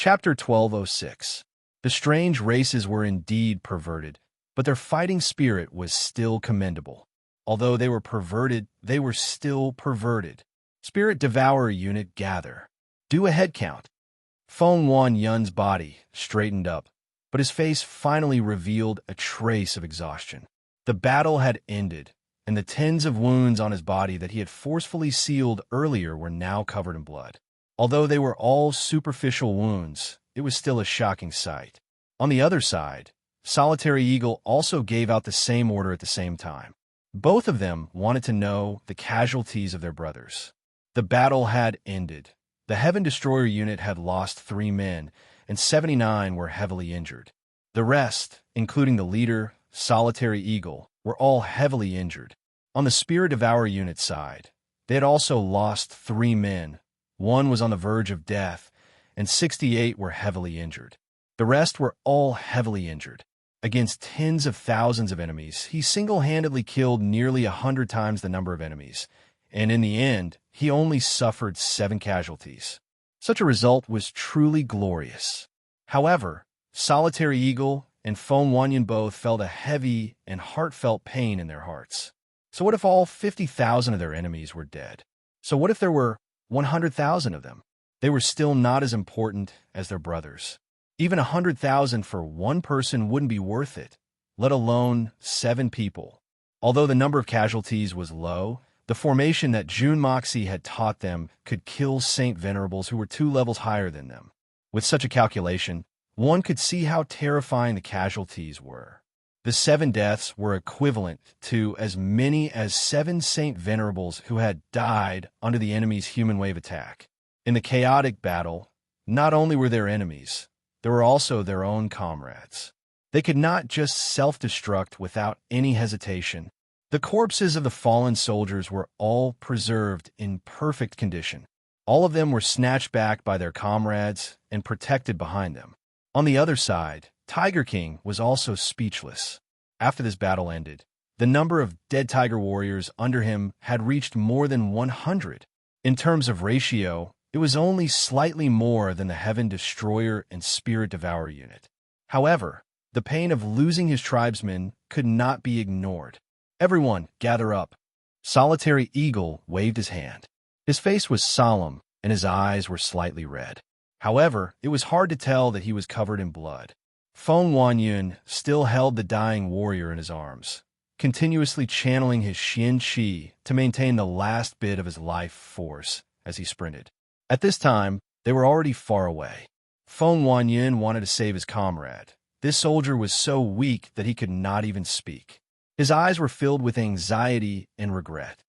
Chapter 1206. The strange races were indeed perverted, but their fighting spirit was still commendable. Although they were perverted, they were still perverted. Spirit Devourer Unit gather. Do a head count. Feng Wan-yun's body straightened up, but his face finally revealed a trace of exhaustion. The battle had ended, and the tens of wounds on his body that he had forcefully sealed earlier were now covered in blood. Although they were all superficial wounds, it was still a shocking sight. On the other side, Solitary Eagle also gave out the same order at the same time. Both of them wanted to know the casualties of their brothers. The battle had ended. The Heaven Destroyer unit had lost 3 men, and 79 were heavily injured. The rest, including the leader, Solitary Eagle, were all heavily injured. On the Spirit Devourer unit side, they had also lost 3 men. 1 was on the verge of death, and 68 were heavily injured. The rest were all heavily injured. Against tens of thousands of enemies, he single-handedly killed nearly 100 times the number of enemies, and in the end, he only suffered 7 casualties. Such a result was truly glorious. However, Solitary Eagle and Feng Wanyan both felt a heavy and heartfelt pain in their hearts. So what if all 50,000 of their enemies were dead? So what if there were 100,000 of them? They were still not as important as their brothers. Even 100,000 for one person wouldn't be worth it, let alone 7 people. Although the number of casualties was low, the formation that Jun Moxie had taught them could kill Saint Venerables who were 2 levels higher than them. With such a calculation, one could see how terrifying the casualties were. The 7 deaths were equivalent to as many as 7 Saint Venerables who had died under the enemy's human wave attack. In the chaotic battle, not only were there enemies, there were also their own comrades. They could not just self-destruct without any hesitation. The corpses of the fallen soldiers were all preserved in perfect condition. All of them were snatched back by their comrades and protected behind them. On the other side, Tiger King was also speechless. After this battle ended, the number of dead Tiger Warriors under him had reached more than 100. In terms of ratio, it was only slightly more than the Heaven Destroyer and Spirit Devourer unit. However, the pain of losing his tribesmen could not be ignored. Everyone, gather up. Solitary Eagle waved his hand. His face was solemn, and his eyes were slightly red. However, it was hard to tell that he was covered in blood. Feng Wanyun still held the dying warrior in his arms, continuously channeling his Xian Qi to maintain the last bit of his life force as he sprinted. At this time, they were already far away. Feng Wanyun wanted to save his comrade. This soldier was so weak that he could not even speak. His eyes were filled with anxiety and regret.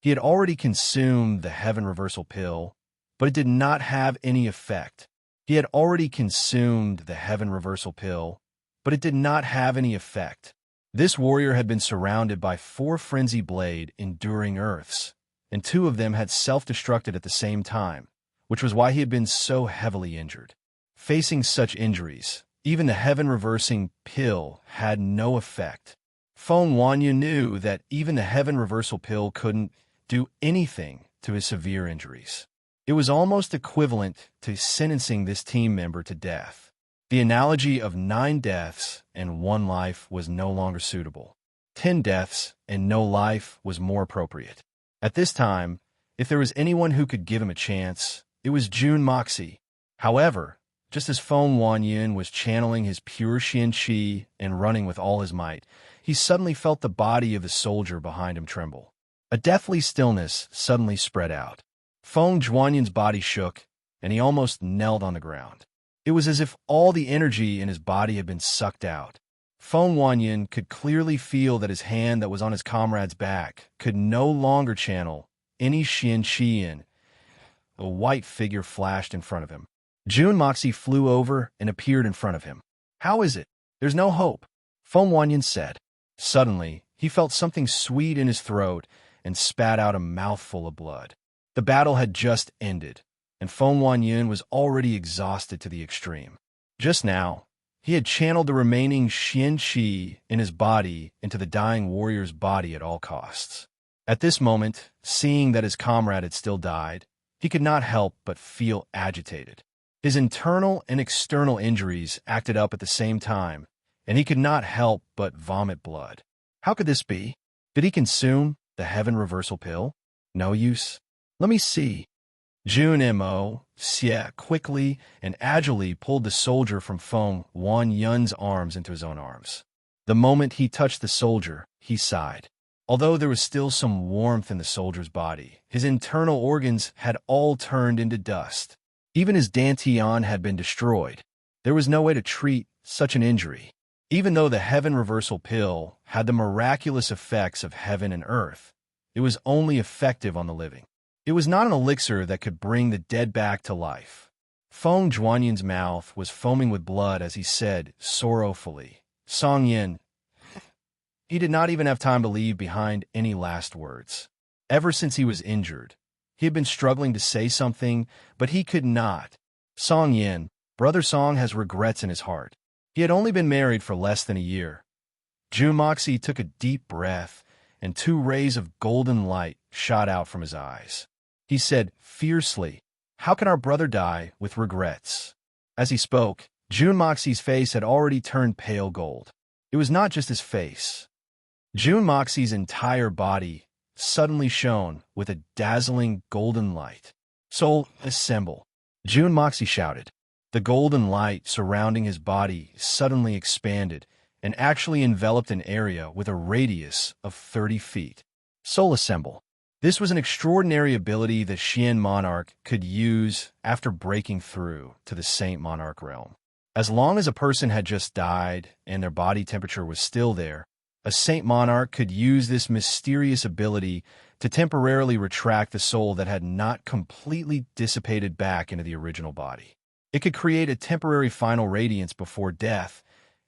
He had already consumed the Heaven Reversal Pill, but it did not have any effect. He had already consumed the Heaven Reversal Pill, but it did not have any effect. This warrior had been surrounded by 4 Frenzy Blade Enduring Earths, and 2 of them had self-destructed at the same time, which was why he had been so heavily injured. Facing such injuries, even the Heaven Reversing Pill had no effect. Feng Wanyu knew that even the Heaven Reversal Pill couldn't do anything to his severe injuries. It was almost equivalent to sentencing this team member to death. The analogy of 9 deaths and 1 life was no longer suitable. 10 deaths and no life was more appropriate. At this time, if there was anyone who could give him a chance, it was Jun Moxie. However, just as Feng Wanyun was channeling his pure Xian Qi and running with all his might, he suddenly felt the body of the soldier behind him tremble. A deathly stillness suddenly spread out. Feng Zhuanyun's body shook, and he almost knelt on the ground. It was as if all the energy in his body had been sucked out. Feng Wanyun could clearly feel that his hand that was on his comrade's back could no longer channel any Xian Qi in. A white figure flashed in front of him. Jun Moxie flew over and appeared in front of him. "How is it? There's no hope," Feng Wanyun said. Suddenly, he felt something sweet in his throat and spat out a mouthful of blood. The battle had just ended, and Feng Wanyun was already exhausted to the extreme. Just now, he had channeled the remaining Xian Qi in his body into the dying warrior's body at all costs. At this moment, seeing that his comrade had still died, he could not help but feel agitated. His internal and external injuries acted up at the same time, and he could not help but vomit blood. How could this be? Did he consume the heaven reversal pill? No use. Let me see. Jun Mo Xie quickly and agilely pulled the soldier from Feng Yuan's arms into his own arms. The moment he touched the soldier, he sighed. Although there was still some warmth in the soldier's body, his internal organs had all turned into dust. Even his dantian had been destroyed. There was no way to treat such an injury. Even though the heaven reversal pill had the miraculous effects of heaven and earth, it was only effective on the living. It was not an elixir that could bring the dead back to life. Feng Zhuanyin's mouth was foaming with blood as he said sorrowfully, Song Yin. He did not even have time to leave behind any last words. Ever since he was injured, he had been struggling to say something, but he could not. Song Yin, Brother Song has regrets in his heart. He had only been married for less than a year. Jun Moxie took a deep breath, and 2 rays of golden light shot out from his eyes. He said fiercely, "How can our brother die with regrets?" As he spoke, Jun Moxie's face had already turned pale gold. It was not just his face. Jun Moxie's entire body suddenly shone with a dazzling golden light. "Soul, assemble!" Jun Moxie shouted. The golden light surrounding his body suddenly expanded and actually enveloped an area with a radius of 30 feet. Soul assemble. This was an extraordinary ability the Xian monarch could use after breaking through to the Saint Monarch realm. As long as a person had just died and their body temperature was still there, a Saint Monarch could use this mysterious ability to temporarily retract the soul that had not completely dissipated back into the original body. It could create a temporary final radiance before death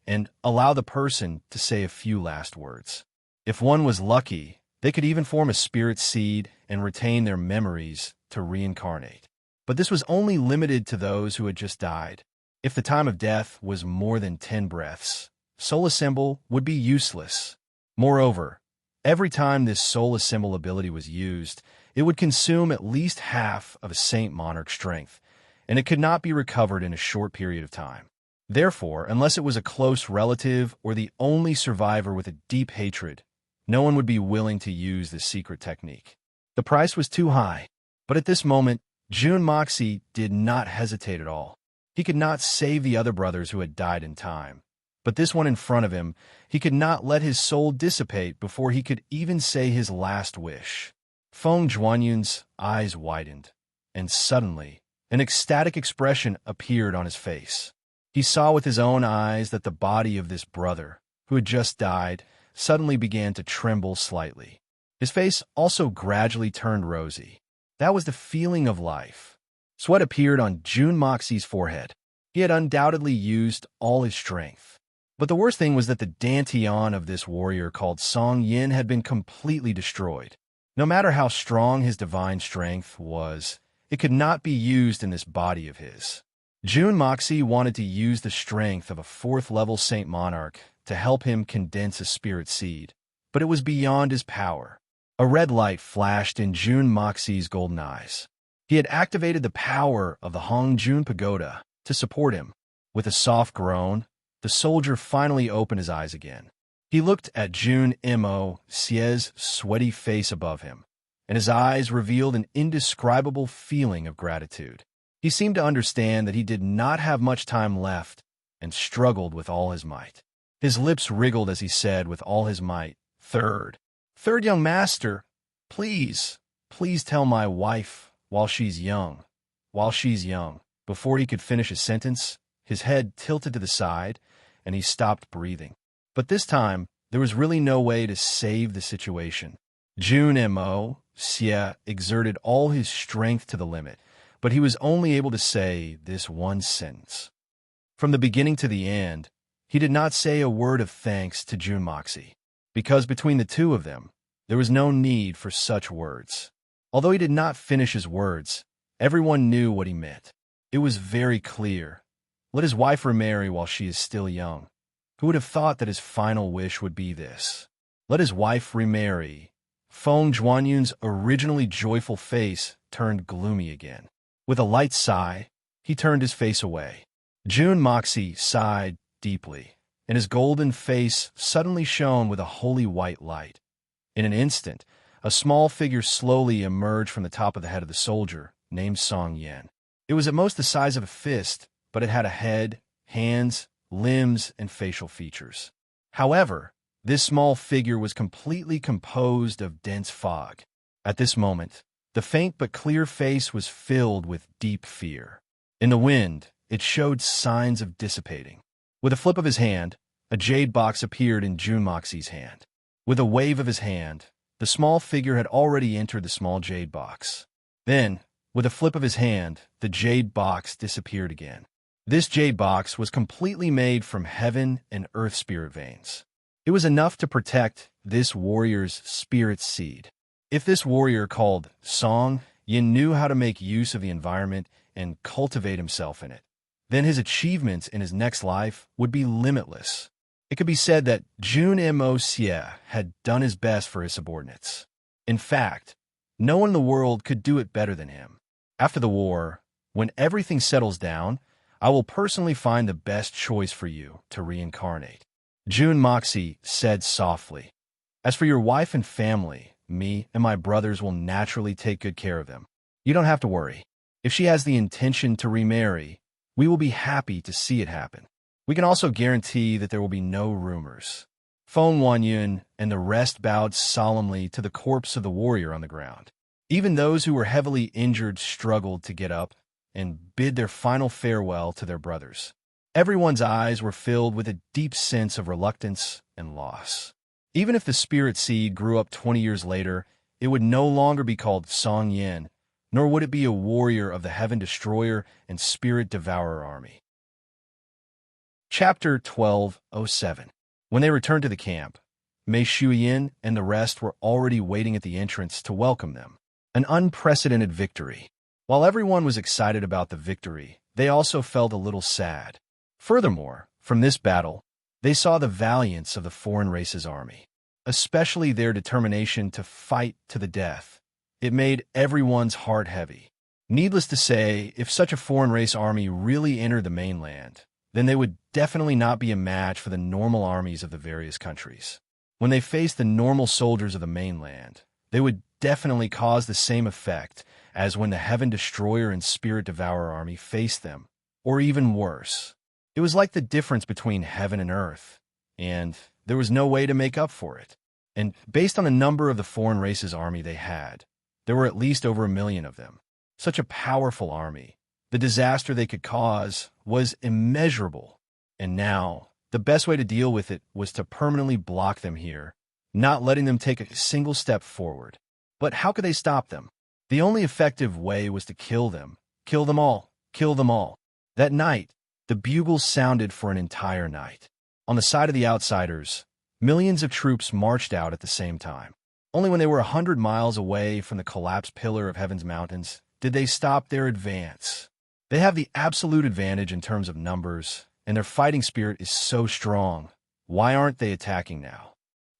and allow the person to say a few last words. If one was lucky, they could even form a spirit seed and retain their memories to reincarnate. But this was only limited to those who had just died. If the time of death was more than 10 breaths, Soul Assemble would be useless. Moreover, every time this Soul Assemble ability was used, it would consume at least half of a Saint Monarch's strength, and it could not be recovered in a short period of time. Therefore, unless it was a close relative or the only survivor with a deep hatred, no one would be willing to use this secret technique. The price was too high, but at this moment, Jun Moxie did not hesitate at all. He could not save the other brothers who had died in time, but this one in front of him, he could not let his soul dissipate before he could even say his last wish. Feng Zhuanyun's eyes widened, and suddenly, an ecstatic expression appeared on his face. He saw with his own eyes that the body of this brother, who had just died, suddenly began to tremble slightly. His face also gradually turned rosy. That was the feeling of life. Sweat appeared on Jun Moxie's forehead. He had undoubtedly used all his strength. But the worst thing was that the dantian of this warrior called Song Yin had been completely destroyed. No matter how strong his divine strength was, it could not be used in this body of his. Jun Moxie wanted to use the strength of a 4th-level Saint Monarch to help him condense a spirit seed, but it was beyond his power. A red light flashed in Jun Moxie's golden eyes. He had activated the power of the Hongjun Pagoda to support him. With a soft groan, the soldier finally opened his eyes again. He looked at Jun Mo Xie's sweaty face above him, and his eyes revealed an indescribable feeling of gratitude. He seemed to understand that he did not have much time left and struggled with all his might. His lips wriggled as he said with all his might, Third young master, please tell my wife while she's young. Before he could finish his sentence, his head tilted to the side, and he stopped breathing. But this time, there was really no way to save the situation. Jun Mo Xie exerted all his strength to the limit, but he was only able to say this one sentence. From the beginning to the end, he did not say a word of thanks to Jun Moxie, because between the two of them, there was no need for such words. Although he did not finish his words, everyone knew what he meant. It was very clear. Let his wife remarry while she is still young. Who would have thought that his final wish would be this? Let his wife remarry. Feng Zhuanyun's originally joyful face turned gloomy again. With a light sigh, He turned his face away. Jun Moxie sighed deeply, and his golden face suddenly shone with a holy white light. In an instant, a small figure slowly emerged from the top of the head of the soldier, named Song Yen. It was at most the size of a fist, but it had a head, hands, limbs, and facial features. However, this small figure was completely composed of dense fog. At this moment, the faint but clear face was filled with deep fear. In the wind, it showed signs of dissipating. With a flip of his hand, a jade box appeared in Jun Moxie's hand. With a wave of his hand, the small figure had already entered the small jade box. Then, with a flip of his hand, the jade box disappeared again. This jade box was completely made from heaven and earth spirit veins. It was enough to protect this warrior's spirit seed. If this warrior called Song Yin knew how to make use of the environment and cultivate himself in it, then his achievements in his next life would be limitless. It could be said that Jun Moxie had done his best for his subordinates. In fact, no one in the world could do it better than him. After the war, when everything settles down, I will personally find the best choice for you to reincarnate. Jun Moxie said softly. As for your wife and family, me and my brothers will naturally take good care of them. You don't have to worry. If she has the intention to remarry, we will be happy to see it happen. We can also guarantee that there will be no rumors. Feng Wanyun and the rest bowed solemnly to the corpse of the warrior on the ground. Even those who were heavily injured struggled to get up and bid their final farewell to their brothers. Everyone's eyes were filled with a deep sense of reluctance and loss. Even if the spirit seed grew up 20 years later, it would no longer be called Song Yin, nor would it be a warrior of the Heaven Destroyer and Spirit Devourer army. Chapter 12:07. When they returned to the camp, Mei Shuyin and the rest were already waiting at the entrance to welcome them. An unprecedented victory. While everyone was excited about the victory, they also felt a little sad. Furthermore, from this battle, they saw the valiance of the foreign race's army, especially their determination to fight to the death. It made everyone's heart heavy. Needless to say, if such a foreign race army really entered the mainland, then they would definitely not be a match for the normal armies of the various countries. When they faced the normal soldiers of the mainland, they would definitely cause the same effect as when the Heaven Destroyer and Spirit Devourer army faced them, or even worse. It was like the difference between heaven and earth, and there was no way to make up for it. And based on the number of the foreign race's army they had, there were at least over 1 million of them. Such a powerful army. The disaster they could cause was immeasurable. And now, the best way to deal with it was to permanently block them here, not letting them take a single step forward. But how could they stop them? The only effective way was to kill them. Kill them all. Kill them all. That night, the bugles sounded for an entire night. On the side of the outsiders, millions of troops marched out at the same time. Only when they were 100 miles away from the collapsed pillar of Heaven's mountains did they stop their advance. They have the absolute advantage in terms of numbers, and their fighting spirit is so strong. Why aren't they attacking now?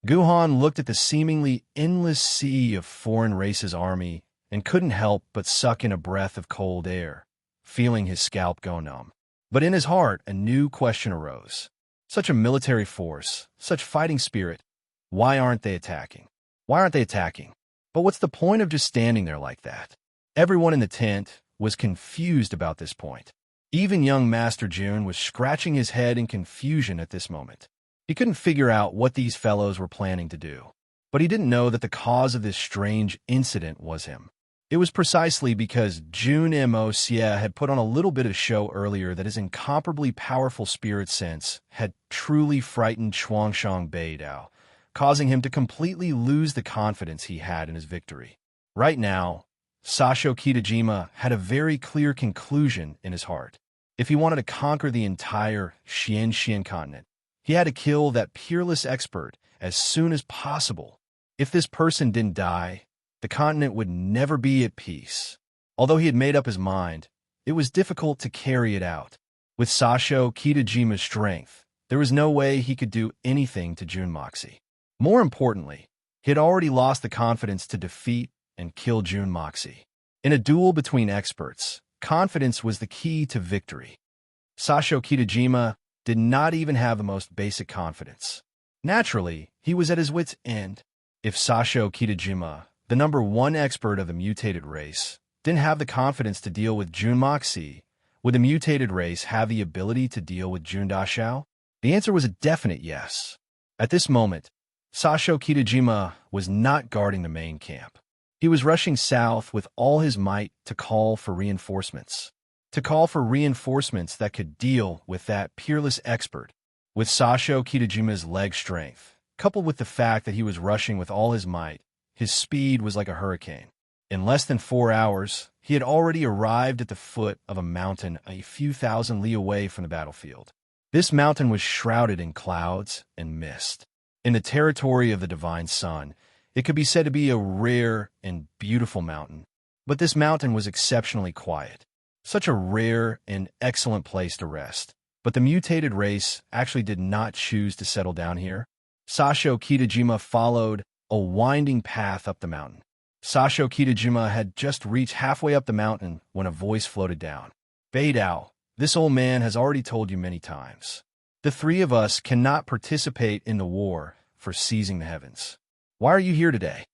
Guhan looked at the seemingly endless sea of foreign races' army and couldn't help but suck in a breath of cold air, feeling his scalp go numb. But in his heart, a new question arose. Such a military force, such fighting spirit, why aren't they attacking? Why aren't they attacking? But what's the point of just standing there like that? Everyone in the tent was confused about this point. Even young Master Jun was scratching his head in confusion at this moment. He couldn't figure out what these fellows were planning to do. But he didn't know that the cause of this strange incident was him. It was precisely because Jun Moxie had put on a little bit of show earlier that his incomparably powerful spirit sense had truly frightened Chuangshang Beidao, causing him to completely lose the confidence he had in his victory. Right now, Sasho Kitajima had a very clear conclusion in his heart. If he wanted to conquer the entire Xian continent, he had to kill that peerless expert as soon as possible. If this person didn't die, the continent would never be at peace. Although he had made up his mind, it was difficult to carry it out. With Sasho Kitajima's strength, there was no way he could do anything to Jun Moxie. More importantly, he had already lost the confidence to defeat and kill Jun Moxie. In a duel between experts, confidence was the key to victory. Sasho Kitajima did not even have the most basic confidence. Naturally, he was at his wit's end. If Sasho Kitajima, the #1 expert of the mutated race, didn't have the confidence to deal with Junmoxi, would the mutated race have the ability to deal with Jundashao? The answer was a definite yes. At this moment, Sasho Kitajima was not guarding the main camp. He was rushing south with all his might to call for reinforcements. To call for reinforcements that could deal with that peerless expert. With Sasho Kitajima's leg strength, coupled with the fact that he was rushing with all his might, his speed was like a hurricane. In less than 4 hours, he had already arrived at the foot of a mountain a few thousand li away from the battlefield. This mountain was shrouded in clouds and mist. In the territory of the divine sun, it could be said to be a rare and beautiful mountain. But this mountain was exceptionally quiet. Such a rare and excellent place to rest. But the mutated race actually did not choose to settle down here. Sasho Kitajima followed a winding path up the mountain. Sasho Kitajima had just reached halfway up the mountain when a voice floated down. Beidao, this old man has already told you many times. The three of us cannot participate in the war for seizing the heavens. Why are you here today?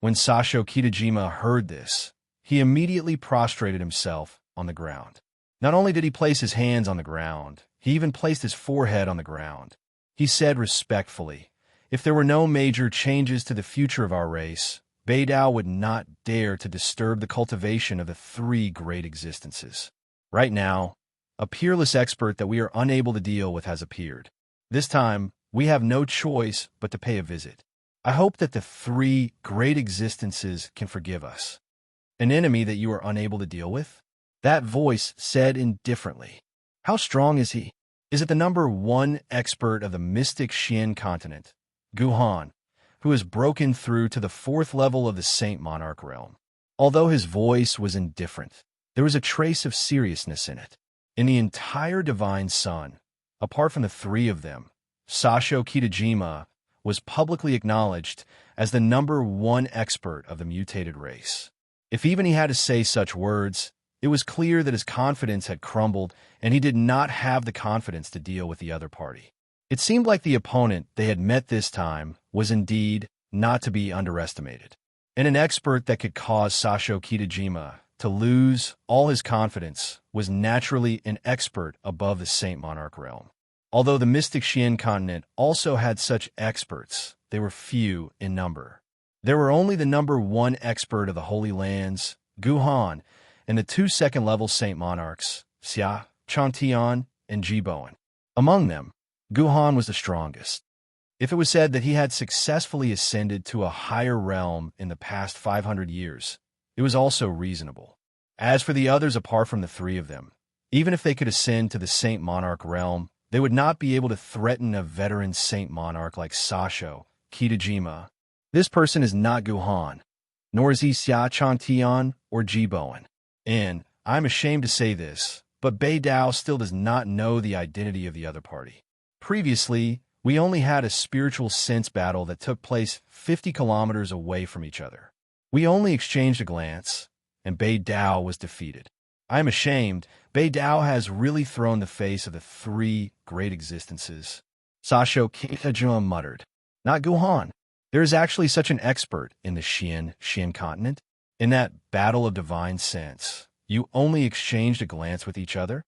When Sasho Kitajima heard this, he immediately prostrated himself on the ground. Not only did he place his hands on the ground, he even placed his forehead on the ground. He said respectfully, if there were no major changes to the future of our race, Beidao would not dare to disturb the cultivation of the three great existences. Right now, a peerless expert that we are unable to deal with has appeared. This time, we have no choice but to pay a visit. I hope that the three great existences can forgive us. An enemy that you are unable to deal with? That voice said indifferently. How strong is he? Is it the #1 expert of the mystic Xian continent, Guhan, who has broken through to the 4th level of the Saint Monarch realm? Although his voice was indifferent, there was a trace of seriousness in it. In the entire divine sun, apart from the three of them, Sasho Kitajima was publicly acknowledged as the #1 expert of the mutated race. If even he had to say such words, it was clear that his confidence had crumbled and he did not have the confidence to deal with the other party. It seemed like the opponent they had met this time was indeed not to be underestimated, and an expert that could cause Sasho Kitajima to lose all his confidence was naturally an expert above the Saint Monarch realm. Although the mystic Xian continent also had such experts, they were few in number. There were only the #1 expert of the Holy Lands, Guhan, and the 2 second-level Saint Monarchs, Xia, Chantian, and Jiboan. Among them, Guhan was the strongest. If it was said that he had successfully ascended to a higher realm in the past 500 years, it was also reasonable. As for the others apart from the three of them, even if they could ascend to the Saint Monarch realm, they would not be able to threaten a veteran Saint Monarch like Sasho Kitajima. This person is not Guhan, nor is he Xia Chantian or Jiboan. And I'm ashamed to say this, but Beidao still does not know the identity of the other party. Previously, we only had a spiritual sense battle that took place 50 kilometers away from each other. We only exchanged a glance, and Beidao was defeated. I'm ashamed, Beidao has really thrown the face of the three great existences. Sasho Kitajima muttered. Not Guhan. There is actually such an expert in the Xian continent. In that battle of divine sense, you only exchanged a glance with each other?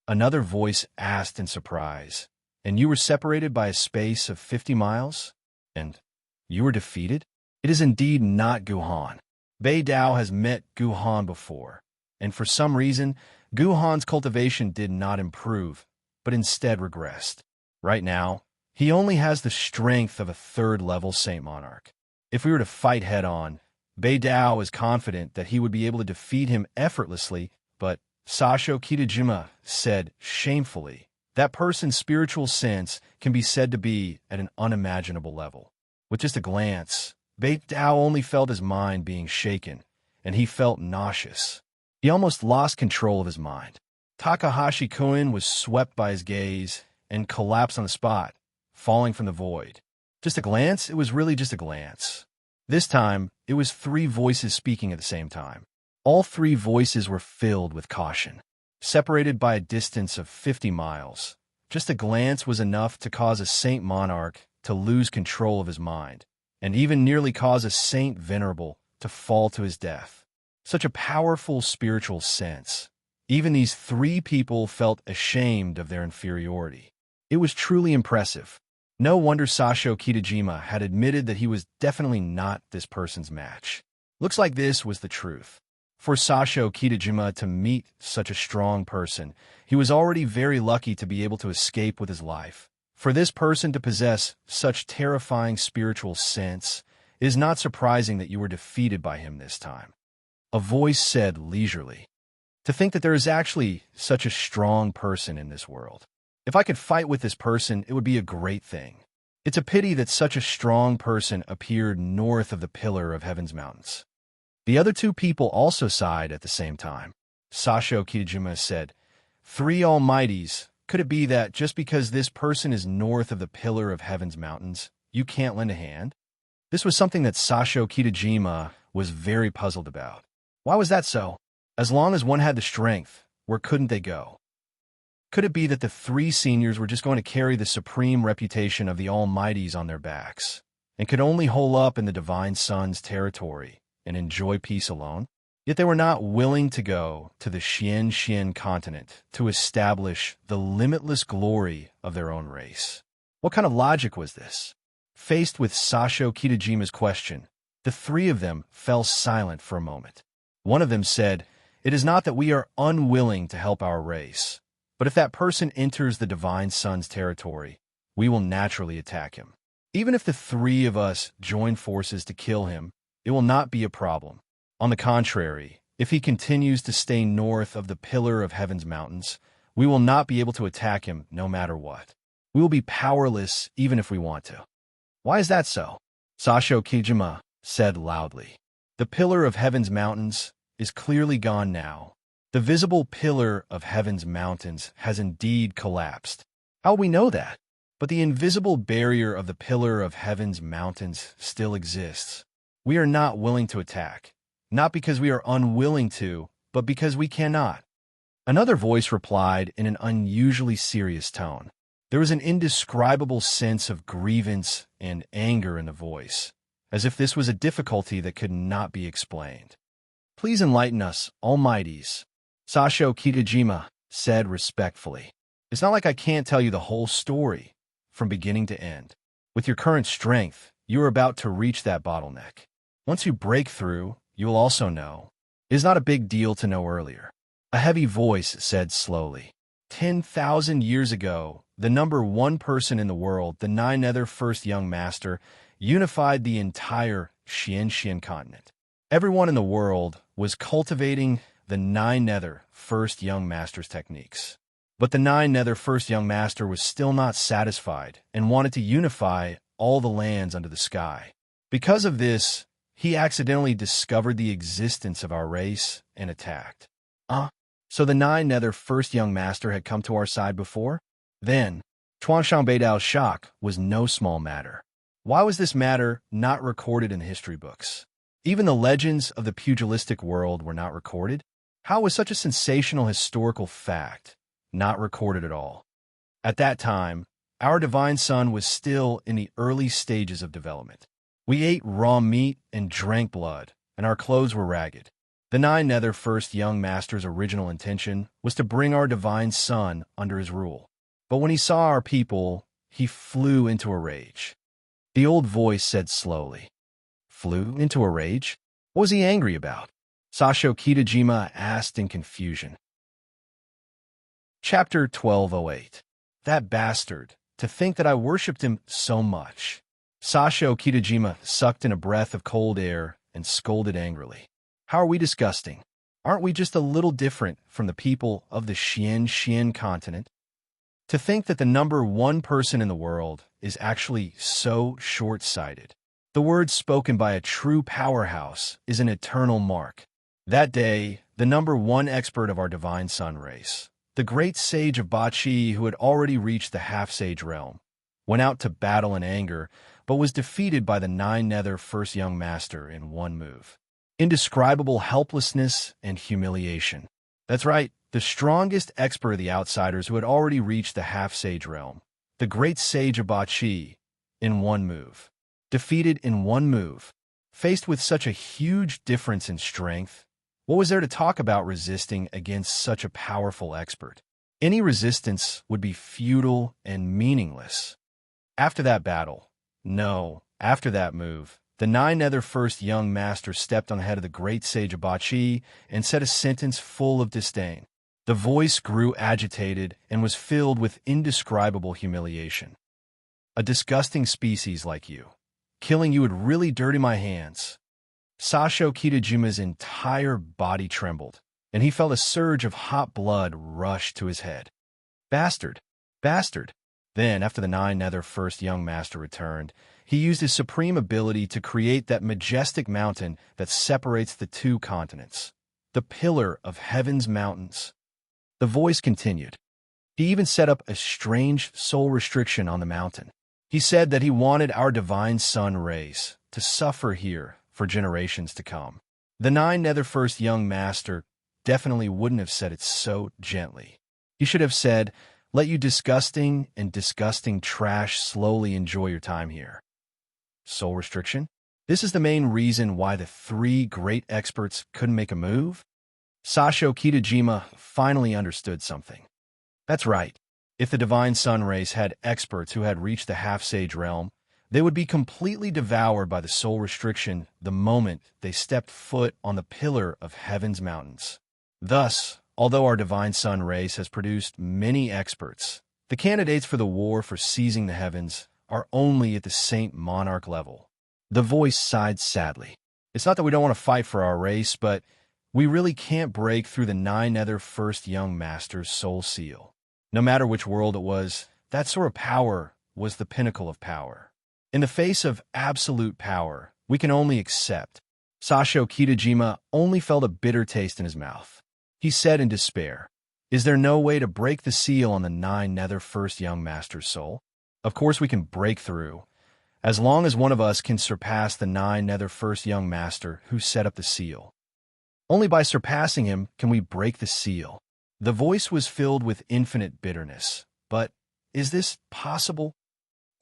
Another voice asked in surprise. And you were separated by a space of 50 miles? And you were defeated? It is indeed not Guhan. Beidao has met Guhan before, and for some reason, Guhan's cultivation did not improve, but instead regressed. Right now, he only has the strength of a 3rd-level Saint Monarch. If we were to fight head-on, Beidao is confident that he would be able to defeat him effortlessly, but Sasho Kitajima said shamefully, that person's spiritual sense can be said to be at an unimaginable level. With just a glance, Beidao only felt his mind being shaken, and he felt nauseous. He almost lost control of his mind. Takahashi Koen was swept by his gaze and collapsed on the spot, falling from the void. Just a glance? It was really just a glance. This time, it was 3 voices speaking at the same time. All three voices were filled with caution. Separated by a distance of 50 miles, just a glance was enough to cause a saint monarch to lose control of his mind, and even nearly cause a saint venerable to fall to his death. Such a powerful spiritual sense. Even these three people felt ashamed of their inferiority. It was truly impressive. No wonder Sasho Kitajima had admitted that he was definitely not this person's match. Looks like this was the truth. For Sasho Kitajima to meet such a strong person, he was already very lucky to be able to escape with his life. For this person to possess such terrifying spiritual sense, it is not surprising that you were defeated by him this time. A voice said leisurely, "To think that there is actually such a strong person in this world. If I could fight with this person, it would be a great thing. It's a pity that such a strong person appeared north of the Pillar of Heaven's mountains." The other two people also sighed at the same time. Sasho Kitajima said, "Three almighties, could it be that just because this person is north of the Pillar of Heaven's mountains, you can't lend a hand?" This was something that Sasho Kitajima was very puzzled about. Why was that so? As long as one had the strength, where couldn't they go? Could it be that the three seniors were just going to carry the supreme reputation of the almighties on their backs, and could only hole up in the Divine Son's territory and enjoy peace alone? Yet they were not willing to go to the Xian continent to establish the limitless glory of their own race. What kind of logic was this? Faced with Sasho Kitajima's question, the three of them fell silent for a moment. One of them said, "It is not that we are unwilling to help our race, but if that person enters the Divine Son's territory, we will naturally attack him. Even if the three of us join forces to kill him, it will not be a problem. On the contrary, if he continues to stay north of the Pillar of Heaven's mountains, we will not be able to attack him no matter what. We will be powerless even if we want to." Why is that so? Sasho Kijima said loudly. "The Pillar of Heaven's mountains is clearly gone now. The visible Pillar of Heaven's mountains has indeed collapsed. How will we know that? But the invisible barrier of the Pillar of Heaven's mountains still exists. We are not willing to attack, not because we are unwilling to, but because we cannot." Another voice replied in an unusually serious tone. There was an indescribable sense of grievance and anger in the voice, as if this was a difficulty that could not be explained. "Please enlighten us, almighties," Sasho Kitajima said respectfully. "It's not like I can't tell you the whole story, from beginning to end. With your current strength, you are about to reach that bottleneck. Once you break through, you will also know. It is not a big deal to know earlier." A heavy voice said slowly, 10,000 years ago, the number one person in the world, the Nine Nether First Young Master, unified the entire Xian continent. Everyone in the world was cultivating the Nine Nether First Young Master's techniques. But the Nine Nether First Young Master was still not satisfied and wanted to unify all the lands under the sky. Because of this, he accidentally discovered the existence of our race and attacked. So the Nine Nether First Young Master had come to our side before? Then, Chuanshan Beidao's shock was no small matter. Why was this matter not recorded in the history books? Even the legends of the pugilistic world were not recorded? How was such a sensational historical fact not recorded at all? At that time, our Divine Son was still in the early stages of development. We ate raw meat and drank blood, and our clothes were ragged. The Nine Nether First Young Master's original intention was to bring our Divine Son under his rule. But when he saw our people, he flew into a rage. The old voice said slowly. Flew into a rage? What was he angry about? Sasho Kitajima asked in confusion. Chapter 1208. That bastard, to think that I worshipped him so much. Sasho Kitajima sucked in a breath of cold air and scolded angrily. How are we disgusting? Aren't we just a little different from the people of the Xian continent? To think that the number one person in the world is actually so short-sighted. The words spoken by a true powerhouse is an eternal mark. That day, the number one expert of our Divine Son race, the great sage of Bachi who had already reached the half-sage realm, went out to battle in anger, but was defeated by the Nine Nether First Young Master in one move. indescribable helplessness and humiliation. That's right, the strongest expert of the outsiders who had already reached the half-sage realm, the great sage Abachi, in one move. Defeated in one move. Faced with such a huge difference in strength, what was there to talk about resisting against such a powerful expert? Any resistance would be futile and meaningless. After that battle, after that move, the nine-nether first young master stepped on the head of the great sage Abachi and said a sentence full of disdain. The voice grew agitated and was filled with indescribable humiliation. A disgusting species like you. Killing you would really dirty my hands. Sasho Kitajima's entire body trembled, and he felt a surge of hot blood rush to his head. Bastard! Bastard! Then, after the nine-nether first young master returned, he used his supreme ability to create that majestic mountain that separates the two continents. The pillar of heaven's mountains. The voice continued. He even set up a strange soul restriction on the mountain. He said that he wanted our divine sun rays to suffer here for generations to come. The nine-nether first young master definitely wouldn't have said it so gently. He should have said, "Let you disgusting and disgusting trash slowly enjoy your time here." Soul restriction? This is the main reason why the three great experts couldn't make a move? Sasho Kitajima finally understood something. That's right. If the divine sun race had experts who had reached the half-sage realm, they would be completely devoured by the soul restriction the moment they stepped foot on the pillar of heaven's mountains. Thus, although our divine sun race has produced many experts, the candidates for the war for seizing the heavens are only at the Saint Monarch level. The voice sighed sadly. It's not that we don't want to fight for our race, but we really can't break through the nine-nether first young master's soul seal. No matter which world it was, that sort of power was the pinnacle of power. In the face of absolute power, we can only accept. Sasho Kitajima only felt a bitter taste in his mouth. He said in despair, "Is there no way to break the seal on the nine-nether first young master's soul? Of course we can break through, as long as one of us can surpass the nine-nether first young master who set up the seal. Only by surpassing him can we break the seal." The voice was filled with infinite bitterness. But is this possible?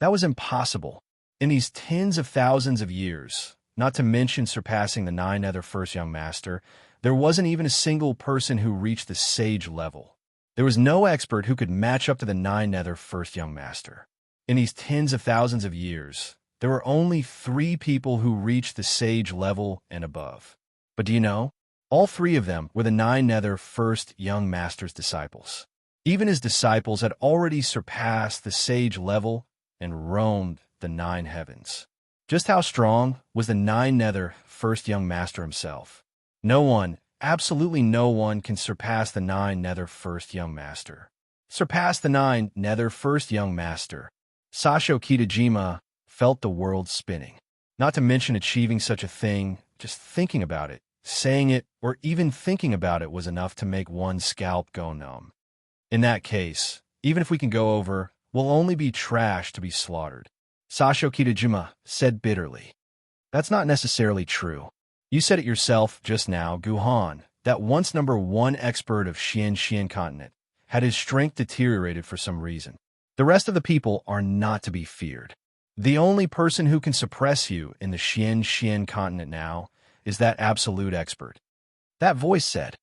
That was impossible. In these tens of thousands of years, not to mention surpassing the nine-nether first young master, there wasn't even a single person who reached the sage level. There was no expert who could match up to the nine-nether first young master. In these tens of thousands of years, there were only 3 people who reached the sage level and above. But do you know? All 3 of them were the nine-nether first young master's disciples. Even his disciples had already surpassed the sage level and roamed the 9 heavens. Just how strong was the nine-nether first young master himself? No one, absolutely no one, can surpass the nine-nether first young master. Surpass the nine-nether first young master. Sasho Kitajima felt the world spinning. Not to mention achieving such a thing, just thinking about it. Saying it, or even thinking about it, was enough to make one's scalp go numb. In that case, even if we can go over, we'll only be trash to be slaughtered. Sasho Kitajima said bitterly. That's not necessarily true. You said it yourself just now, Guhan, that once #1 expert of Xian continent had his strength deteriorated for some reason. The rest of the people are not to be feared. The only person who can suppress you in the Xian continent now is that absolute expert. That voice said,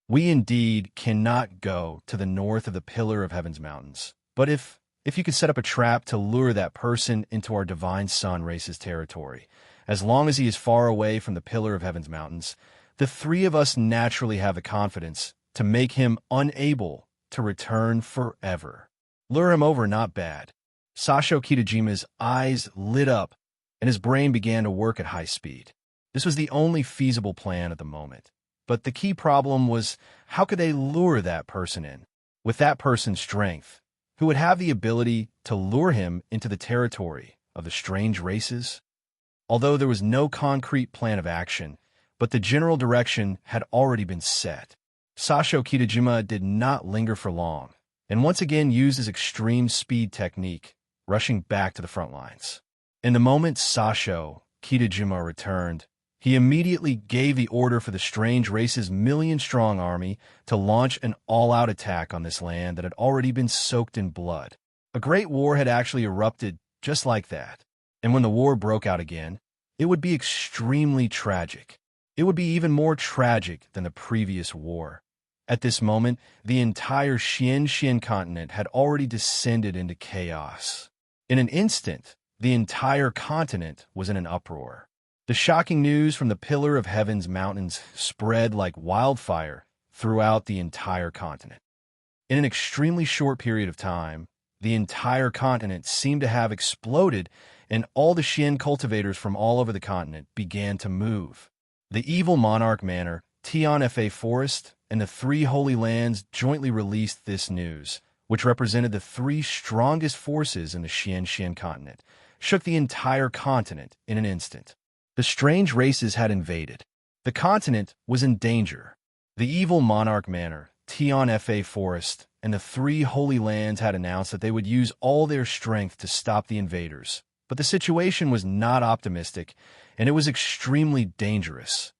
"We indeed cannot go to the north of the Pillar of Heaven's mountains. But if you could set up a trap to lure that person into our divine sun race's territory, as long as he is far away from the Pillar of Heaven's mountains, the 3 of us naturally have the confidence to make him unable to return forever. Lure him over, not bad." Sasho Kitajima's eyes lit up, and his brain began to work at high speed. This was the only feasible plan at the moment. But the key problem was, how could they lure that person in? With that person's strength, who would have the ability to lure him into the territory of the strange races? Although there was no concrete plan of action, but the general direction had already been set. Sasho Kitajima did not linger for long, and once again used his extreme speed technique, rushing back to the front lines. In the moment Sasho Kitajima returned, He immediately gave the order for the strange race's million-strong army to launch an all-out attack on this land that had already been soaked in blood. A great war had actually erupted just like that. And when the war broke out again, it would be extremely tragic. It would be even more tragic than the previous war. At this moment, the entire Xian continent had already descended into chaos. In an instant, the entire continent was in an uproar. The shocking news from the Pillar of Heaven's mountains spread like wildfire throughout the entire continent. In an extremely short period of time, the entire continent seemed to have exploded, and all the Xian cultivators from all over the continent began to move. The evil monarch manor, Tianfa Forest, and the three Holy Lands jointly released this news, which represented the three strongest forces in the Xian continent, shook the entire continent in an instant. The strange races had invaded. The continent was in danger. The evil monarch manor, Tianfa Forest, and the three Holy Lands had announced that they would use all their strength to stop the invaders. But the situation was not optimistic, and it was extremely dangerous.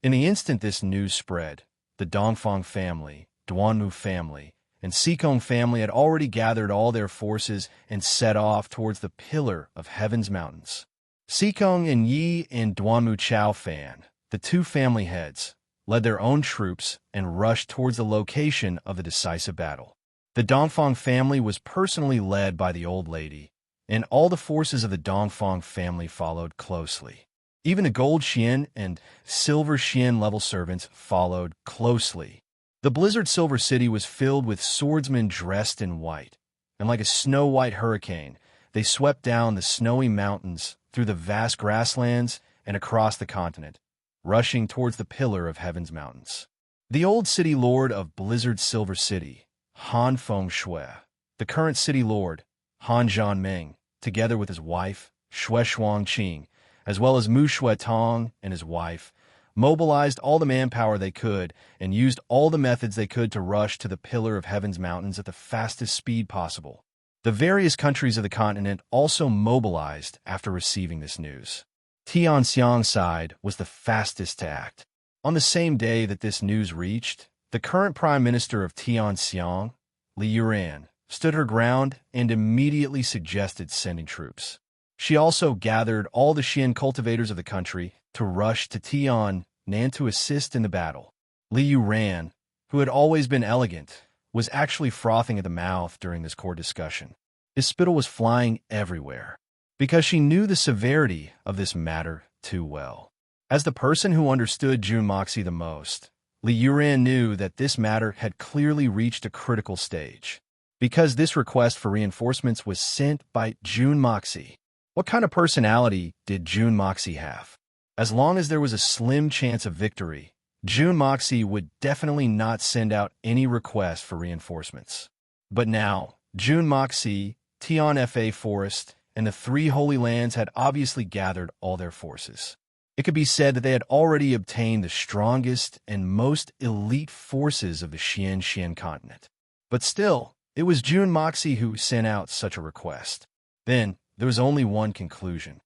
In the instant this news spread, the Dongfang family, Duanmu family, and Xikong family had already gathered all their forces and set off towards the Pillar of Heaven's mountains. Xikong and Yi and Duanmu Chao Fan, the two family heads, led their own troops and rushed towards the location of the decisive battle. The Dongfang family was personally led by the old lady, and all the forces of the Dongfang family followed closely. Even the Gold Xian and Silver Xian level servants followed closely. The Blizzard Silver City was filled with swordsmen dressed in white, and like a snow-white hurricane, they swept down the snowy mountains through the vast grasslands and across the continent, rushing towards the Pillar of Heaven's mountains. The old city lord of Blizzard Silver City, Han Fengshui, the current city lord, Han Zhanmeng, together with his wife, Xue Shuangqing, as well as Mu Xuetong and his wife, mobilized all the manpower they could and used all the methods they could to rush to the Pillar of Heaven's mountains at the fastest speed possible. The various countries of the continent also mobilized after receiving this news. Tianxiang's side was the fastest to act. On the same day that this news reached, the current Prime Minister of Tianxiang, Li Yuran, stood her ground and immediately suggested sending troops. She also gathered all the Xian cultivators of the country to rush to Tiannan to assist in the battle. Li Yuran, who had always been elegant, was actually frothing at the mouth during this court discussion. His spittle was flying everywhere, because she knew the severity of this matter too well. As the person who understood Jun Moxie the most, Li Yuran knew that this matter had clearly reached a critical stage, because this request for reinforcements was sent by Jun Moxie. What kind of personality did Jun Moxie have? As long as there was a slim chance of victory, Jun Moxie would definitely not send out any request for reinforcements. But now, Jun Moxie, Tianfa Forest, and the three Holy Lands had obviously gathered all their forces. It could be said that they had already obtained the strongest and most elite forces of the Xian continent. But still, it was Jun Moxie who sent out such a request. Then, there was only one conclusion.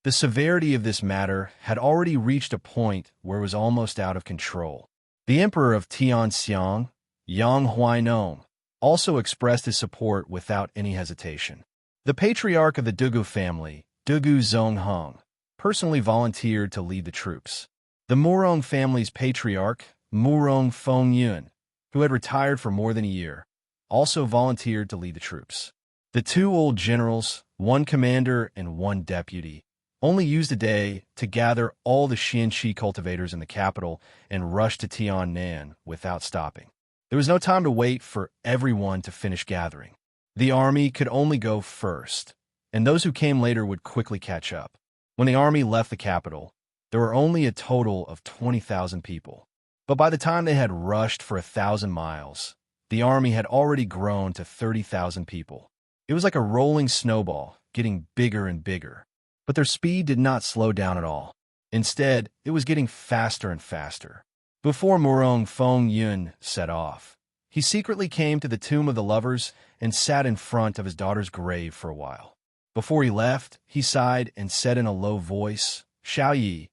The severity of this matter had already reached a point where it was almost out of control. The Emperor of Tianxiang, Yang Huainom, also expressed his support without any hesitation. The patriarch of the Dugu family, Dugu Zongheng, personally volunteered to lead the troops. The Murong family's patriarch, Murong Fengyun, who had retired for more than a year, also volunteered to lead the troops. The two old generals, one commander and one deputy, only used a day to gather all the Xianxi cultivators in the capital and rush to Tiannan without stopping. There was no time to wait for everyone to finish gathering. The army could only go first, and those who came later would quickly catch up. When the army left the capital, there were only a total of 20,000 people. But by the time they had rushed for 1,000 miles, the army had already grown to 30,000 people. It was like a rolling snowball, getting bigger and bigger. But their speed did not slow down at all. Instead, it was getting faster and faster. Before Murong Fengyun set off, he secretly came to the tomb of the lovers and sat in front of his daughter's grave for a while. Before he left, he sighed and said in a low voice, "Xiao Yi,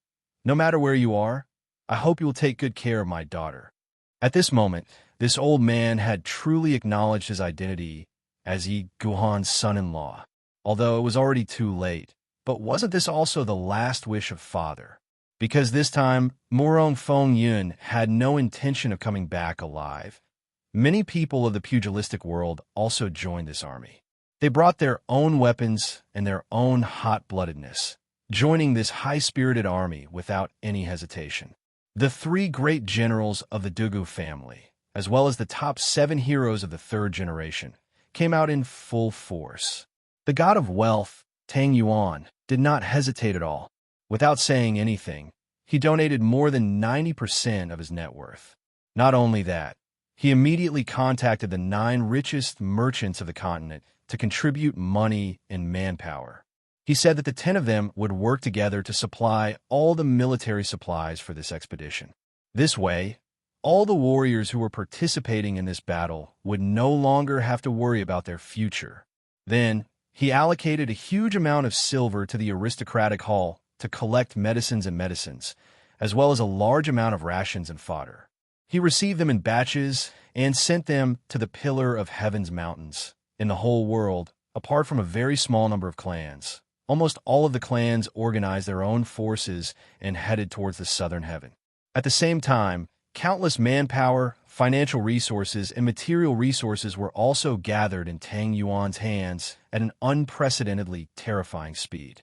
No matter where you are, I hope you will take good care of my daughter." At this moment, this old man had truly acknowledged his identity as Yi Guhan's son-in-law, although it was already too late. But wasn't this also the last wish of father? Because this time, Morong Feng Yun had no intention of coming back alive. Many people of the pugilistic world also joined this army. They brought their own weapons and their own hot-bloodedness, joining this high-spirited army without any hesitation. The three great generals of the Dugu family, as well as the top 7 heroes of the third generation, came out in full force. The god of wealth, Tang Yuan, did not hesitate at all. Without saying anything, he donated more than 90% of his net worth. Not only that, he immediately contacted the 9 richest merchants of the continent to contribute money and manpower. He said that the 10 of them would work together to supply all the military supplies for this expedition. This way, all the warriors who were participating in this battle would no longer have to worry about their future. Then, he allocated a huge amount of silver to the aristocratic hall to collect medicines, as well as a large amount of rations and fodder. He received them in batches and sent them to the Pillar of Heaven's mountains. In the whole world, apart from a very small number of clans, almost all of the clans organized their own forces and headed towards the southern heaven. At the same time, countless manpower, financial resources, and material resources were also gathered in Tang Yuan's hands at an unprecedentedly terrifying speed.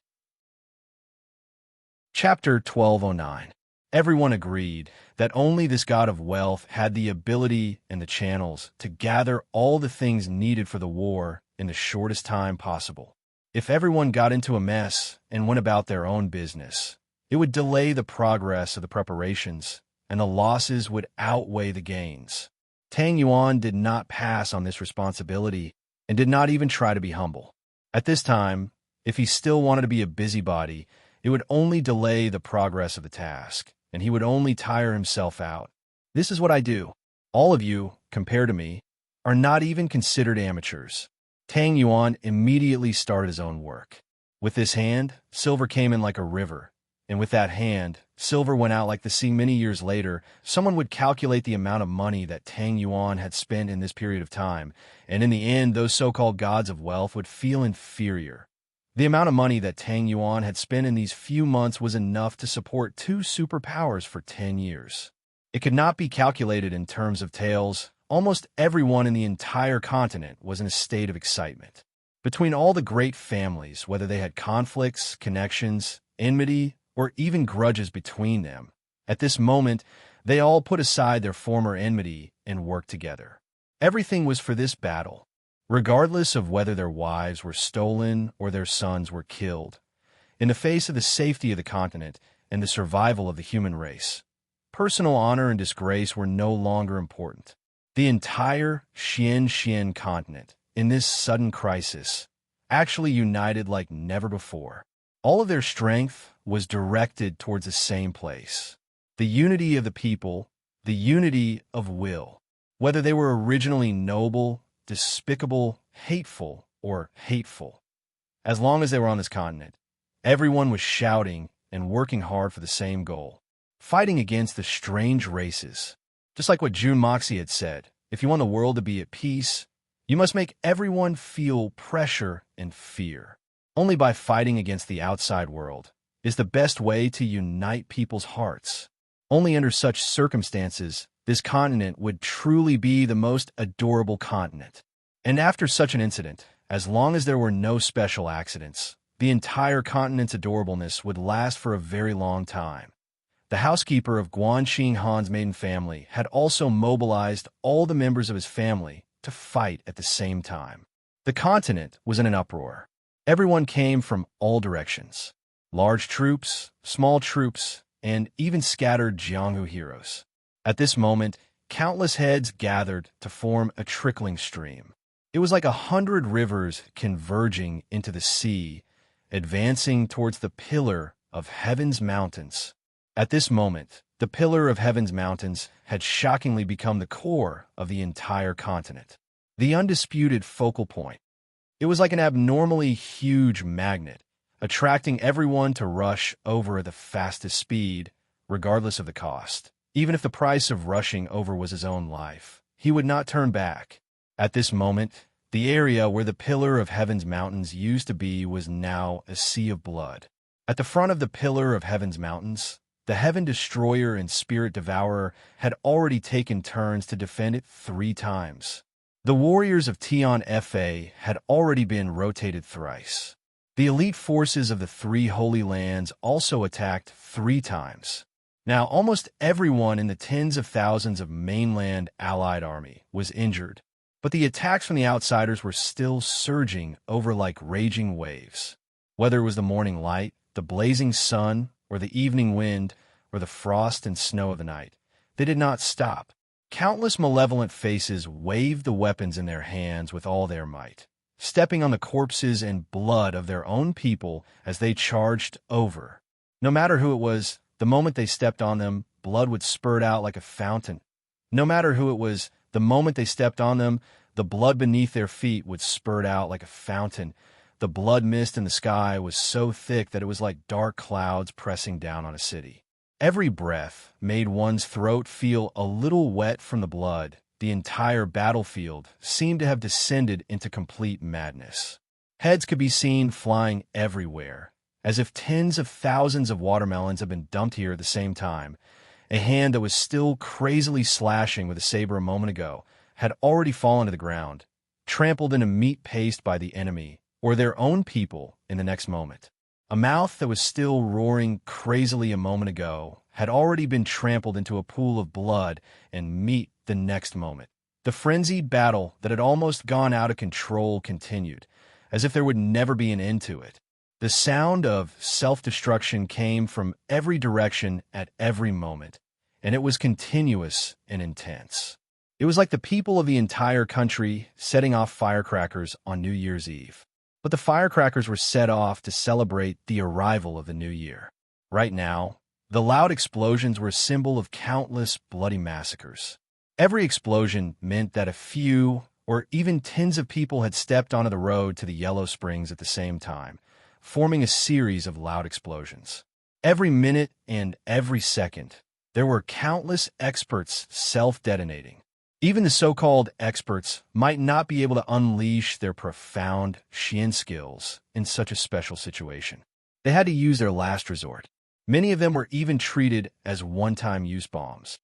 Chapter 1209. Everyone agreed that only this god of wealth had the ability and the channels to gather all the things needed for the war in the shortest time possible. If everyone got into a mess and went about their own business, it would delay the progress of the preparations, and the losses would outweigh the gains. Tang Yuan did not pass on this responsibility and did not even try to be humble. At this time, if he still wanted to be a busybody, it would only delay the progress of the task, and he would only tire himself out. This is what I do. All of you, compared to me, are not even considered amateurs. Tang Yuan immediately started his own work. With this hand, silver came in like a river, and with that hand, silver went out like the sea. Many years later, someone would calculate the amount of money that Tang Yuan had spent in this period of time, and in the end, those so-called gods of wealth would feel inferior. The amount of money that Tang Yuan had spent in these few months was enough to support 2 superpowers for 10 years. It could not be calculated in terms of taels. Almost everyone in the entire continent was in a state of excitement. Between all the great families, whether they had conflicts, connections, enmity, or even grudges between them, at this moment, they all put aside their former enmity and worked together. Everything was for this battle, regardless of whether their wives were stolen or their sons were killed. In the face of the safety of the continent and the survival of the human race, personal honor and disgrace were no longer important. The entire Xian continent, in this sudden crisis, actually united like never before. All of their strength was directed towards the same place. The unity of the people, the unity of will. Whether they were originally noble, despicable, hateful, or hateful. As long as they were on this continent, everyone was shouting and working hard for the same goal, fighting against the strange races. Just like what Jun Moxie had said, if you want the world to be at peace, you must make everyone feel pressure and fear. Only by fighting against the outside world is the best way to unite people's hearts. Only under such circumstances, this continent would truly be the most adorable continent. And after such an incident, as long as there were no special accidents, the entire continent's adorableness would last for a very long time. The housekeeper of Guanxing Han's maiden family had also mobilized all the members of his family to fight at the same time. The continent was in an uproar. Everyone came from all directions. Large troops, small troops, and even scattered Jianghu heroes. At this moment, countless heads gathered to form a trickling stream. It was like 100 rivers converging into the sea, advancing towards the Pillar of Heaven's mountains. At this moment, the Pillar of Heaven's mountains had shockingly become the core of the entire continent. The undisputed focal point. It was like an abnormally huge magnet, attracting everyone to rush over at the fastest speed, regardless of the cost. Even if the price of rushing over was his own life, he would not turn back. At this moment, the area where the Pillar of Heaven's mountains used to be was now a sea of blood. At the front of the Pillar of Heaven's mountains, the Heaven Destroyer and Spirit Devourer had already taken turns to defend it 3 times. The warriors of Tion Fa had already been rotated thrice. The elite forces of the 3 Holy Lands also attacked 3 times. Now, almost everyone in the tens of thousands of mainland allied army was injured, but the attacks from the outsiders were still surging over like raging waves. Whether it was the morning light, the blazing sun, or the evening wind, or the frost and snow of the night, they did not stop. Countless malevolent faces waved the weapons in their hands with all their might, stepping on the corpses and blood of their own people as they charged over. No matter who it was, the moment they stepped on them, blood would spurt out like a fountain. No matter who it was, the moment they stepped on them, the blood beneath their feet would spurt out like a fountain. The blood mist in the sky was so thick that it was like dark clouds pressing down on a city. Every breath made one's throat feel a little wet from the blood. The entire battlefield seemed to have descended into complete madness. Heads could be seen flying everywhere, as if tens of thousands of watermelons had been dumped here at the same time. A hand that was still crazily slashing with a saber a moment ago had already fallen to the ground, trampled into meat paste by the enemy or their own people in the next moment. A mouth that was still roaring crazily a moment ago had already been trampled into a pool of blood and meat the next moment. The frenzied battle that had almost gone out of control continued, as if there would never be an end to it. The sound of self-destruction came from every direction at every moment, and it was continuous and intense. It was like the people of the entire country setting off firecrackers on New Year's Eve. But the firecrackers were set off to celebrate the arrival of the new year. Right now, the loud explosions were a symbol of countless bloody massacres. Every explosion meant that a few or even tens of people had stepped onto the road to the Yellow Springs at the same time, forming a series of loud explosions. Every minute and every second, there were countless experts self-detonating. Even the so-called experts might not be able to unleash their profound Xian skills in such a special situation. They had to use their last resort. Many of them were even treated as one-time use bombs.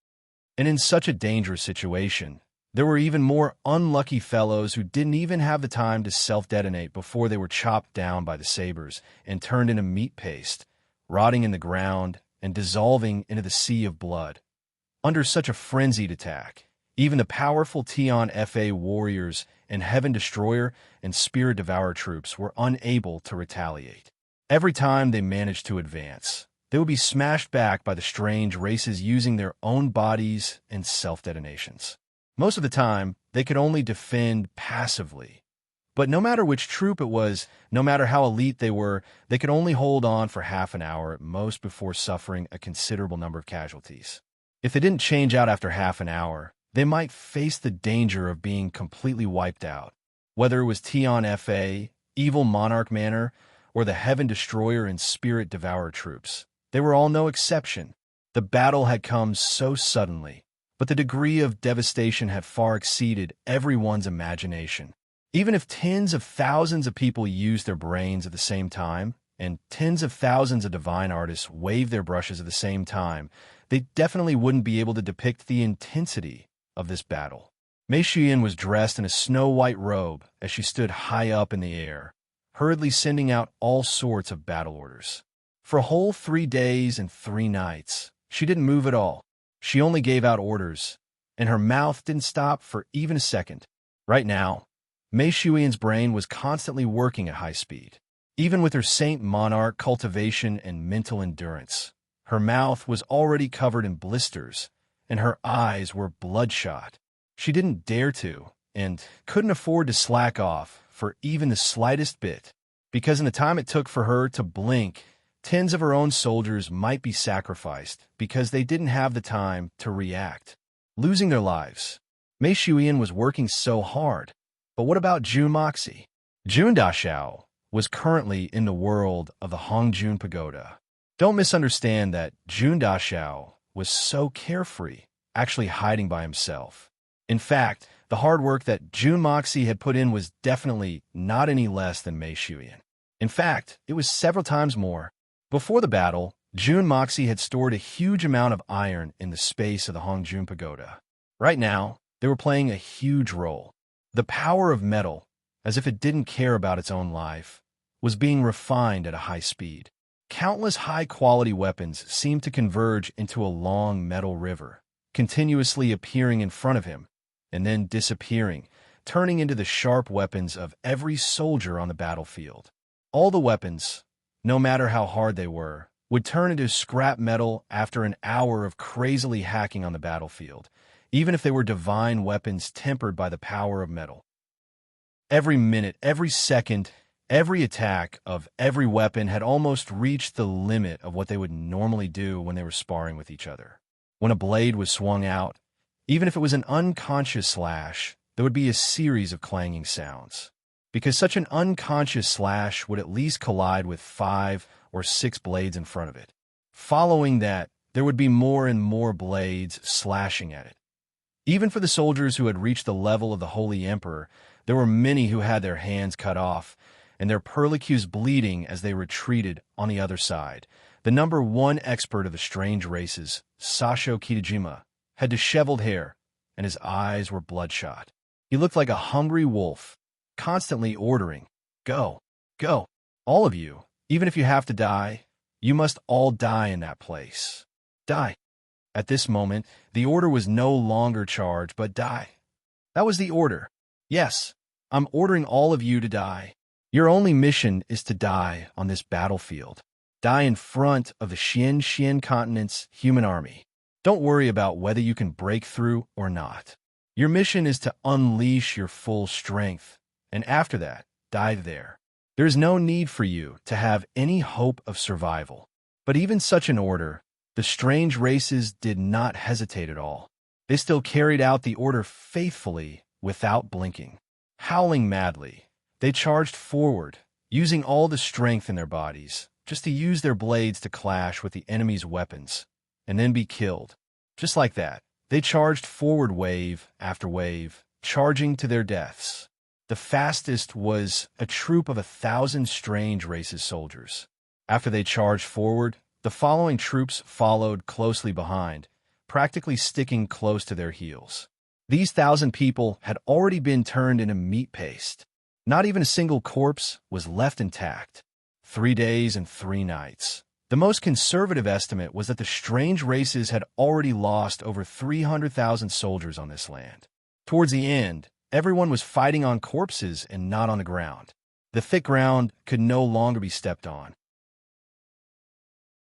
And in such a dangerous situation, there were even more unlucky fellows who didn't even have the time to self-detonate before they were chopped down by the sabers and turned into meat paste, rotting in the ground and dissolving into the sea of blood. Under such a frenzied attack, even the powerful Tion Fa warriors and Heaven Destroyer and Spirit Devourer troops were unable to retaliate. Every time they managed to advance, they would be smashed back by the strange races using their own bodies and self-detonations. Most of the time, they could only defend passively. But no matter which troop it was, no matter how elite they were, they could only hold on for half an hour at most before suffering a considerable number of casualties. If they didn't change out after half an hour, they might face the danger of being completely wiped out. Whether it was Tion Fa, Evil Monarch Manor, or the Heaven Destroyer and Spirit Devourer troops, they were all no exception. The battle had come so suddenly, but the degree of devastation had far exceeded everyone's imagination. Even if tens of thousands of people used their brains at the same time, and tens of thousands of divine artists waved their brushes at the same time, they definitely wouldn't be able to depict the intensity of this battle. Mei Xian was dressed in a snow-white robe as she stood high up in the air, hurriedly sending out all sorts of battle orders. For a whole 3 days and 3 nights, she didn't move at all. She only gave out orders, and her mouth didn't stop for even a second. Right now, Mei Xian's brain was constantly working at high speed. Even with her Saint Monarch cultivation and mental endurance, her mouth was already covered in blisters, and her eyes were bloodshot. She didn't dare to, and couldn't afford to slack off for even the slightest bit, because in the time it took for her to blink, tens of her own soldiers might be sacrificed because they didn't have the time to react, losing their lives. Mei Xian was working so hard, but what about Jun Moxie? Jun Dashao was currently in the world of the Hongjun Pagoda. Don't misunderstand that Jun Daxiao was so carefree, actually hiding by himself. In fact, the hard work that Jun Moxie had put in was definitely not any less than Mei Shuyan. In fact, it was several times more. Before the battle, Jun Moxie had stored a huge amount of iron in the space of the Hongjun Pagoda. Right now, they were playing a huge role. The power of metal, as if it didn't care about its own life, was being refined at a high speed. Countless high-quality weapons seemed to converge into a long metal river, continuously appearing in front of him, and then disappearing, turning into the sharp weapons of every soldier on the battlefield. All the weapons, no matter how hard they were, would turn into scrap metal after an hour of crazily hacking on the battlefield, even if they were divine weapons tempered by the power of metal. Every minute, every second, every attack of every weapon had almost reached the limit of what they would normally do when they were sparring with each other. When a blade was swung out, even if it was an unconscious slash, there would be a series of clanging sounds. Because such an unconscious slash would at least collide with 5 or 6 blades in front of it. Following that, there would be more and more blades slashing at it. Even for the soldiers who had reached the level of the Holy Emperor, there were many who had their hands cut off, and their perlicus bleeding as they retreated on the other side. The number 1 expert of the strange races, Sasho Kitajima, had disheveled hair, and his eyes were bloodshot. He looked like a hungry wolf, constantly ordering, "Go, go, all of you, even if you have to die, you must all die in that place. Die." At this moment, the order was no longer charge, but die. That was the order. Yes, I'm ordering all of you to die. Your only mission is to die on this battlefield. Die in front of the Xian continent's human army. Don't worry about whether you can break through or not. Your mission is to unleash your full strength, and after that, die there. There is no need for you to have any hope of survival. But even such an order, the strange races did not hesitate at all. They still carried out the order faithfully without blinking. Howling madly, they charged forward, using all the strength in their bodies, just to use their blades to clash with the enemy's weapons, and then be killed. Just like that, they charged forward wave after wave, charging to their deaths. The fastest was a troop of 1,000 strange races soldiers. After they charged forward, the following troops followed closely behind, practically sticking close to their heels. These 1,000 people had already been turned into meat paste. Not even a single corpse was left intact. 3 days and 3 nights. The most conservative estimate was that the strange races had already lost over 300,000 soldiers on this land. Towards the end, everyone was fighting on corpses and not on the ground. The thick ground could no longer be stepped on.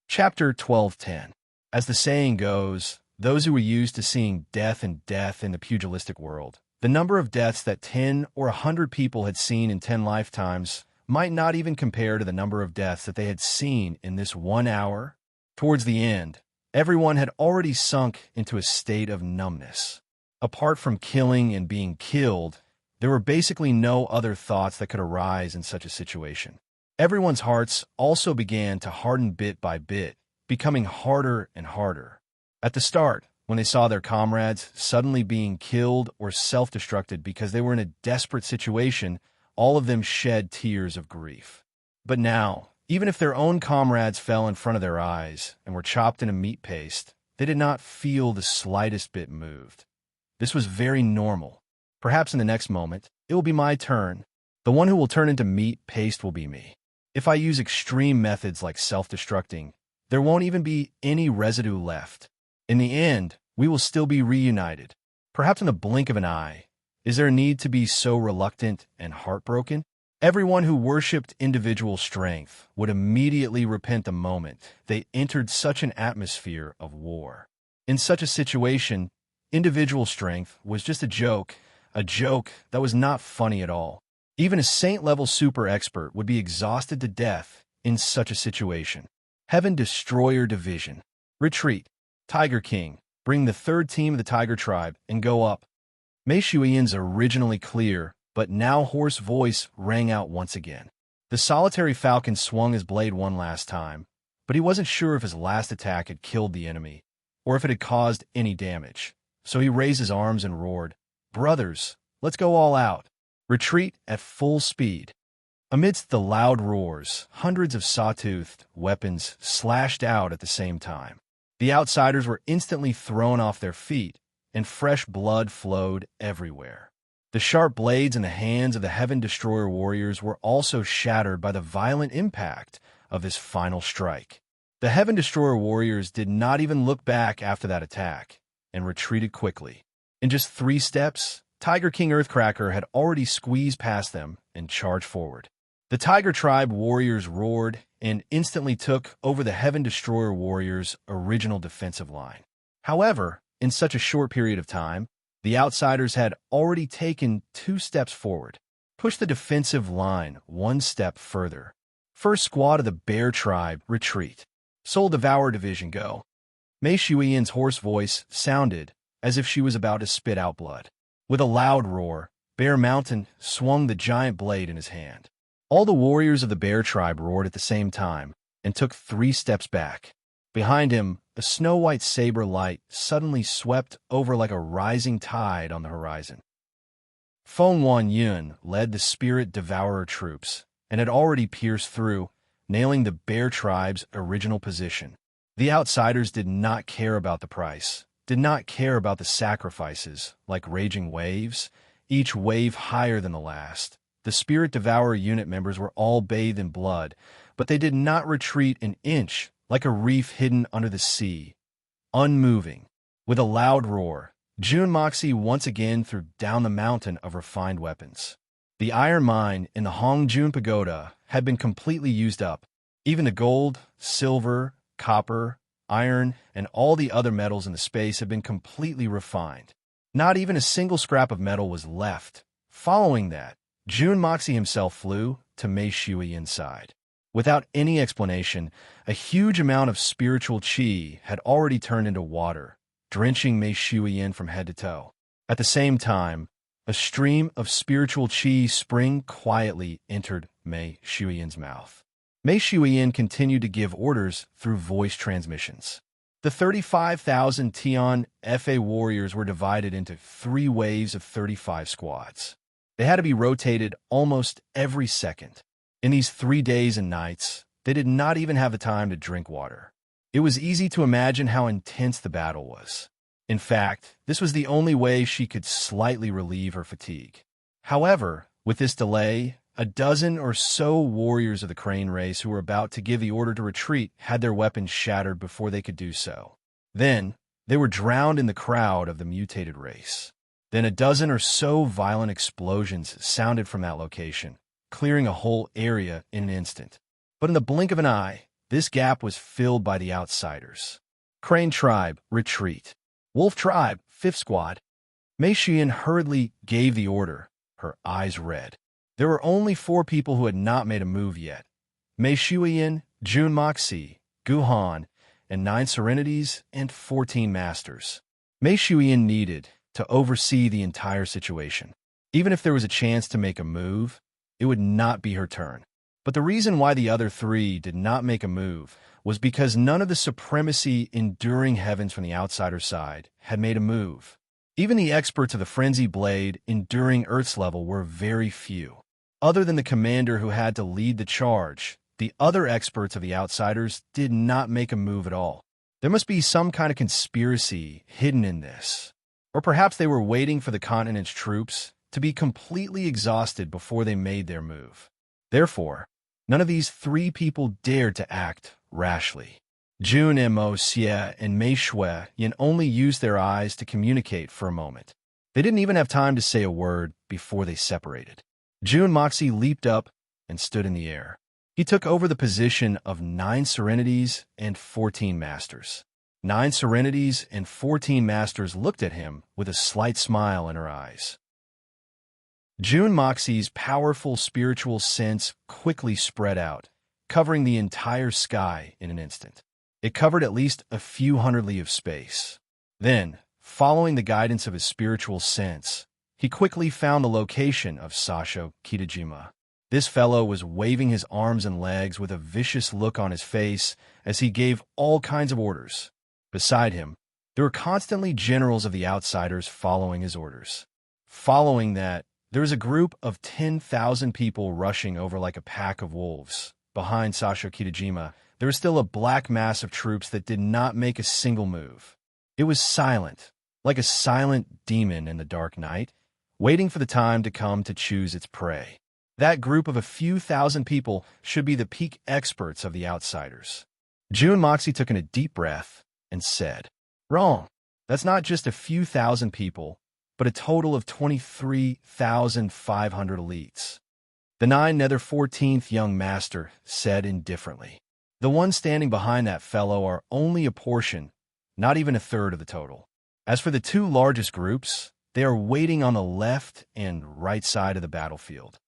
Chapter 12:10. As the saying goes, those who were used to seeing death and death in the pugilistic world, the number of deaths that 10 or 100 people had seen in 10 lifetimes might not even compare to the number of deaths that they had seen in this 1 hour. Towards the end, everyone had already sunk into a state of numbness. Apart from killing and being killed, there were basically no other thoughts that could arise in such a situation. Everyone's hearts also began to harden bit by bit, becoming harder and harder. At the start, when they saw their comrades suddenly being killed or self-destructed because they were in a desperate situation, all of them shed tears of grief. But now, even if their own comrades fell in front of their eyes and were chopped into meat paste, they did not feel the slightest bit moved. This was very normal. Perhaps in the next moment, it will be my turn. The one who will turn into meat paste will be me. If I use extreme methods like self-destructing, there won't even be any residue left. In the end, we will still be reunited, perhaps in the blink of an eye. Is there a need to be so reluctant and heartbroken? Everyone who worshipped individual strength would immediately repent the moment they entered such an atmosphere of war. In such a situation, individual strength was just a joke that was not funny at all. Even a saint-level super expert would be exhausted to death in such a situation. Heaven Destroyer Division. Retreat. Tiger King. Bring the 3rd team of the Tiger Tribe and go up. Mei Shuyan's originally clear, but now hoarse voice rang out once again. The solitary falcon swung his blade one last time, but he wasn't sure if his last attack had killed the enemy, or if it had caused any damage. So he raised his arms and roared, "Brothers, let's go all out. Retreat at full speed." Amidst the loud roars, hundreds of saw-toothed weapons slashed out at the same time. The outsiders were instantly thrown off their feet, and fresh blood flowed everywhere. The sharp blades in the hands of the Heaven Destroyer warriors were also shattered by the violent impact of this final strike. The Heaven Destroyer warriors did not even look back after that attack, and retreated quickly. In just 3 steps, Tiger King Earthcracker had already squeezed past them and charged forward. The Tiger Tribe warriors roared and instantly took over the Heaven Destroyer warriors' original defensive line. However, in such a short period of time, the outsiders had already taken 2 steps forward, pushed the defensive line 1 step further. First squad of the Bear Tribe, retreat. Soul Devourer Division, go. Mei Shuiyan's hoarse voice sounded as if she was about to spit out blood. With a loud roar, Bear Mountain swung the giant blade in his hand. All the warriors of the Bear Tribe roared at the same time and took 3 steps back. Behind him, a snow-white saber light suddenly swept over like a rising tide on the horizon. Feng Wan Yun led the Spirit Devourer troops and had already pierced through, nailing the Bear Tribe's original position. The outsiders did not care about the price, did not care about the sacrifices, like raging waves, each wave higher than the last. The Spirit Devourer unit members were all bathed in blood, but they did not retreat an inch, like a reef hidden under the sea, unmoving. With a loud roar, Jun Moxie once again threw down the mountain of refined weapons. The iron mine in the Hongjun Pagoda had been completely used up. Even the gold, silver, copper, iron, and all the other metals in the space had been completely refined. Not even a single scrap of metal was left. Following that, Jun Moxie himself flew to Mei Shui inside. Without any explanation, a huge amount of spiritual qi had already turned into water, drenching Mei Shuiyan from head to toe. At the same time, a stream of spiritual qi spring quietly entered Mei Shuiyan's mouth. Mei Shuiyan continued to give orders through voice transmissions. The 35,000 Tian FA warriors were divided into 3 waves of 35 squads. They had to be rotated almost every second. In these 3 days and nights, they did not even have the time to drink water. It was easy to imagine how intense the battle was. In fact, this was the only way she could slightly relieve her fatigue. However, with this delay, a dozen or so warriors of the Crane race who were about to give the order to retreat had their weapons shattered before they could do so. Then, they were drowned in the crowd of the mutated race. Then a dozen or so violent explosions sounded from that location, clearing a whole area in an instant. But in the blink of an eye, this gap was filled by the outsiders. Crane Tribe, retreat. Wolf Tribe, 5th Squad. Mei Shuiyan hurriedly gave the order, her eyes red. There were only 4 people who had not made a move yet. Mei Shuiyan, Jun Moxie, Gu Han, and 9 Serenities and 14 Masters. Mei Shuiyan needed to oversee the entire situation. Even if there was a chance to make a move, it would not be her turn. But the reason why the other 3 did not make a move was because none of the supremacy enduring heavens from the outsider side had made a move. Even the experts of the Frenzy Blade enduring Earth's level were very few. Other than the commander who had to lead the charge, the other experts of the outsiders did not make a move at all. There must be some kind of conspiracy hidden in this. Or perhaps they were waiting for the continent's troops to be completely exhausted before they made their move. Therefore, none of these 3 people dared to act rashly. Jun Mo Xie and Mei Shui Yin only used their eyes to communicate for a moment. They didn't even have time to say a word before they separated. Jun Moxie leaped up and stood in the air. He took over the position of 9 Serenities and 14 Masters. 9 Serenities and 14 Masters looked at him with a slight smile in her eyes. Jun Moxie's powerful spiritual sense quickly spread out, covering the entire sky in an instant. It covered at least a few hundred li of space. Then, following the guidance of his spiritual sense, he quickly found the location of Sasho Kitajima. This fellow was waving his arms and legs with a vicious look on his face as he gave all kinds of orders. Beside him, there were constantly generals of the outsiders following his orders. Following that, there was a group of 10,000 people rushing over like a pack of wolves. Behind Sasho Kitajima, there was still a black mass of troops that did not make a single move. It was silent, like a silent demon in the dark night, waiting for the time to come to choose its prey. That group of a few thousand people should be the peak experts of the outsiders. Jun Moxie took in a deep breath and said, "Wrong. That's not just a few thousand people, but a total of 23,500 elites." The 9 nether 14th young master said indifferently, "The ones standing behind that fellow are only a portion, not even a third of the total. As for the 2 largest groups, they are waiting on the left and right side of the battlefield."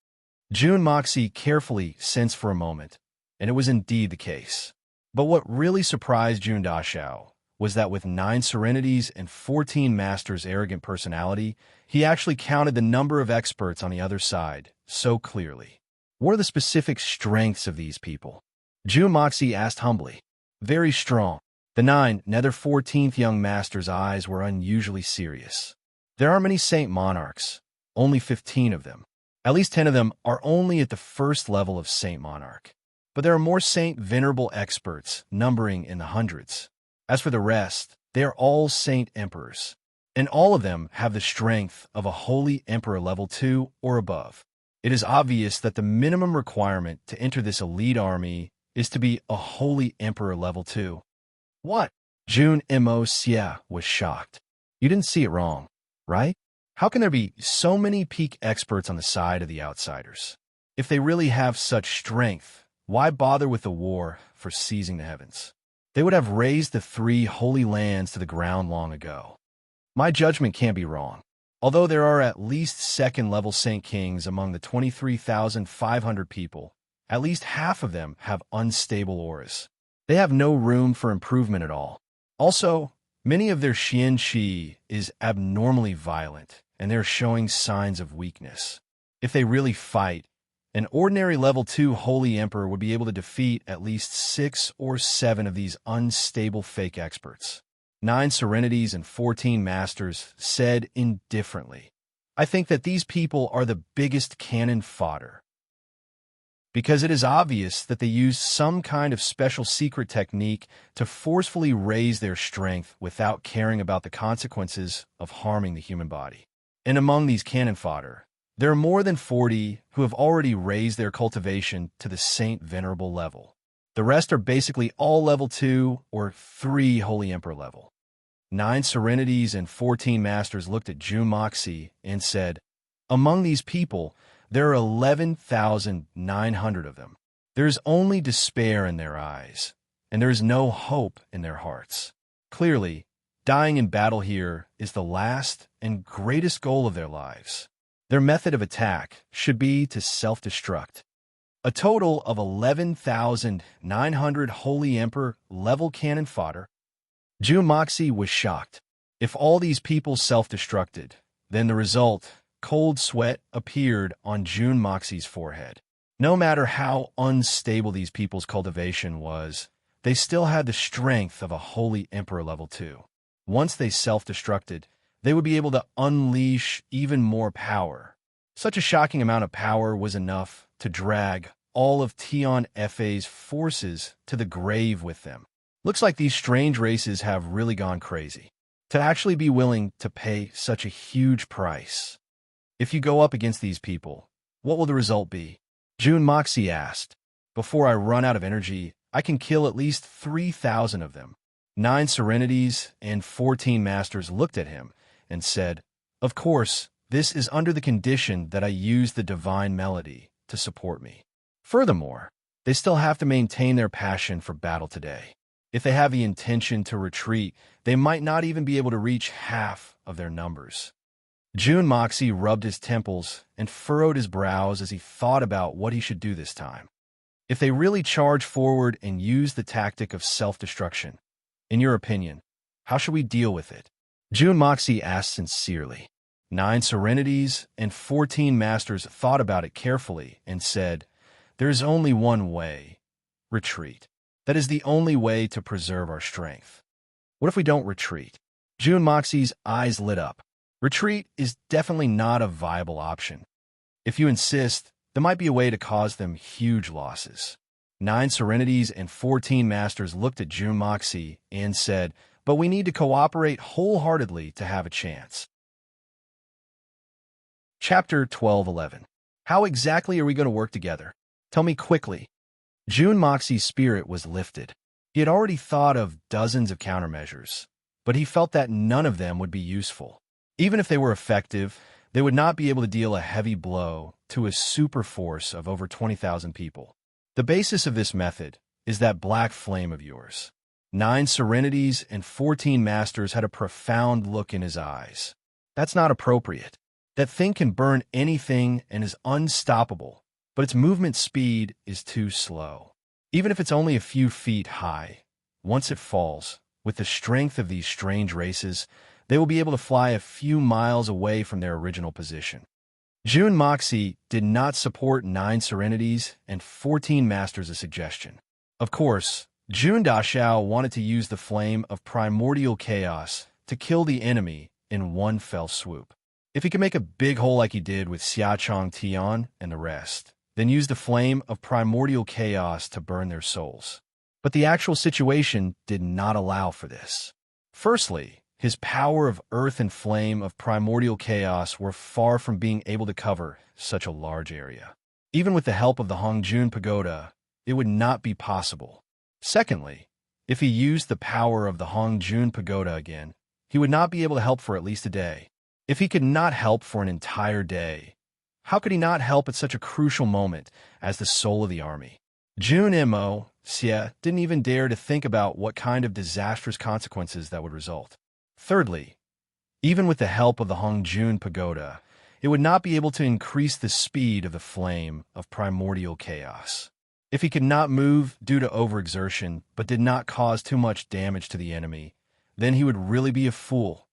Jun Moxie carefully sensed for a moment, and it was indeed the case. But what really surprised Jun Dashao was that with 9 serenities and 14 masters' arrogant personality, he actually counted the number of experts on the other side so clearly. What are the specific strengths of these people? Jun Moxie asked humbly. Very strong. The 9 nether 14th young master's eyes were unusually serious. There aren't many saint monarchs, only 15 of them. At least 10 of them are only at the first level of Saint Monarch. But there are more Saint Venerable experts, numbering in the hundreds. As for the rest, they are all Saint Emperors. And all of them have the strength of a Holy Emperor level 2 or above. It is obvious that the minimum requirement to enter this elite army is to be a Holy Emperor level 2. What? Jun Mo was shocked. You didn't see it wrong, right? How can there be so many peak experts on the side of the outsiders? If they really have such strength, why bother with the war for seizing the heavens? They would have razed the 3 holy lands to the ground long ago. My judgment can't be wrong. Although there are at least second-level Saint Kings among the 23,500 people, at least half of them have unstable auras. They have no room for improvement at all. Also, many of their Xian Qi is abnormally violent, and they're showing signs of weakness. If they really fight, an ordinary level 2 Holy Emperor would be able to defeat at least 6 or 7 of these unstable fake experts. 9 serenities and 14 masters said indifferently, I think that these people are the biggest cannon fodder. Because it is obvious that they use some kind of special secret technique to forcefully raise their strength without caring about the consequences of harming the human body. And among these cannon fodder, there are more than 40 who have already raised their cultivation to the Saint Venerable level. The rest are basically all level 2 or 3 Holy Emperor level. 9 serenities and 14 masters looked at Jun Moxie and said, among these people, there are 11,900 of them. There is only despair in their eyes, and there is no hope in their hearts. Clearly, dying in battle here is the last and greatest goal of their lives. Their method of attack should be to self-destruct. A total of 11,900 Holy Emperor level cannon fodder. Jun Moxie was shocked. If all these people self-destructed, then the result, cold sweat, appeared on Jun Moxie's forehead. No matter how unstable these people's cultivation was, they still had the strength of a Holy Emperor level 2. Once they self-destructed, they would be able to unleash even more power. Such a shocking amount of power was enough to drag all of Tion Fa's forces to the grave with them. Looks like these strange races have really gone crazy. To actually be willing to pay such a huge price. If you go up against these people, what will the result be? Jun Moxie asked. Before I run out of energy, I can kill at least 3,000 of them. 9 serenities and 14 masters looked at him and said, of course, this is under the condition that I use the divine melody to support me. Furthermore, they still have to maintain their passion for battle today. If they have the intention to retreat, they might not even be able to reach half of their numbers. Jun Moxie rubbed his temples and furrowed his brows as he thought about what he should do this time. If they really charge forward and use the tactic of self-destruction, in your opinion, how should we deal with it? Jun Moxie asked sincerely. 9 serenities and 14 masters thought about it carefully and said, "There's only one way. Retreat. That is the only way to preserve our strength." What if we don't retreat? June Moxie's eyes lit up. Retreat is definitely not a viable option. If you insist, there might be a way to cause them huge losses. 9 serenities and 14 masters looked at June Moxie and said, "But we need to cooperate wholeheartedly to have a chance." Chapter 12:11. How exactly are we going to work together? Tell me quickly. June Moxie's spirit was lifted. He had already thought of dozens of countermeasures, but he felt that none of them would be useful. Even if they were effective, they would not be able to deal a heavy blow to a super force of over 20,000 people. The basis of this method is that black flame of yours. 9 serenities and 14 masters had a profound look in his eyes. That's not appropriate. That thing can burn anything and is unstoppable, but its movement speed is too slow. Even if it's only a few feet high, once it falls, with the strength of these strange races, they will be able to fly a few miles away from their original position. June Moxie did not support 9 serenities and 14 masters as a suggestion. Of course, June Dashao wanted to use the flame of primordial chaos to kill the enemy in one fell swoop. If he could make a big hole like he did with Xiachong Tian and the rest, then use the flame of primordial chaos to burn their souls. But the actual situation did not allow for this. Firstly, his power of earth and flame of primordial chaos were far from being able to cover such a large area. Even with the help of the Hongjun Pagoda, it would not be possible. Secondly, if he used the power of the Hongjun Pagoda again, he would not be able to help for at least a day. If he could not help for an entire day, how could he not help at such a crucial moment as the soul of the army? Jun Mo Xie didn't even dare to think about what kind of disastrous consequences that would result. Thirdly, even with the help of the Hongjun Pagoda, it would not be able to increase the speed of the flame of primordial chaos. If he could not move due to overexertion but did not cause too much damage to the enemy, then he would really be a fool.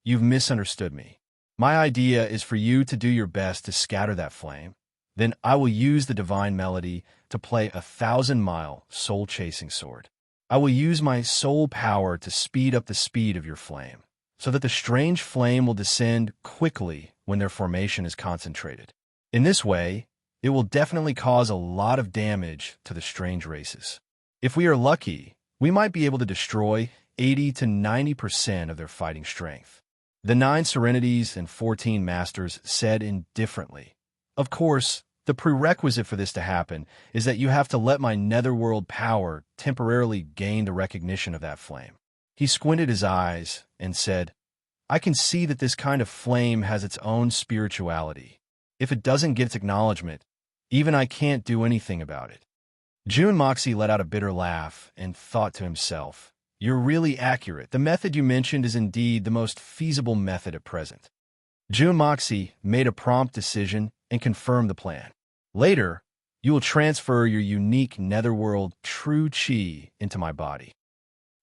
You've misunderstood me. My idea is for you to do your best to scatter that flame. Then I will use the divine melody to play a 1,000-mile soul-chasing sword. I will use my soul power to speed up the speed of your flame, so that the strange flame will descend quickly when their formation is concentrated. In this way, it will definitely cause a lot of damage to the strange races. If we are lucky, we might be able to destroy 80 to 90% of their fighting strength. The 9 serenities and 14 masters said indifferently, "Of course, the prerequisite for this to happen is that you have to let my netherworld power temporarily gain the recognition of that flame." He squinted his eyes and said, "I can see that this kind of flame has its own spirituality. If it doesn't get its acknowledgement, even I can't do anything about it." June Moxie let out a bitter laugh and thought to himself, "You're really accurate. The method you mentioned is indeed the most feasible method at present." June Moxie made a prompt decision and confirmed the plan. "Later, you will transfer your unique netherworld true chi into my body.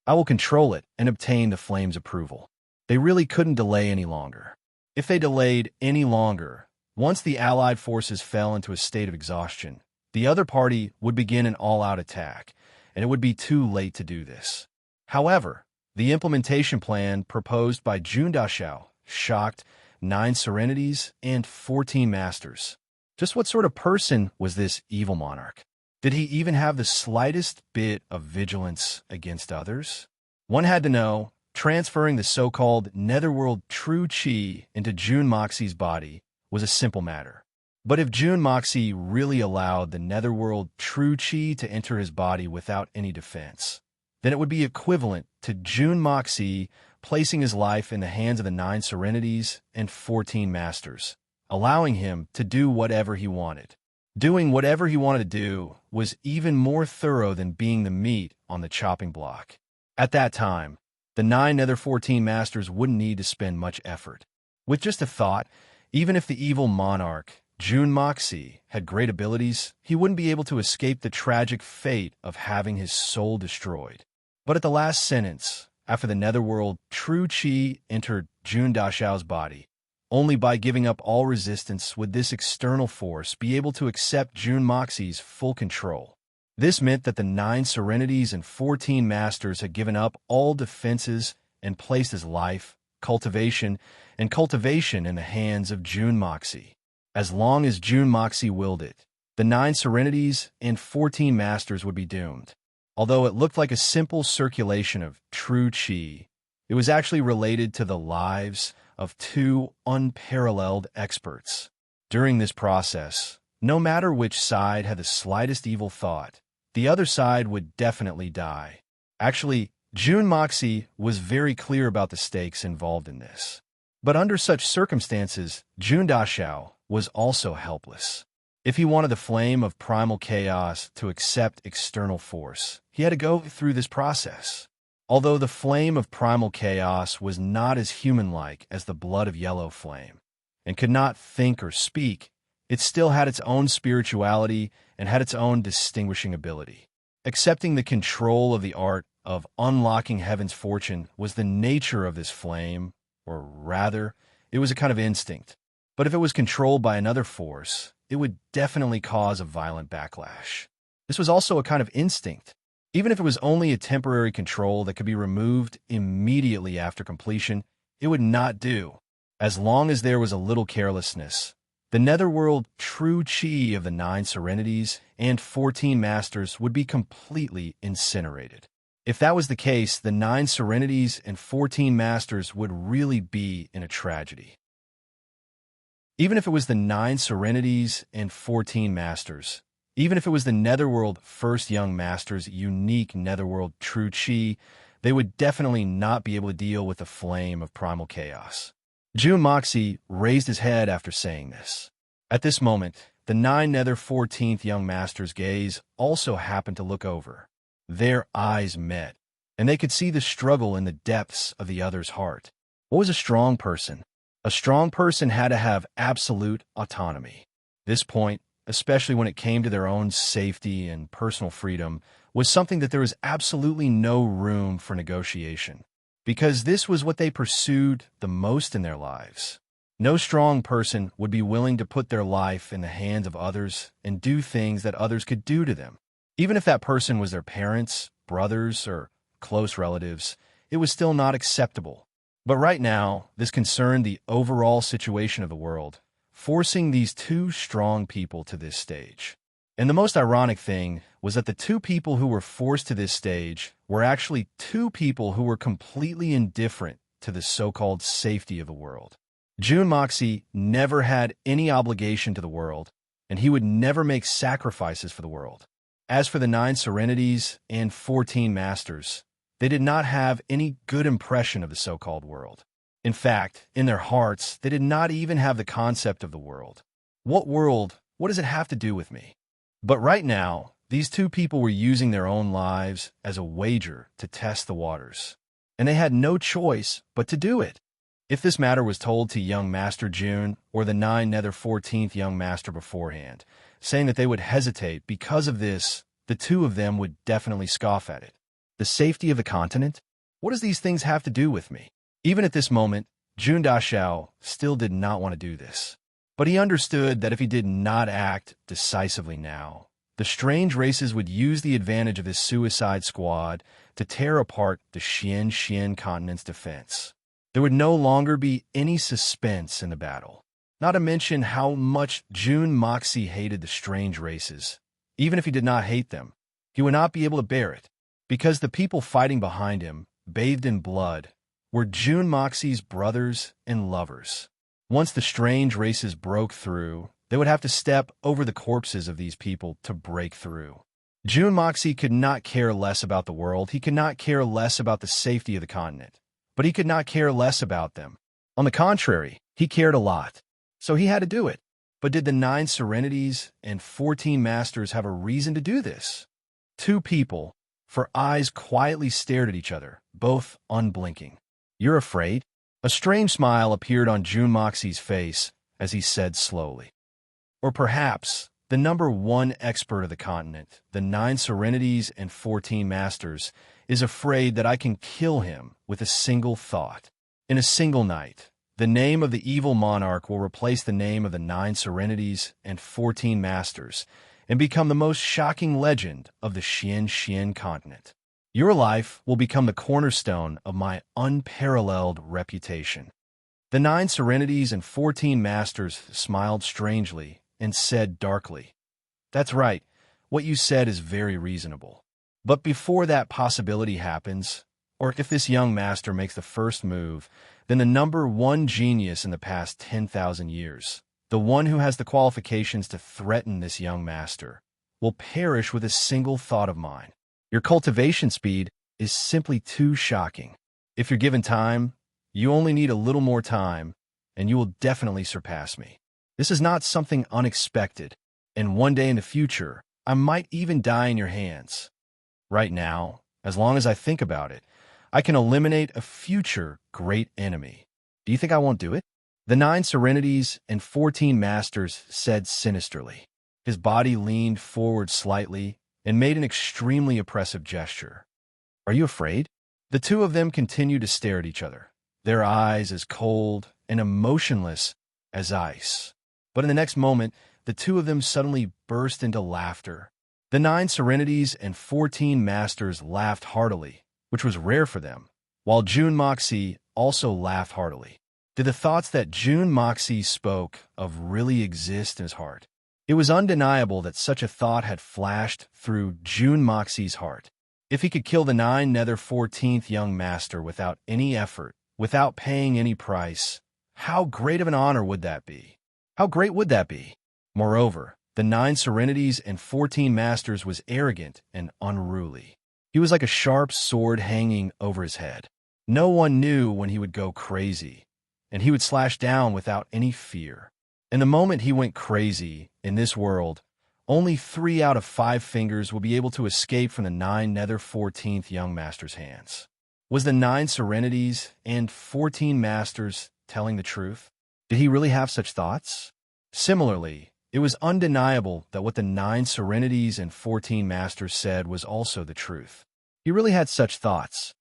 I will control it and obtain the flame's approval." They really couldn't delay any longer. If they delayed any longer, once the Allied forces fell into a state of exhaustion, the other party would begin an all-out attack, and it would be too late to do this. However, the implementation plan proposed by Jun Dashao shocked 9 serenities and 14 masters. Just what sort of person was this evil monarch? Did he even have the slightest bit of vigilance against others? One had to know, transferring the so-called netherworld true chi into June Moxie's body was a simple matter. But if June Moxie really allowed the netherworld true chi to enter his body without any defense, then it would be equivalent to June Moxie placing his life in the hands of the 9 serenities and 14 masters, allowing him to do whatever he wanted. Doing whatever he wanted to do was even more thorough than being the meat on the chopping block. At that time, the 9 other 14 masters wouldn't need to spend much effort. With just a thought, even if the evil monarch, June Moxie, had great abilities, he wouldn't be able to escape the tragic fate of having his soul destroyed. But at the last sentence, after the netherworld true chi entered Jun Dashao's body, Only by giving up all resistance would this external force be able to accept Jun Moxi's full control. This meant that the 9 Serenities and 14 Masters had given up all defenses and placed his life, cultivation in the hands of Jun Moxi. As long as Jun Moxi willed it, the 9 Serenities and 14 Masters would be doomed. Although it looked like a simple circulation of true qi, it was actually related to the lives of 2 unparalleled experts. During this process, no matter which side had the slightest evil thought, the other side would definitely die. Actually, Jun Moxi was very clear about the stakes involved in this. But under such circumstances, Jun Dashao was also helpless. If he wanted the flame of primal chaos to accept external force, he had to go through this process. Although the flame of primal chaos was not as human-like as the blood of yellow flame, and could not think or speak, it still had its own spirituality and had its own distinguishing ability. Accepting the control of the art of unlocking heaven's fortune was the nature of this flame, or rather, it was a kind of instinct. But if it was controlled by another force, it would definitely cause a violent backlash. This was also a kind of instinct. Even if it was only a temporary control that could be removed immediately after completion, it would not do. As long as there was a little carelessness, the netherworld true chi of the 9 Serenities and 14 Masters would be completely incinerated. If that was the case, the 9 Serenities and 14 Masters would really be in a tragedy. Even if it was the 9 Serenities and 14 Masters, even if it was the Netherworld First Young Master's unique Netherworld True Chi, they would definitely not be able to deal with the flame of primal chaos. Jun Moxi raised his head after saying this. At this moment, the 9 Nether 14th Young Master's gaze also happened to look over. Their eyes met, and they could see the struggle in the depths of the other's heart. What was a strong person? A strong person had to have absolute autonomy. This point, especially when it came to their own safety and personal freedom, was something that there was absolutely no room for negotiation, because this was what they pursued the most in their lives. No strong person would be willing to put their life in the hands of others and do things that others could do to them. Even if that person was their parents, brothers, or close relatives, it was still not acceptable. But right now, this concerned the overall situation of the world, forcing these 2 strong people to this stage. And the most ironic thing was that the 2 people who were forced to this stage were actually 2 people who were completely indifferent to the so-called safety of the world. Jun Moxi never had any obligation to the world, and he would never make sacrifices for the world. As for the 9 Serenities and 14 Masters, they did not have any good impression of the so-called world. In fact, in their hearts, they did not even have the concept of the world. What world? What does it have to do with me? But right now, these 2 people were using their own lives as a wager to test the waters, and they had no choice but to do it. If this matter was told to young Master Jun or the 9 Nether 14th Young Master beforehand, saying that they would hesitate because of this, the 2 of them would definitely scoff at it. The safety of the continent? What does these things have to do with me? Even at this moment, Jun Dashao still did not want to do this. But he understood that if he did not act decisively now, the strange races would use the advantage of this suicide squad to tear apart the Xian continent's defense. There would no longer be any suspense in the battle. Not to mention how much Jun Moxi hated the strange races. Even if he did not hate them, he would not be able to bear it, because the people fighting behind him, bathed in blood, were Jun Moxi's brothers and lovers. Once the strange races broke through, they would have to step over the corpses of these people to break through. Jun Moxi could not care less about the world. He could not care less about the safety of the continent. But he could not care less about them. On the contrary, he cared a lot. So he had to do it. But did the 9 Serenities and 14 Masters have a reason to do this? 2 people, for eyes quietly stared at each other, both unblinking. "You're afraid?" A strange smile appeared on Jun Moxi's face as he said slowly. Or perhaps the number 1 expert of the continent, the 9 Serenities and 14 Masters, is afraid that I can kill him with a single thought. In a single night, The name of the evil monarch will replace the name of the 9 serenities and 14 masters and become the most shocking legend of the Xian continent. Your life will become the cornerstone of my unparalleled reputation." The 9 serenities and 14 masters smiled strangely and said darkly, "That's right. What you said is very reasonable. But before that possibility happens, or if this young master makes the first move, then the number 1 genius in the past 10,000 years, the one who has the qualifications to threaten this young master, will perish with a single thought of mine. Your cultivation speed is simply too shocking. If you're given time, you only need a little more time, and you will definitely surpass me. This is not something unexpected, and one day in the future, I might even die in your hands. Right now, as long as I think about it, I can eliminate a future great enemy. Do you think I won't do it?" The 9 serenities and 14 masters said sinisterly. His body leaned forward slightly and made an extremely oppressive gesture. "Are you afraid?" The two of them continued to stare at each other, their eyes as cold and emotionless as ice. But in the next moment, the two of them suddenly burst into laughter. The 9 serenities and 14 masters laughed heartily, which was rare for them, while Jun Moxie also laughed heartily. Did the thoughts that Jun Moxie spoke of really exist in his heart? It was undeniable that such a thought had flashed through Jun Moxie's heart. If he could kill the 9 nether 14th young master without any effort, without paying any price, how great of an honor would that be? How great would that be? Moreover, the 9 serenities and 14 masters was arrogant and unruly. He was like a sharp sword hanging over his head. No one knew when he would go crazy, and he would slash down without any fear. And the moment he went crazy in this world, only 3 out of 5 fingers would be able to escape from the 9 nether 14th young master's hands. Was the 9 serenities and 14 masters telling the truth? Did he really have such thoughts? Similarly, it was undeniable that what the 9 serenities and 14 masters said was also the truth. He really had such thoughts.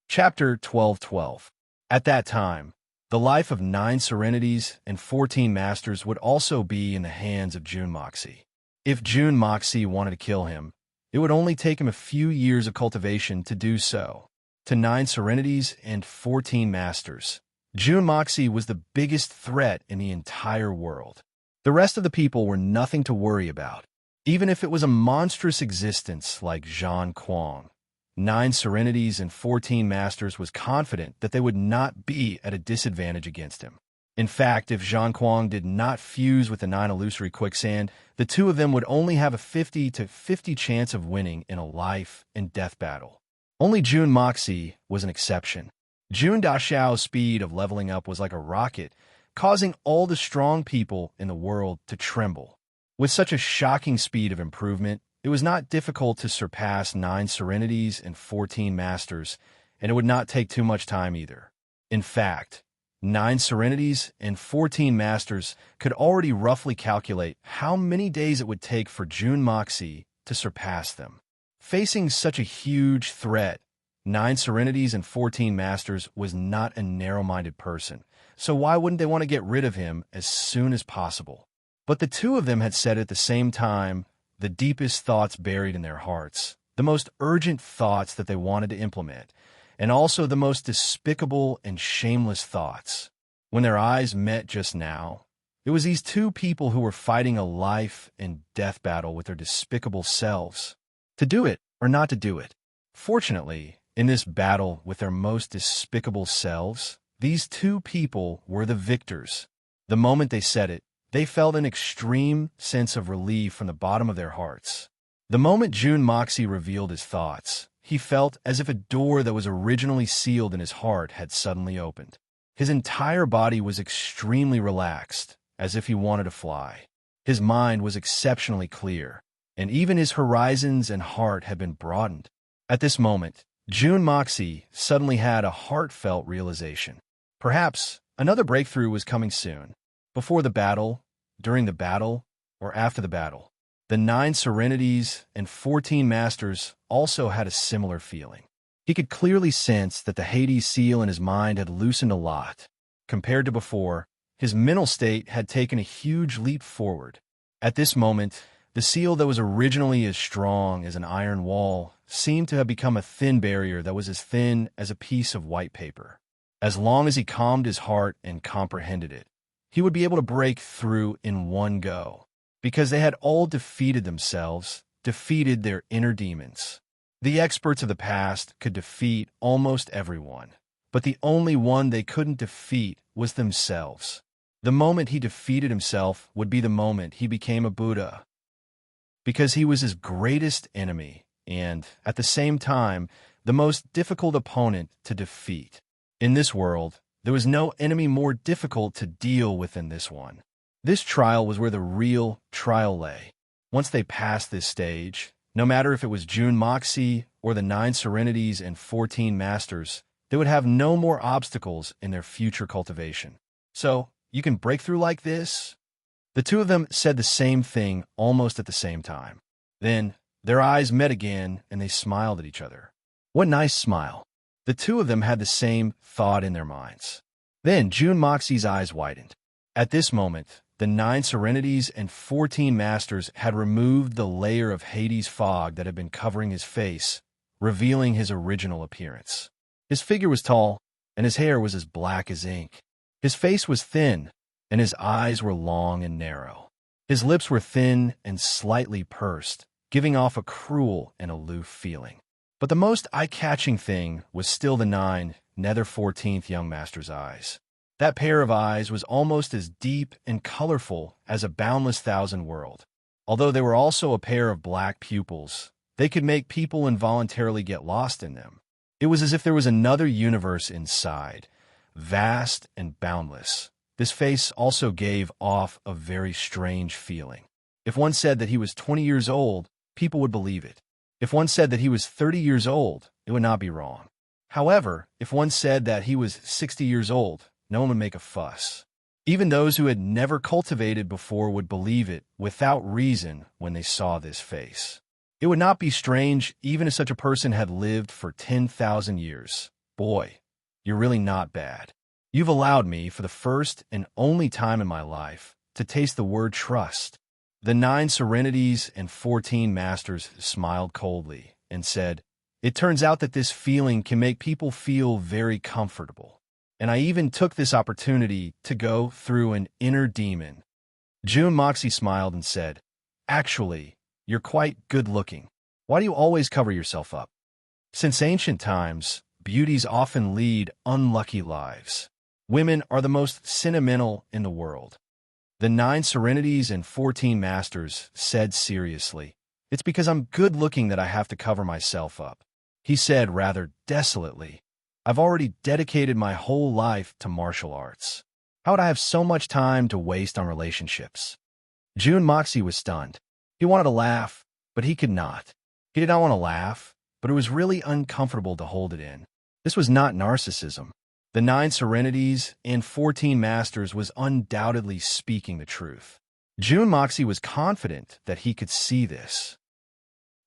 Chapter 12:12. At that time, the life of 9 serenities and 14 masters would also be in the hands of Jun Moxie. If Jun Moxie wanted to kill him, it would only take him a few years of cultivation to do so. To 9 serenities and 14 masters, Jun Moxie was the biggest threat in the entire world. The rest of the people were nothing to worry about. Even if it was a monstrous existence like Zhang Kuang, 9 serenities and 14 masters was confident that they would not be at a disadvantage against him. In fact, if Zhang Kuang did not fuse with the 9 illusory quicksand, the two of them would only have a 50-50 chance of winning in a life and death battle. Only Jun Moxie was an exception. Jun Daxiao's speed of leveling up was like a rocket, causing all the strong people in the world to tremble. With such a shocking speed of improvement, it was not difficult to surpass 9 serenities and 14 masters, and it would not take too much time either. In fact, 9 serenities and 14 masters could already roughly calculate how many days it would take for Jun Moxie to surpass them. Facing such a huge threat, 9 serenities and 14 masters was not a narrow-minded person, so why wouldn't they want to get rid of him as soon as possible? But the two of them had said at the same time the deepest thoughts buried in their hearts, the most urgent thoughts that they wanted to implement, and also the most despicable and shameless thoughts. When their eyes met just now, it was these two people who were fighting a life and death battle with their despicable selves. To do it or not to do it. Fortunately, in this battle with their most despicable selves, these two people were the victors. The moment they said it, they felt an extreme sense of relief from the bottom of their hearts. The moment Jun Moxie revealed his thoughts, he felt as if a door that was originally sealed in his heart had suddenly opened. His entire body was extremely relaxed, as if he wanted to fly. His mind was exceptionally clear, and even his horizons and heart had been broadened. At this moment, Jun Moxie suddenly had a heartfelt realization. Perhaps another breakthrough was coming soon. Before the battle, during the battle, or after the battle. The 9 serenities and 14 masters also had a similar feeling. He could clearly sense that the Hades seal in his mind had loosened a lot. Compared to before, his mental state had taken a huge leap forward. At this moment, the seal that was originally as strong as an iron wall seemed to have become a thin barrier that was as thin as a piece of white paper. As long as he calmed his heart and comprehended it, he would be able to break through in one go, because they had all defeated themselves, defeated their inner demons. The experts of the past could defeat almost everyone, but the only one they couldn't defeat was themselves. The moment he defeated himself would be the moment he became a Buddha, because he was his greatest enemy and, at the same time, the most difficult opponent to defeat. In this world, there was no enemy more difficult to deal with than this one. This trial was where the real trial lay. Once they passed this stage, no matter if it was June Moxie or the 9 Serenities and 14 Masters, they would have no more obstacles in their future cultivation. So, you can break through like this? The two of them said the same thing almost at the same time. Then, their eyes met again and they smiled at each other. What nice smile. The two of them had the same thought in their minds. Then June Moxie's eyes widened. At this moment, the 9 Serenities and 14 Masters had removed the layer of Hades fog that had been covering his face, revealing his original appearance. His figure was tall, and his hair was as black as ink. His face was thin, and his eyes were long and narrow. His lips were thin and slightly pursed, giving off a cruel and aloof feeling. But the most eye-catching thing was still the 9 Nether 14th Young Master's eyes. That pair of eyes was almost as deep and colorful as a boundless thousand world. Although they were also a pair of black pupils, they could make people involuntarily get lost in them. It was as if there was another universe inside, vast and boundless. This face also gave off a very strange feeling. If one said that he was 20 years old, people would believe it. If one said that he was 30 years old, it would not be wrong. However, if one said that he was 60 years old, no one would make a fuss. Even those who had never cultivated before would believe it without reason when they saw this face. It would not be strange even if such a person had lived for 10,000 years. Boy, you're really not bad. You've allowed me, for the first and only time in my life, to taste the word trust. The 9 Serenities and 14 Masters smiled coldly and said, "It turns out that this feeling can make people feel very comfortable. And I even took this opportunity to go through an inner demon." June Moxie smiled and said, "Actually, you're quite good-looking. Why do you always cover yourself up?" Since ancient times, beauties often lead unlucky lives. Women are the most sentimental in the world. The 9 Serenities and 14 Masters said seriously, "It's because I'm good-looking that I have to cover myself up." He said rather desolately, "I've already dedicated my whole life to martial arts. How would I have so much time to waste on relationships?" June Moxie was stunned. He wanted to laugh, but he could not. He did not want to laugh, but it was really uncomfortable to hold it in. This was not narcissism. The 9 Serenities and 14 Masters was undoubtedly speaking the truth. June Moxie was confident that he could see this.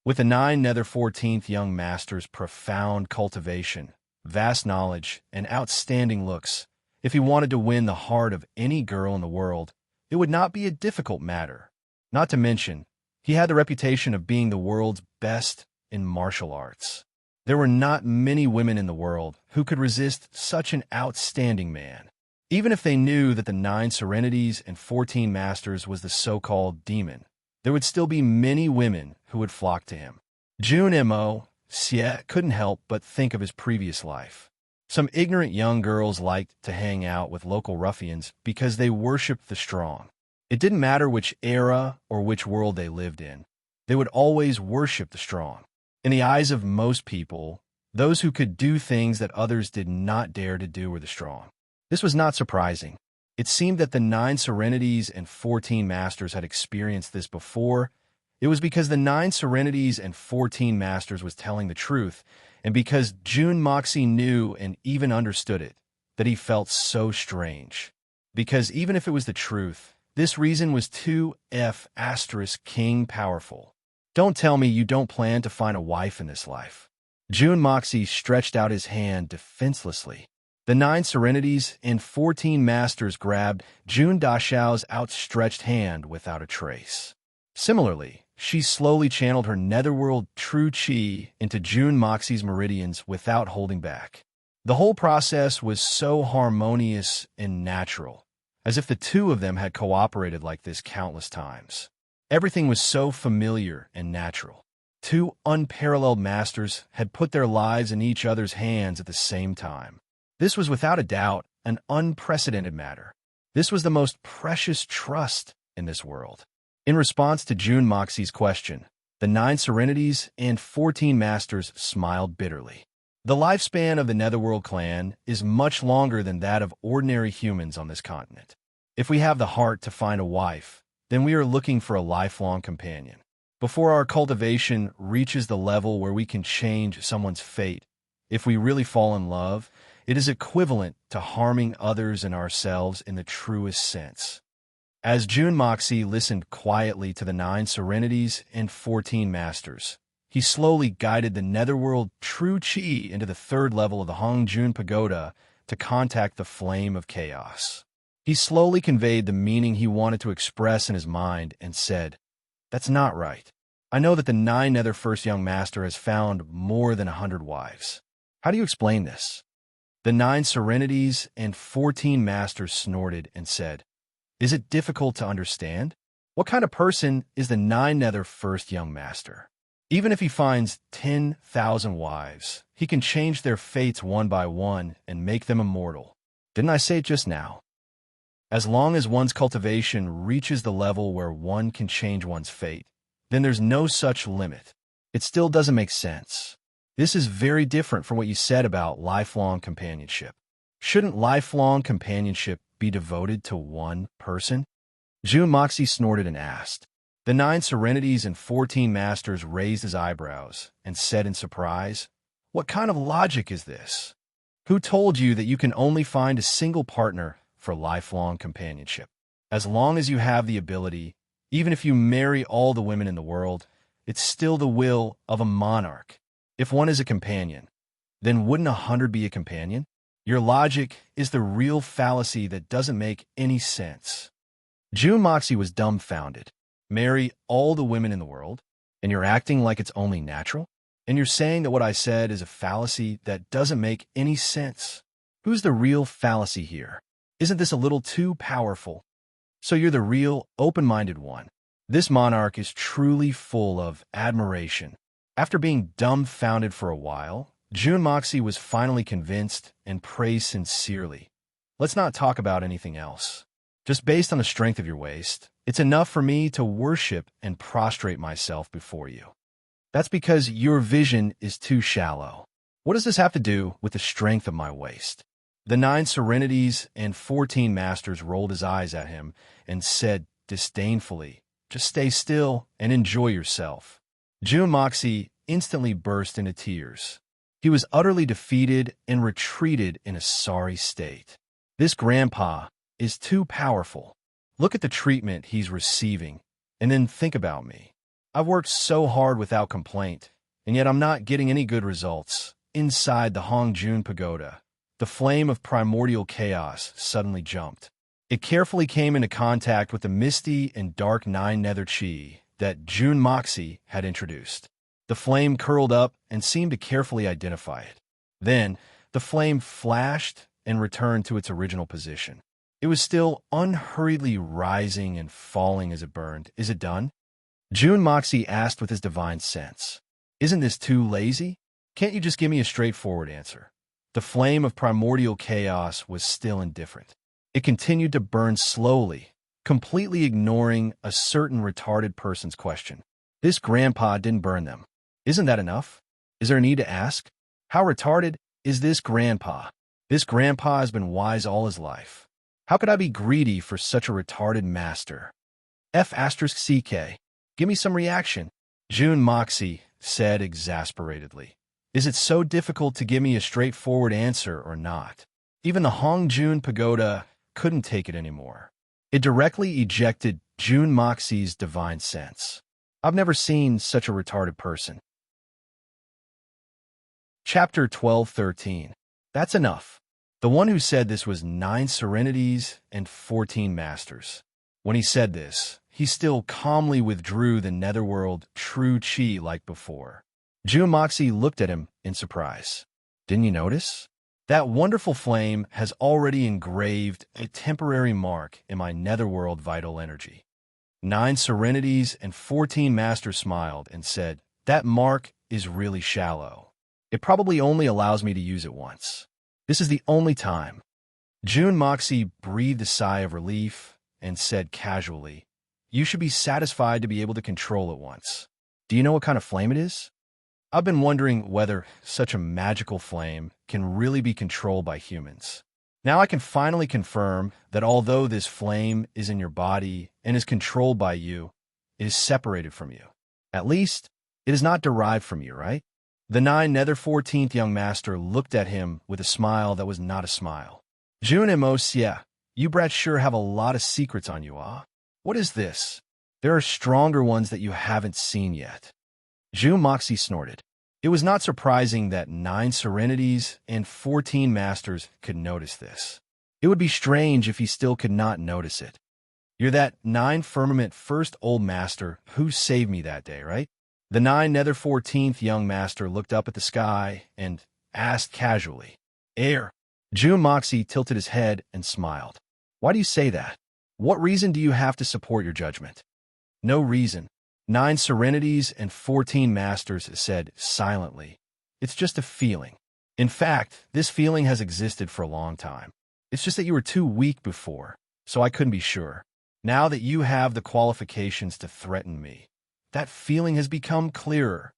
With the 9 Nether 14th Young Master's profound cultivation, vast knowledge, and outstanding looks, if he wanted to win the heart of any girl in the world, it would not be a difficult matter. Not to mention, he had the reputation of being the world's best in martial arts. There were not many women in the world who could resist such an outstanding man. Even if they knew that the 9 Serenities and 14 Masters was the so-called demon, there would still be many women who would flock to him. June Moxie couldn't help but think of his previous life. Some ignorant young girls liked to hang out with local ruffians because they worshipped the strong. It didn't matter which era or which world they lived in. They would always worship the strong. In the eyes of most people, those who could do things that others did not dare to do were the strong. This was not surprising. It seemed that the 9 Serenities and 14 Masters had experienced this before. It was because the 9 Serenities and 14 Masters was telling the truth, and because June Moxie knew and even understood it, that he felt so strange. Because even if it was the truth, this reason was too king powerful. Don't tell me you don't plan to find a wife in this life. June Moxie stretched out his hand defenselessly. The 9 serenities and 14 masters grabbed June Dashao's outstretched hand without a trace. Similarly, she slowly channeled her netherworld true chi into June Moxie's meridians without holding back. The whole process was so harmonious and natural, as if the two of them had cooperated like this countless times. Everything was so familiar and natural. Two unparalleled masters had put their lives in each other's hands at the same time. This was without a doubt an unprecedented matter. This was the most precious trust in this world. In response to June Moxie's question, the 9 serenities and 14 masters smiled bitterly. The lifespan of the Netherworld clan is much longer than that of ordinary humans on this continent. If we have the heart to find a wife, then we are looking for a lifelong companion. Before our cultivation reaches the level where we can change someone's fate, if we really fall in love, it is equivalent to harming others and ourselves in the truest sense. As June Moxie listened quietly to the 9 serenities and 14 masters, he slowly guided the netherworld true chi into the 3rd level of the Hongjun Pagoda to contact the flame of chaos. He slowly conveyed the meaning he wanted to express in his mind and said, "That's not right. I know that the 9 Nether First Young Master has found more than 100 wives. How do you explain this?" The 9 serenities and 14 masters snorted and said, "Is it difficult to understand? What kind of person is the 9 Nether First Young Master? Even if he finds 10,000 wives, he can change their fates one by one and make them immortal. Didn't I say it just now? As long as one's cultivation reaches the level where one can change one's fate, then there's no such limit. It still doesn't make sense. This is very different from what you said about lifelong companionship. Shouldn't lifelong companionship be devoted to one person?" June Moxie snorted and asked. The 9 serenities and 14 masters raised his eyebrows and said in surprise, "What kind of logic is this? Who told you that you can only find a single partner for lifelong companionship? As long as you have the ability, even if you marry all the women in the world, it's still the will of a monarch. If one is a companion, then wouldn't 100 be a companion? Your logic is the real fallacy that doesn't make any sense." June Moxie was dumbfounded. Marry all the women in the world? And you're acting like it's only natural? And you're saying that what I said is a fallacy that doesn't make any sense? Who's the real fallacy here? Isn't this a little too powerful? So you're the real, open-minded one. This monarch is truly full of admiration. After being dumbfounded for a while, June Moxie was finally convinced and praised sincerely. "Let's not talk about anything else. Just based on the strength of your waist, it's enough for me to worship and prostrate myself before you. That's because your vision is too shallow. What does this have to do with the strength of my waist?" The 9 serenities and 14 masters rolled his eyes at him and said disdainfully, "Just stay still and enjoy yourself." June Moxie instantly burst into tears. He was utterly defeated and retreated in a sorry state. This grandpa is too powerful. Look at the treatment he's receiving, and then think about me. I've worked so hard without complaint, and yet I'm not getting any good results. Inside the Hongjun Pagoda, the flame of primordial chaos suddenly jumped. It carefully came into contact with the misty and dark 9 nether chi that June Moxie had introduced. The flame curled up and seemed to carefully identify it. Then, the flame flashed and returned to its original position. It was still unhurriedly rising and falling as it burned. "Is it done?" June Moxie asked with his divine sense. "Isn't this too lazy? Can't you just give me a straightforward answer?" The flame of primordial chaos was still indifferent. It continued to burn slowly, completely ignoring a certain retarded person's question. This grandpa didn't burn them. Isn't that enough? Is there a need to ask? How retarded is this grandpa? This grandpa has been wise all his life. How could I be greedy for such a retarded master? F***CK. Give me some reaction. June Moxie said exasperatedly. Is it so difficult to give me a straightforward answer or not? Even the Hongjun Pagoda couldn't take it anymore. It directly ejected June Moxie's divine sense. I've never seen such a retarded person. Chapter 12:13. That's enough. The one who said this was 9 serenities and 14 masters. When he said this, he still calmly withdrew the netherworld true chi like before. Jun Moxie looked at him in surprise. Didn't you notice? That wonderful flame has already engraved a temporary mark in my netherworld vital energy. 9 serenities and 14 masters smiled and said, that mark is really shallow. It probably only allows me to use it once. This is the only time. Jun Moxie breathed a sigh of relief and said casually, you should be satisfied to be able to control it once. Do you know what kind of flame it is? I've been wondering whether such a magical flame can really be controlled by humans. Now I can finally confirm that although this flame is in your body and is controlled by you, it is separated from you. At least, it is not derived from you, right? The 9 Nether 14th young master looked at him with a smile that was not a smile. Jun and Mos, yeah, you brats sure have a lot of secrets on you, ah? What is this? There are stronger ones that you haven't seen yet. Jun Moxie snorted. It was not surprising that 9 serenities and 14 masters could notice this. It would be strange if he still could not notice it. You're that 9 firmament first old master who saved me that day, right? The 9 Nether 14th young master looked up at the sky and asked casually, Air. Jun Moxie tilted his head and smiled. Why do you say that? What reason do you have to support your judgment? No reason. 9 serenities and 14 masters said silently. It's just a feeling. In fact, this feeling has existed for a long time. It's just that you were too weak before, so I couldn't be sure. Now that you have the qualifications to threaten me, that feeling has become clearer.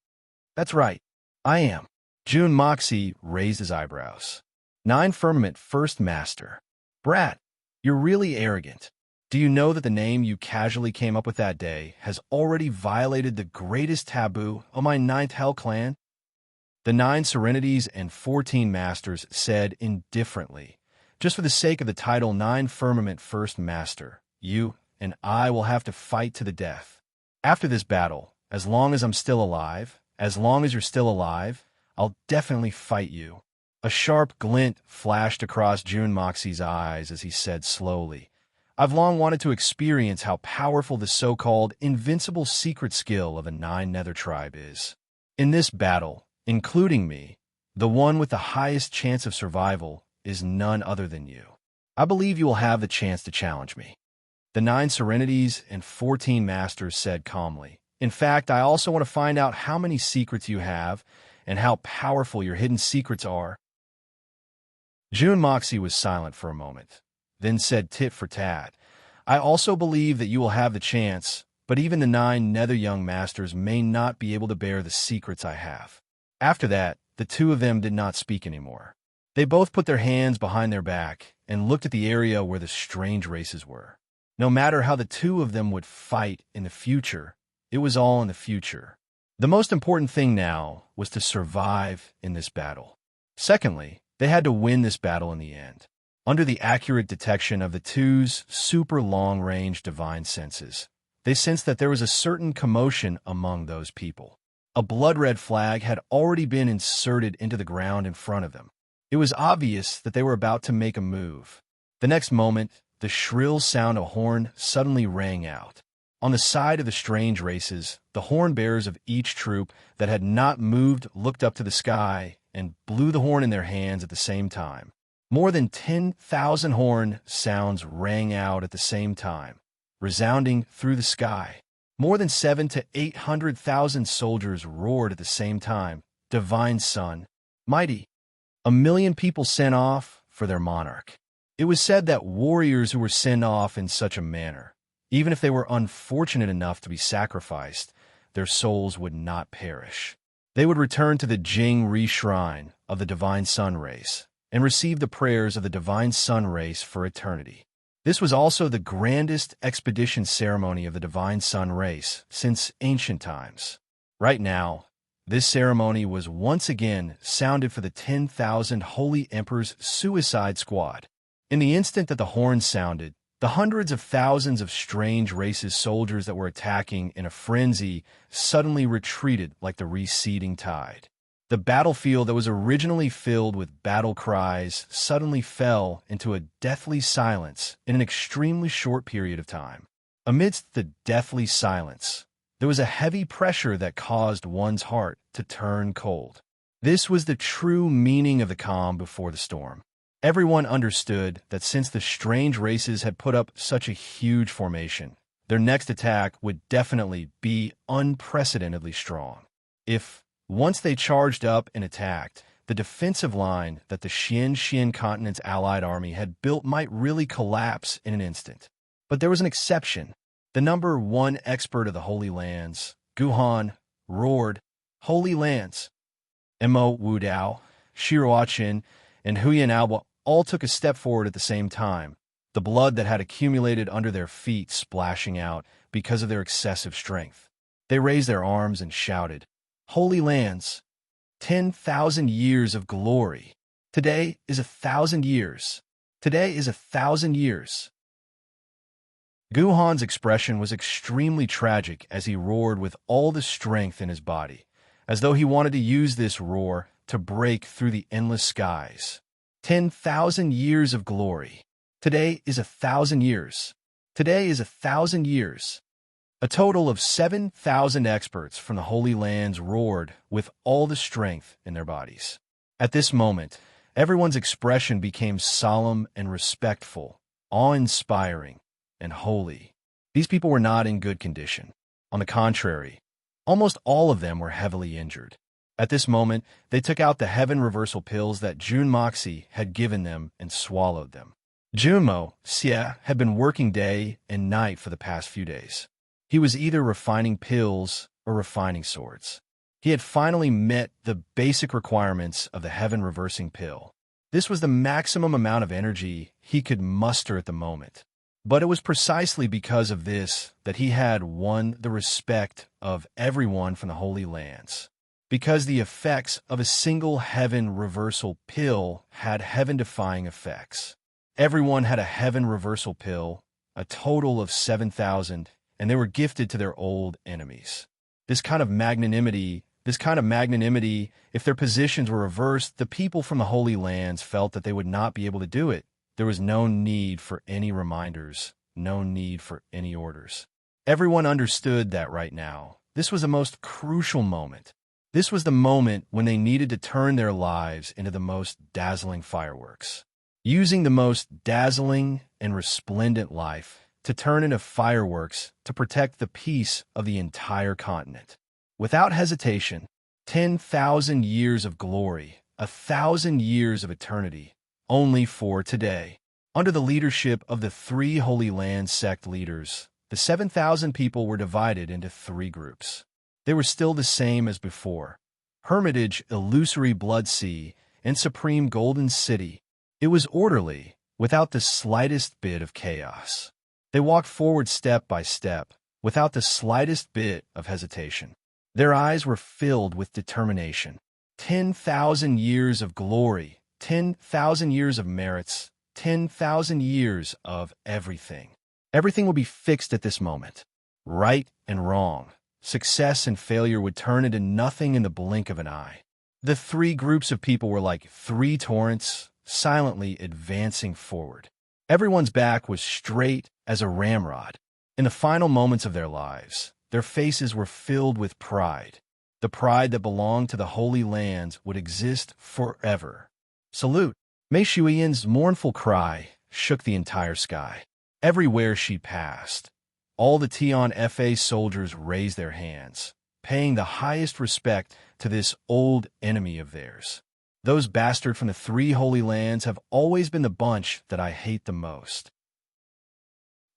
That's right. I am. Jun Moxie raised his eyebrows. 9 firmament first master. Brat, you're really arrogant. Do you know that the name you casually came up with that day has already violated the greatest taboo of my 9th Hell clan? The 9 serenities and 14 masters said indifferently, just for the sake of the title 9 firmament first master, you and I will have to fight to the death. After this battle, as long as I'm still alive, as long as you're still alive, I'll definitely fight you. A sharp glint flashed across Jun Moxie's eyes as he said slowly, I've long wanted to experience how powerful the so-called invincible secret skill of a 9 Nether tribe is. In this battle, including me, the one with the highest chance of survival is none other than you. I believe you will have the chance to challenge me. The 9 serenities and 14 masters said calmly. In fact, I also want to find out how many secrets you have and how powerful your hidden secrets are. Jun Moxie was silent for a moment, then said tit for tat, I also believe that you will have the chance, but even the 9 Nether young masters may not be able to bear the secrets I have. After that, the two of them did not speak anymore. They both put their hands behind their back and looked at the area where the strange races were. No matter how the two of them would fight in the future, it was all in the future. The most important thing now was to survive in this battle. Secondly, they had to win this battle in the end. Under the accurate detection of the two's super long-range divine senses, they sensed that there was a certain commotion among those people. A blood-red flag had already been inserted into the ground in front of them. It was obvious that they were about to make a move. The next moment, the shrill sound of a horn suddenly rang out. On the side of the strange races, the horn bearers of each troop that had not moved looked up to the sky and blew the horn in their hands at the same time. More than 10,000 horn sounds rang out at the same time, resounding through the sky. More than 700,000 to 800,000 soldiers roared at the same time. Divine Sun, mighty. 1,000,000 people sent off for their monarch. It was said that warriors who were sent off in such a manner, even if they were unfortunate enough to be sacrificed, their souls would not perish. They would return to the Jing-Ri shrine of the Divine Sun race and receive the prayers of the Divine Sun race for eternity. This was also the grandest expedition ceremony of the Divine Sun race since ancient times. Right now, this ceremony was once again sounded for the 10,000 Holy Emperor's suicide squad. In the instant that the horn sounded, the hundreds of thousands of strange races soldiers that were attacking in a frenzy suddenly retreated like the receding tide. The battlefield that was originally filled with battle cries suddenly fell into a deathly silence in an extremely short period of time. Amidst the deathly silence, there was a heavy pressure that caused one's heart to turn cold. This was the true meaning of the calm before the storm. Everyone understood that since the strange races had put up such a huge formation, their next attack would definitely be unprecedentedly strong. If, once they charged up and attacked, the defensive line that the Xian continent's allied army had built might really collapse in an instant. But there was an exception. The number one expert of the Holy Lands, Guhan, roared, "Holy Lands!" Mo Wudao, Shiruachin, and Huyan Alba all took a step forward at the same time, the blood that had accumulated under their feet splashing out because of their excessive strength. They raised their arms and shouted, "Holy Lands! 10,000 years of glory! Today is 1,000 years! Today is 1,000 years!" Guhan's expression was extremely tragic as he roared with all the strength in his body, as though he wanted to use this roar to break through the endless skies. 10,000 years of glory. Today is 1,000 years. Today is 1,000 years. A total of 7,000 experts from the Holy Lands roared with all the strength in their bodies. At this moment, everyone's expression became solemn and respectful, awe-inspiring, and holy. These people were not in good condition. On the contrary, almost all of them were heavily injured. At this moment, they took out the heaven reversal pills that Jun Moxie had given them and swallowed them. Junmo Xie had been working day and night for the past few days. He was either refining pills or refining swords. He had finally met the basic requirements of the heaven reversing pill. This was the maximum amount of energy he could muster at the moment. But it was precisely because of this that he had won the respect of everyone from the Holy Lands. Because the effects of a single heaven reversal pill had heaven-defying effects. Everyone had a heaven reversal pill, a total of 7,000, and they were gifted to their old enemies. This kind of magnanimity, if their positions were reversed, the people from the Holy Lands felt that they would not be able to do it. There was no need for any reminders, no need for any orders. Everyone understood that right now. This was the most crucial moment. This was the moment when they needed to turn their lives into the most dazzling fireworks. Using the most dazzling and resplendent life to turn into fireworks to protect the peace of the entire continent. Without hesitation, 10,000 years of glory, 1,000 years of eternity, only for today. Under the leadership of the 3 Holy Land sect leaders, the 7,000 people were divided into 3 groups. They were still the same as before. Hermitage, Illusory Blood Sea, and Supreme Golden City. It was orderly, without the slightest bit of chaos. They walked forward step by step, without the slightest bit of hesitation. Their eyes were filled with determination. 10,000 years of glory, 10,000 years of merits, 10,000 years of everything. Everything would be fixed at this moment. Right and wrong, success and failure would turn into nothing in the blink of an eye. The 3 groups of people were like 3 torrents, silently advancing forward. Everyone's back was straight as a ramrod. In the final moments of their lives, their faces were filled with pride. The pride that belonged to the Holy Lands would exist forever. Salute! Mei Shuiyan's mournful cry shook the entire sky. Everywhere she passed, all the Tian Fa soldiers raised their hands, paying the highest respect to this old enemy of theirs. Those bastards from the 3 Holy Lands have always been the bunch that I hate the most.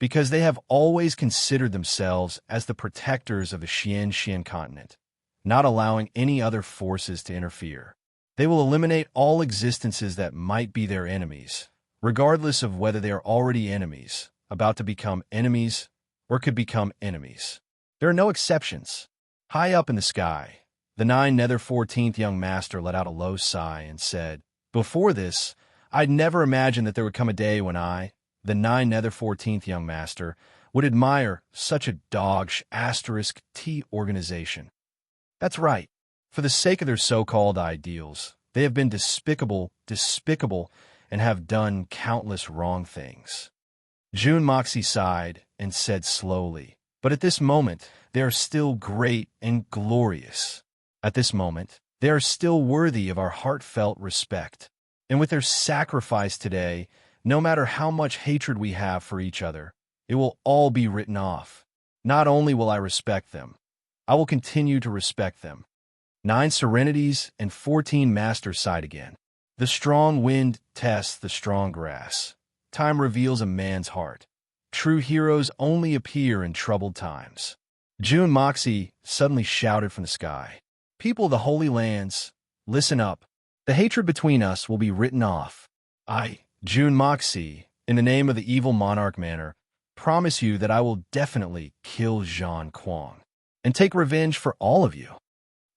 Because they have always considered themselves as the protectors of the Xian continent, not allowing any other forces to interfere. They will eliminate all existences that might be their enemies, regardless of whether they are already enemies, about to become enemies, or could become enemies. There are no exceptions. High up in the sky, the 9 Nether 14th young master let out a low sigh and said, "Before this, I'd never imagined that there would come a day when I, the 9 Nether 14th young master, would admire such a dog-T organization." That's right. For the sake of their so-called ideals, they have been despicable, and have done countless wrong things. Jun Moxie sighed and said slowly, but at this moment, they are still great and glorious. At this moment, they are still worthy of our heartfelt respect. And with their sacrifice today, no matter how much hatred we have for each other, it will all be written off. Not only will I respect them, I will continue to respect them. 9 serenities and 14 masters sighed again. The strong wind tests the strong grass. Time reveals a man's heart. True heroes only appear in troubled times. Jun Moxie suddenly shouted from the sky. People of the Holy Lands, listen up. The hatred between us will be written off. I, Jun Moxie, in the name of the evil monarch manor, promise you that I will definitely kill Zhang Kuang and take revenge for all of you.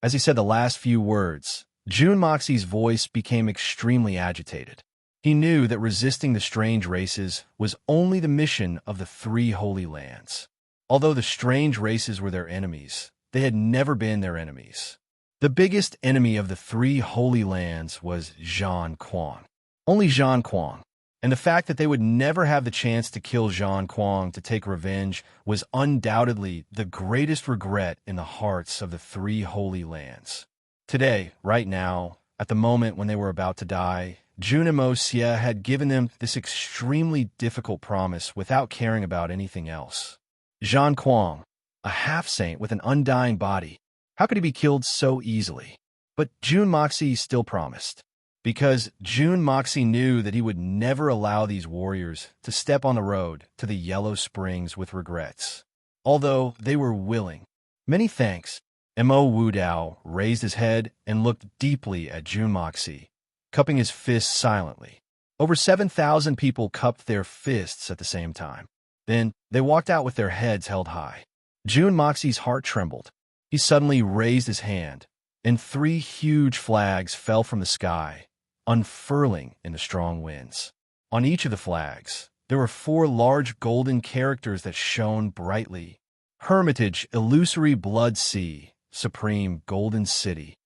As he said the last few words, Jun Moxie's voice became extremely agitated. He knew that resisting the strange races was only the mission of the 3 Holy Lands. Although the strange races were their enemies, they had never been their enemies. The biggest enemy of the 3 Holy Lands was Zhang Kuang. Only Zhang Kuang. And the fact that they would never have the chance to kill Zhang Kuang to take revenge was undoubtedly the greatest regret in the hearts of the 3 Holy Lands. Today, right now, at the moment when they were about to die, Jun Moxie had given them this extremely difficult promise without caring about anything else. Zhang Kuang, a half-saint with an undying body, how could he be killed so easily? But Jun Moxie still promised. Because Jun Moxie knew that he would never allow these warriors to step on the road to the Yellow Springs with regrets. Although they were willing. Many thanks. Mo Wudao raised his head and looked deeply at Jun Moxie, cupping his fists silently. Over 7,000 people cupped their fists at the same time. Then they walked out with their heads held high. Jun Moxie's heart trembled. He suddenly raised his hand, and 3 huge flags fell from the sky, unfurling in the strong winds. On each of the flags, there were 4 large golden characters that shone brightly. Hermitage, Illusory Blood Sea, Supreme Golden City.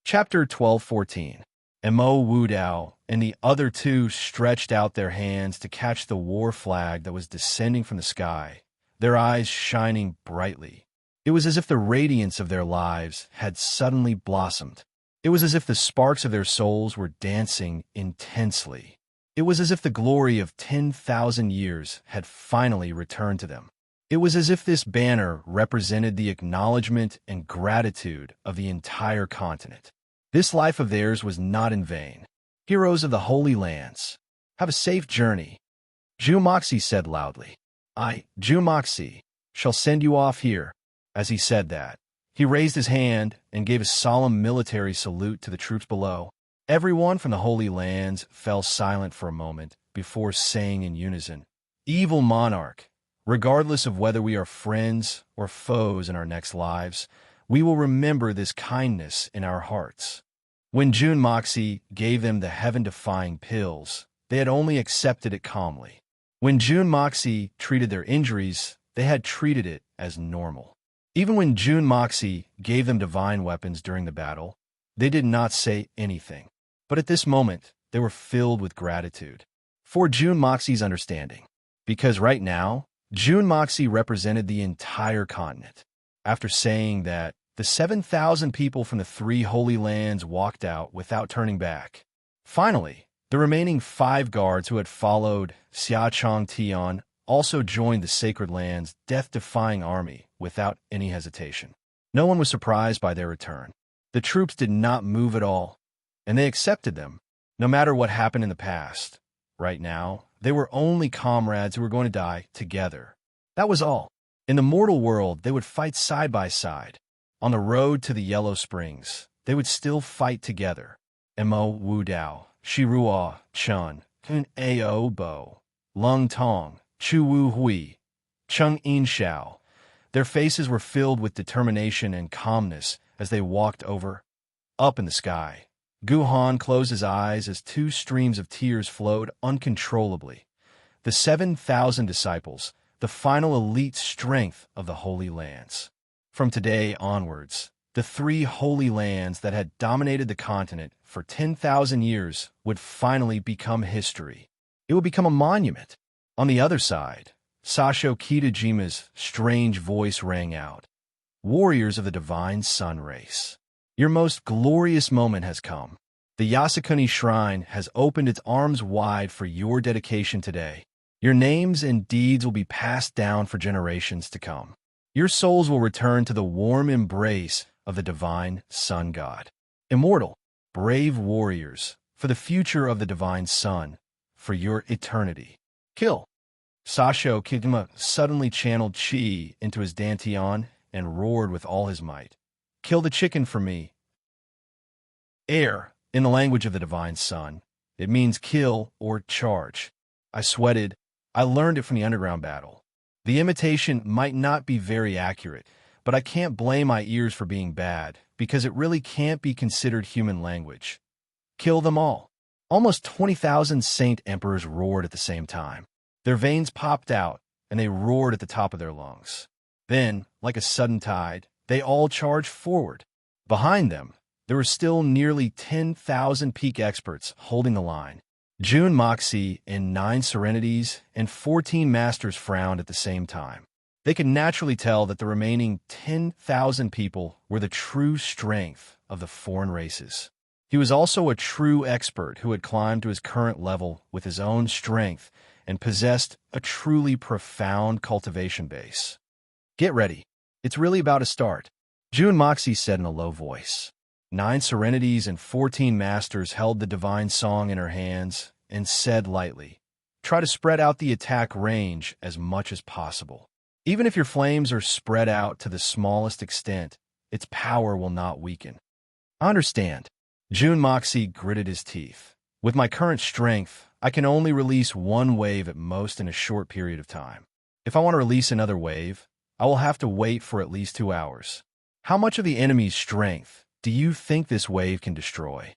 Chapter 12:14. Mo Wudao and the other 2 stretched out their hands to catch the war flag that was descending from the sky, their eyes shining brightly. It was as if the radiance of their lives had suddenly blossomed. It was as if the sparks of their souls were dancing intensely. It was as if the glory of 10,000 years had finally returned to them. It was as if this banner represented the acknowledgement and gratitude of the entire continent. This life of theirs was not in vain. Heroes of the Holy Lands, have a safe journey. Jun Moxie said loudly. I, Jun Moxie, shall send you off here. As he said that, he raised his hand and gave a solemn military salute to the troops below. Everyone from the Holy Lands fell silent for a moment before saying in unison, Evil monarch, regardless of whether we are friends or foes in our next lives, we will remember this kindness in our hearts. When Jun Moxie gave them the heaven-defying pills, they had only accepted it calmly. When Jun Moxie treated their injuries, they had treated it as normal. Even when Jun Moxie gave them divine weapons during the battle, they did not say anything. But at this moment, they were filled with gratitude for Jun Moxie's understanding. Because right now, Jun Moxie represented the entire continent. After saying that, the 7,000 people from the 3 Holy Lands walked out without turning back. Finally, the remaining 5 guards who had followed Xia Chong Tian also joined the Sacred Land's death-defying army without any hesitation. No one was surprised by their return. The troops did not move at all, and they accepted them, no matter what happened in the past. Right now, they were only comrades who were going to die together. That was all. In the mortal world, they would fight side by side. On the road to the Yellow Springs, they would still fight together. Mo Wudao, Shiruo Chun, Kun Ao Bo, Lung Tong, Chu Wu Hui, Chung In Shao. Their faces were filled with determination and calmness as they walked up in the sky. Gu Han closed his eyes as 2 streams of tears flowed uncontrollably. The 7,000 disciples, the final elite strength of the Holy Lands. From today onwards, the three holy lands that had dominated the continent for 10,000 years would finally become history. It would become a monument. On the other side, Sasho Kitajima's strange voice rang out. Warriors of the divine sun race, your most glorious moment has come. The Yasukuni Shrine has opened its arms wide for your dedication today. Your names and deeds will be passed down for generations to come. Your souls will return to the warm embrace of the divine sun god. Immortal, brave warriors, for the future of the divine sun, for your eternity. Kill. Sasho Kijima suddenly channeled chi into his dantian and roared with all his might. Kill the chicken for me. Air, in the language of the divine sun, it means kill or charge. I sweated. I learned it from the underground battle. The imitation might not be very accurate, but I can't blame my ears for being bad, because it really can't be considered human language. Kill them all. Almost 20,000 Saint Emperors roared at the same time. Their veins popped out, and they roared at the top of their lungs. Then, like a sudden tide, they all charged forward. Behind them, there were still nearly 10,000 peak experts holding the line. Jun Moxie and 9 Serenities and 14 Masters frowned at the same time. They could naturally tell that the remaining 10,000 people were the true strength of the foreign races. He was also a true expert who had climbed to his current level with his own strength and possessed a truly profound cultivation base. Get ready. It's really about to start, Jun Moxie said in a low voice. 9 Serenities and 14 Masters held the divine song in her hands and said lightly, try to spread out the attack range as much as possible. Even if your flames are spread out to the smallest extent, its power will not weaken. I understand. Jun Moxie gritted his teeth. With my current strength, I can only release one wave at most in a short period of time. If I want to release another wave, I will have to wait for at least 2 hours. How much of the enemy's strength do you think this wave can destroy?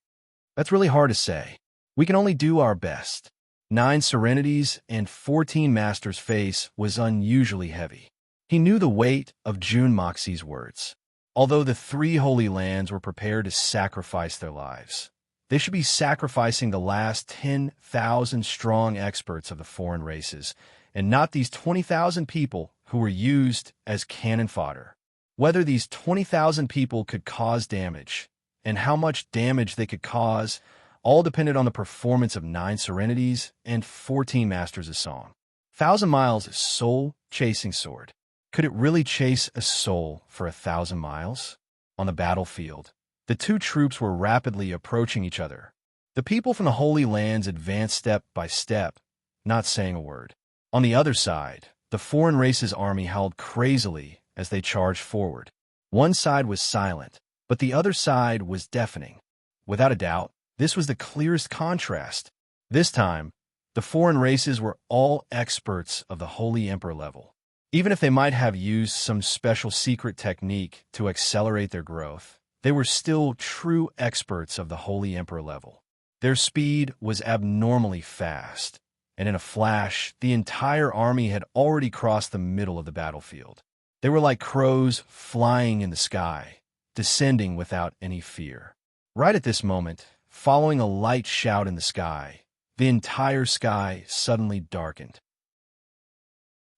That's really hard to say. We can only do our best. 9 Serenities and 14 Masters' face was unusually heavy. He knew the weight of Jun Moxie's words. Although the 3 holy lands were prepared to sacrifice their lives, they should be sacrificing the last 10,000 strong experts of the foreign races, and not these 20,000 people who were used as cannon fodder. Whether these 20,000 people could cause damage, and how much damage they could cause, all depended on the performance of 9 Serenities and 14 Masters' song. 1,000 Miles' soul-chasing sword. Could it really chase a soul for 1,000 miles? On the battlefield, the 2 troops were rapidly approaching each other. The people from the Holy Lands advanced step by step, not saying a word. On the other side, the foreign race's army howled crazily as they charged forward. One side was silent, but the other side was deafening. Without a doubt, this was the clearest contrast. This time, the foreign races were all experts of the Holy Emperor level. Even if they might have used some special secret technique to accelerate their growth, they were still true experts of the Holy Emperor level. Their speed was abnormally fast, and in a flash, the entire army had already crossed the middle of the battlefield. They were like crows flying in the sky, descending without any fear. Right at this moment, following a light shout in the sky, the entire sky suddenly darkened.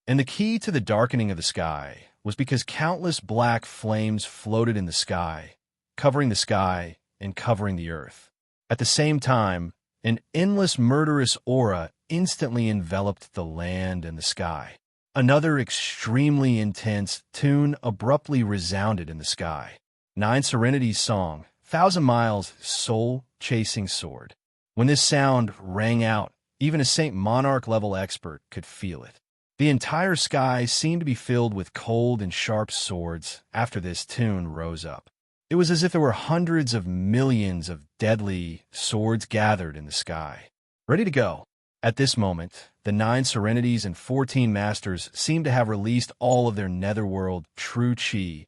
And the key to the darkening of the sky was because countless black flames floated in the sky and covering the earth. At the same time, an endless murderous aura instantly enveloped the land and the sky. Another extremely intense tune abruptly resounded in the sky. 9 Serenities' song, 1,000 Miles' soul-chasing sword. When this sound rang out, even a Saint Monarch-level expert could feel it. The entire sky seemed to be filled with cold and sharp swords after this tune rose up. It was as if there were hundreds of millions of deadly swords gathered in the sky, ready to go. At this moment, the 9 Serenities and 14 Masters seemed to have released all of their netherworld true chi,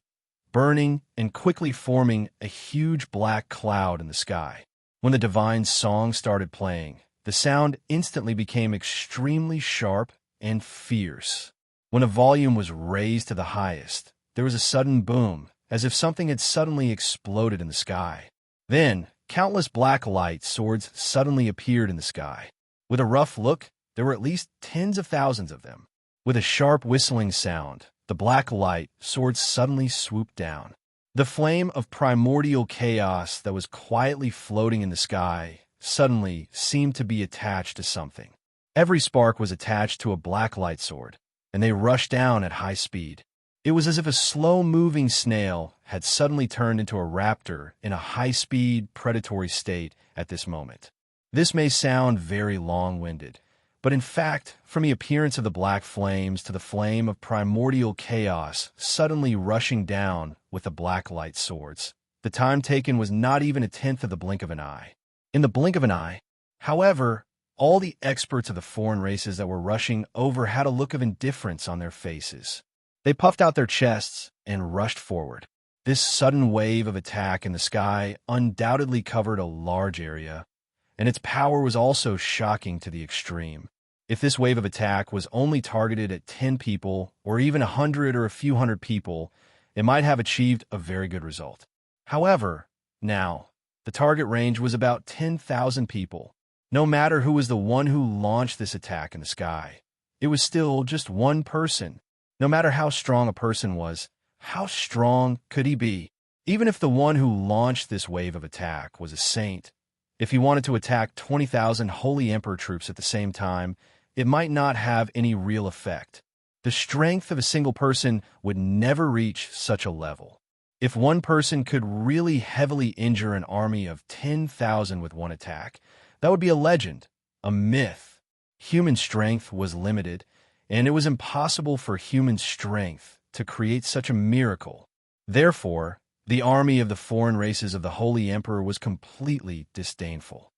burning and quickly forming a huge black cloud in the sky. When the divine song started playing, the sound instantly became extremely sharp and fierce. When the volume was raised to the highest, there was a sudden boom, as if something had suddenly exploded in the sky. Then, countless black light swords suddenly appeared in the sky. With a rough look, there were at least tens of thousands of them. With a sharp whistling sound, the black light swords suddenly swooped down. The flame of primordial chaos that was quietly floating in the sky suddenly seemed to be attached to something. Every spark was attached to a black light sword, and they rushed down at high speed. It was as if a slow-moving snail had suddenly turned into a raptor in a high-speed, predatory state at this moment. This may sound very long-winded, but in fact, from the appearance of the black flames to the flame of primordial chaos suddenly rushing down with the black light swords, the time taken was not even a tenth of the blink of an eye. In the blink of an eye, however, all the experts of the foreign races that were rushing over had a look of indifference on their faces. They puffed out their chests and rushed forward. This sudden wave of attack in the sky undoubtedly covered a large area, and its power was also shocking to the extreme. If this wave of attack was only targeted at 10 people, or even 100 or a few hundred people, it might have achieved a very good result. However, now, the target range was about 10,000 people. No matter who was the one who launched this attack in the sky, it was still just one person. No matter how strong a person was, how strong could he be? Even if the one who launched this wave of attack was a saint, if he wanted to attack 20,000 Holy Emperor troops at the same time, it might not have any real effect. The strength of a single person would never reach such a level. If one person could really heavily injure an army of 10,000 with one attack, that would be a legend, a myth. Human strength was limited, and it was impossible for human strength to create such a miracle. Therefore, the army of the foreign races of the Holy Emperor was completely disdainful.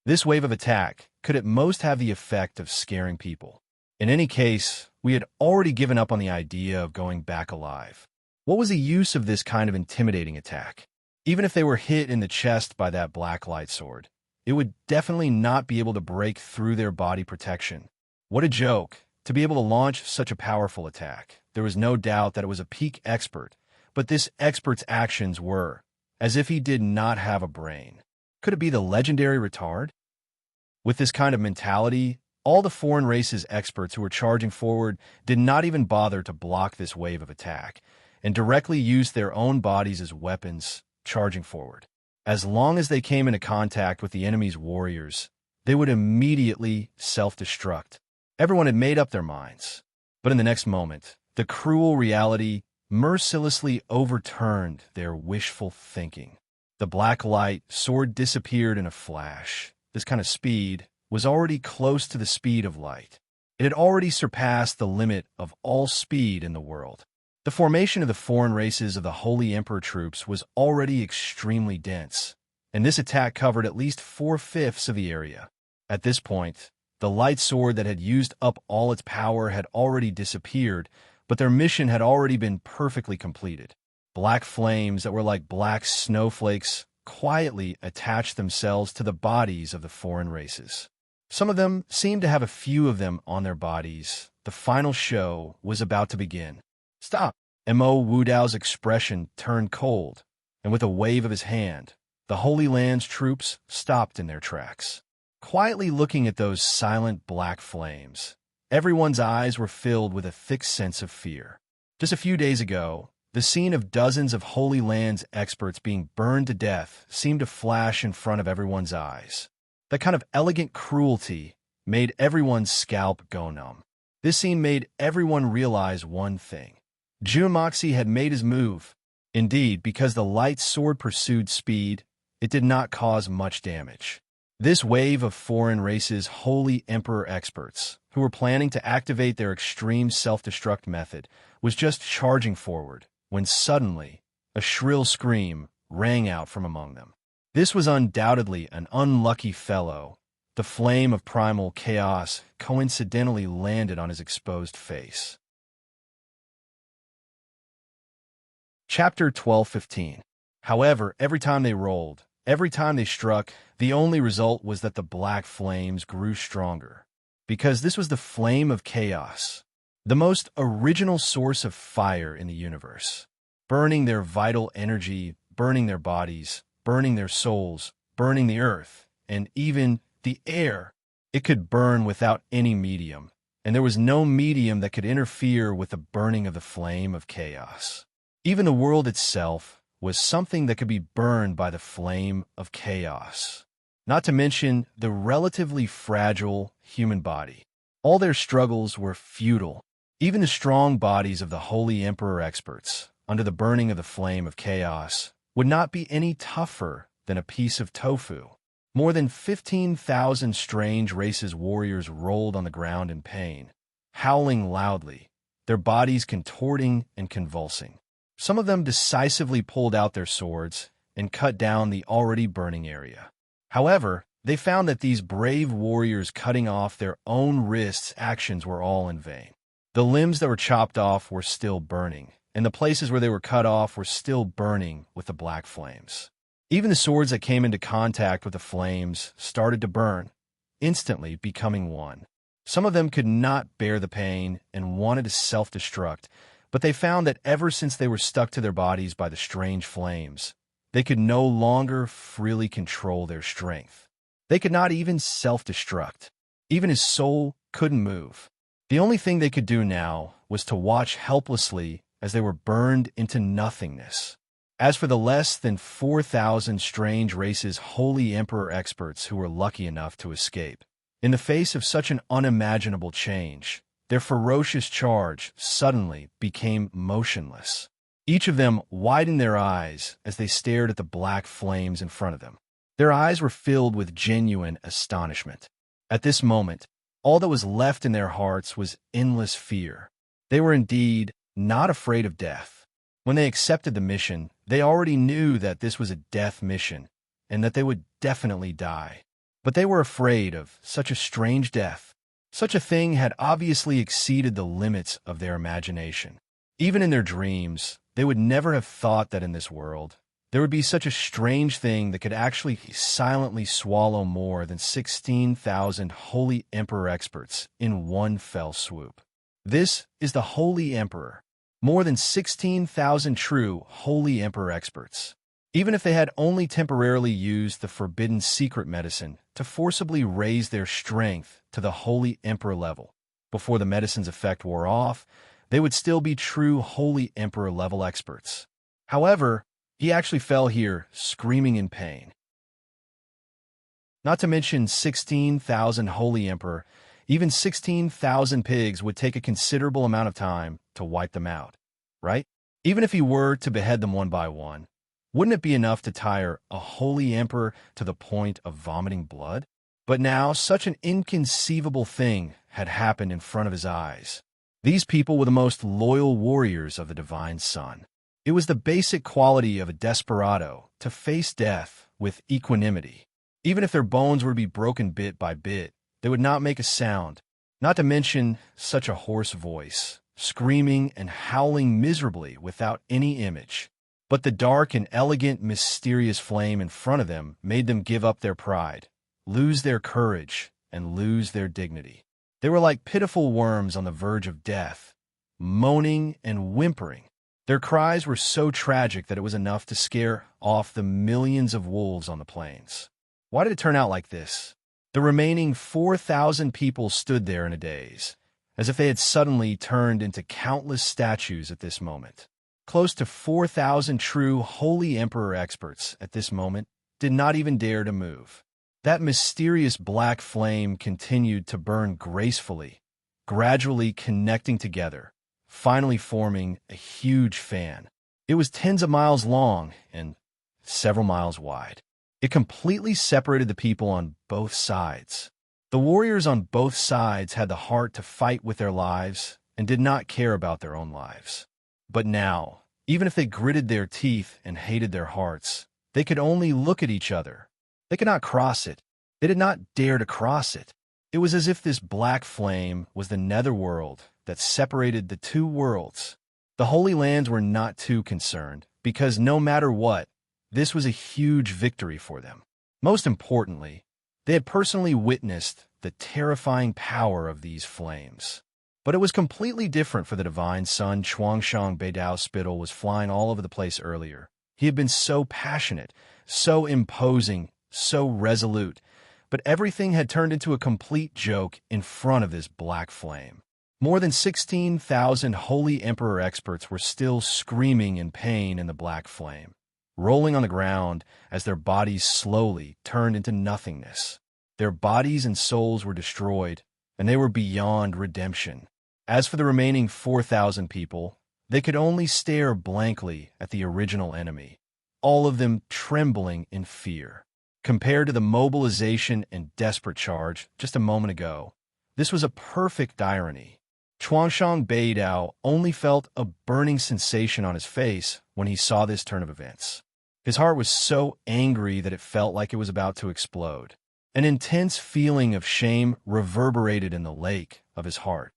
This wave of attack could at most have the effect of scaring people. In any case, we had already given up on the idea of going back alive. What was the use of this kind of intimidating attack? Even if they were hit in the chest by that black light sword, it would definitely not be able to break through their body protection. What a joke, to be able to launch such a powerful attack. There was no doubt that it was a peak expert, but this expert's actions were as if he did not have a brain. Could it be the legendary retard? With this kind of mentality, all the foreign races experts who were charging forward did not even bother to block this wave of attack, and directly used their own bodies as weapons, charging forward. As long as they came into contact with the enemy's warriors, they would immediately self-destruct. Everyone had made up their minds. But in the next moment, the cruel reality mercilessly overturned their wishful thinking. The black light sword disappeared in a flash. This kind of speed was already close to the speed of light. It had already surpassed the limit of all speed in the world. The formation of the foreign races of the Holy Emperor troops was already extremely dense, and this attack covered at least 4/5 of the area. At this point, the light sword that had used up all its power had already disappeared, but their mission had already been perfectly completed. Black flames that were like black snowflakes quietly attached themselves to the bodies of the foreign races. Some of them seemed to have a few of them on their bodies. The final show was about to begin. "Stop!" M.O. Wudao's expression turned cold, and with a wave of his hand, the Holy Land's troops stopped in their tracks. Quietly looking at those silent black flames, everyone's eyes were filled with a thick sense of fear. Just a few days ago, the scene of dozens of Holy Land's experts being burned to death seemed to flash in front of everyone's eyes. That kind of elegant cruelty made everyone's scalp go numb. This scene made everyone realize one thing. Jun Moxie had made his move. Indeed, because the light sword pursued speed, it did not cause much damage. This wave of foreign races' Holy Emperor experts, who were planning to activate their extreme self-destruct method, was just charging forward, when suddenly, a shrill scream rang out from among them. This was undoubtedly an unlucky fellow. The flame of primal chaos coincidentally landed on his exposed face. Chapter 12:15. However, every time they rolled, every time they struck, the only result was that the black flames grew stronger. Because this was the flame of chaos. the most original source of fire in the universe, burning their vital energy, burning their bodies, burning their souls, burning the earth, and even the air. It could burn without any medium, and there was no medium that could interfere with the burning of the flame of chaos. Even the world itself was something that could be burned by the flame of chaos. Not to mention the relatively fragile human body. All their struggles were futile. Even the strong bodies of the holy emperor experts, under the burning of the flame of chaos, would not be any tougher than a piece of tofu. More than 15,000 strange races warriors rolled on the ground in pain, howling loudly, their bodies contorting and convulsing. Some of them decisively pulled out their swords and cut down the already burning area. However, they found that these brave warriors cutting off their own wrists' actions were all in vain. The limbs that were chopped off were still burning, and the places where they were cut off were still burning with the black flames. Even the swords that came into contact with the flames started to burn, instantly becoming one. Some of them could not bear the pain and wanted to self-destruct, but they found that ever since they were stuck to their bodies by the strange flames, they could no longer freely control their strength. They could not even self-destruct. Even his soul couldn't move. The only thing they could do now was to watch helplessly as they were burned into nothingness. As for the less than 4,000 strange races holy emperor experts who were lucky enough to escape, in the face of such an unimaginable change, their ferocious charge suddenly became motionless. Each of them widened their eyes as they stared at the black flames in front of them. Their eyes were filled with genuine astonishment. At this moment, all that was left in their hearts was endless fear. They were indeed not afraid of death. When they accepted the mission, they already knew that this was a death mission and that they would definitely die. But they were afraid of such a strange death. Such a thing had obviously exceeded the limits of their imagination. Even in their dreams, they would never have thought that in this world, there would be such a strange thing that could actually silently swallow more than 16,000 holy emperor experts in one fell swoop. This is the Holy Emperor. More than 16,000 true holy emperor experts. Even if they had only temporarily used the forbidden secret medicine to forcibly raise their strength to the holy emperor level, before the medicine's effect wore off, they would still be true holy emperor level experts. However, he actually fell here screaming in pain. Not to mention 16,000 holy emperor, even 16,000 pigs would take a considerable amount of time to wipe them out, right? Even if he were to behead them one by one, wouldn't it be enough to tire a holy emperor to the point of vomiting blood? But now such an inconceivable thing had happened in front of his eyes. These people were the most loyal warriors of the divine sun. It was the basic quality of a desperado to face death with equanimity. Even if their bones were to be broken bit by bit, they would not make a sound, not to mention such a hoarse voice, screaming and howling miserably without any image. But the dark and elegant, mysterious flame in front of them made them give up their pride, lose their courage, and lose their dignity. They were like pitiful worms on the verge of death, moaning and whimpering. Their cries were so tragic that it was enough to scare off the millions of wolves on the plains. Why did it turn out like this? The remaining 4,000 people stood there in a daze, as if they had suddenly turned into countless statues at this moment. Close to 4,000 true holy emperor experts at this moment did not even dare to move. That mysterious black flame continued to burn gracefully, gradually connecting together, finally forming a huge fan. It was tens of miles long and several miles wide. It completely separated the people on both sides. The warriors on both sides had the heart to fight with their lives and did not care about their own lives. But now, even if they gritted their teeth and hated their hearts, they could only look at each other. They could not cross it. They did not dare to cross it. It was as if this black flame was the netherworld that separated the two worlds. The Holy Lands were not too concerned, because no matter what, this was a huge victory for them. Most importantly, they had personally witnessed the terrifying power of these flames. But it was completely different for the divine son. Chuangshang Beidao's spittle was flying all over the place earlier. He had been so passionate, so imposing, so resolute, but everything had turned into a complete joke in front of this black flame. More than 16,000 holy emperor experts were still screaming in pain in the black flame, rolling on the ground as their bodies slowly turned into nothingness. Their bodies and souls were destroyed, and they were beyond redemption. As for the remaining 4,000 people, they could only stare blankly at the original enemy, all of them trembling in fear. Compared to the mobilization and desperate charge just a moment ago, this was a perfect irony. Chuangshang Beidao only felt a burning sensation on his face when he saw this turn of events. His heart was so angry that it felt like it was about to explode. An intense feeling of shame reverberated in the lake of his heart.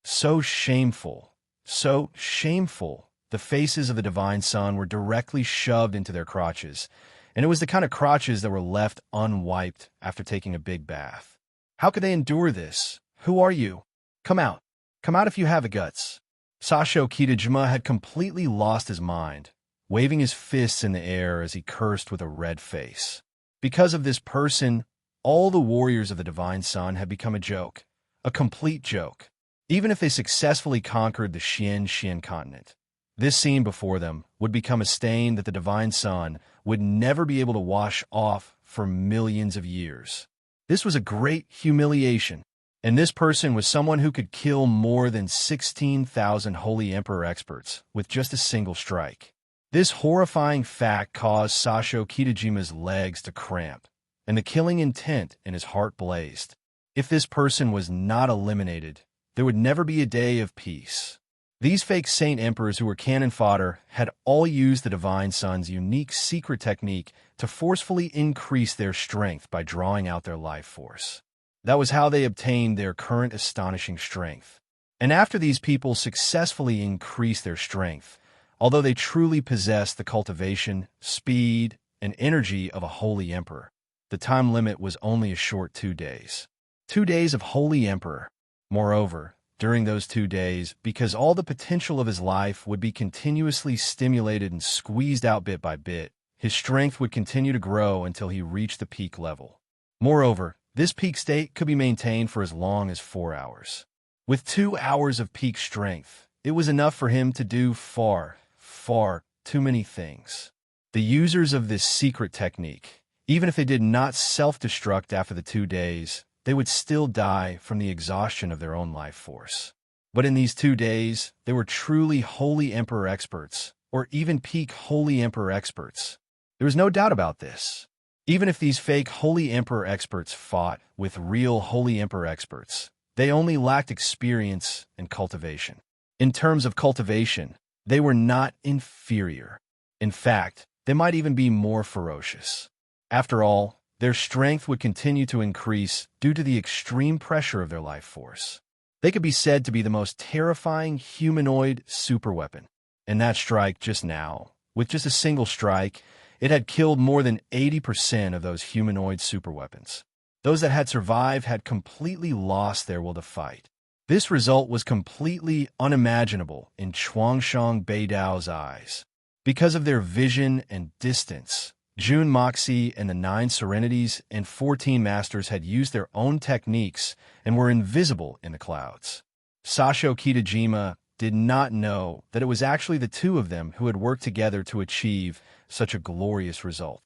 So shameful, so shameful. The faces of the divine son were directly shoved into their crotches, and it was the kind of crotches that were left unwiped after taking a big bath. How could they endure this? Who are you? Come out. Come out if you have the guts. Sasho Kitajima had completely lost his mind, waving his fists in the air as he cursed with a red face. Because of this person, all the warriors of the divine son had become a joke, a complete joke. Even if they successfully conquered the Xian continent, this scene before them would become a stain that the divine son would never be able to wash off for millions of years. This was a great humiliation, and this person was someone who could kill more than 16,000 holy emperor experts with just a single strike. This horrifying fact caused Sasho Kitajima's legs to cramp, and the killing intent in his heart blazed. If this person was not eliminated, there would never be a day of peace. These fake saint emperors who were cannon fodder had all used the divine son's unique secret technique to forcefully increase their strength by drawing out their life force. That was how they obtained their current astonishing strength. And after these people successfully increased their strength, although they truly possessed the cultivation, speed, and energy of a holy emperor, the time limit was only a short 2 days. 2 days of holy emperor. Moreover, during those 2 days, because all the potential of his life would be continuously stimulated and squeezed out bit by bit, his strength would continue to grow until he reached the peak level. Moreover, this peak state could be maintained for as long as 4 hours. With 2 hours of peak strength, it was enough for him to do far too many things. The users of this secret technique, even if they did not self-destruct after the 2 days, they would still die from the exhaustion of their own life force. But in these 2 days, they were truly holy emperor experts, or even peak holy emperor experts. There was no doubt about this. Even if these fake holy emperor experts fought with real holy emperor experts, they only lacked experience and cultivation. In terms of cultivation, they were not inferior. In fact, they might even be more ferocious. After all, their strength would continue to increase due to the extreme pressure of their life force. They could be said to be the most terrifying humanoid superweapon. And that strike just now, with just a single strike, it had killed more than 80% of those humanoid superweapons. Those that had survived had completely lost their will to fight. This result was completely unimaginable in Chuangshang Beidao's eyes. Because of their vision and distance, Jun Moxie and the 9 Serenities and 14 Masters had used their own techniques and were invisible in the clouds. Sasho Kitajima did not know that it was actually the two of them who had worked together to achieve such a glorious result.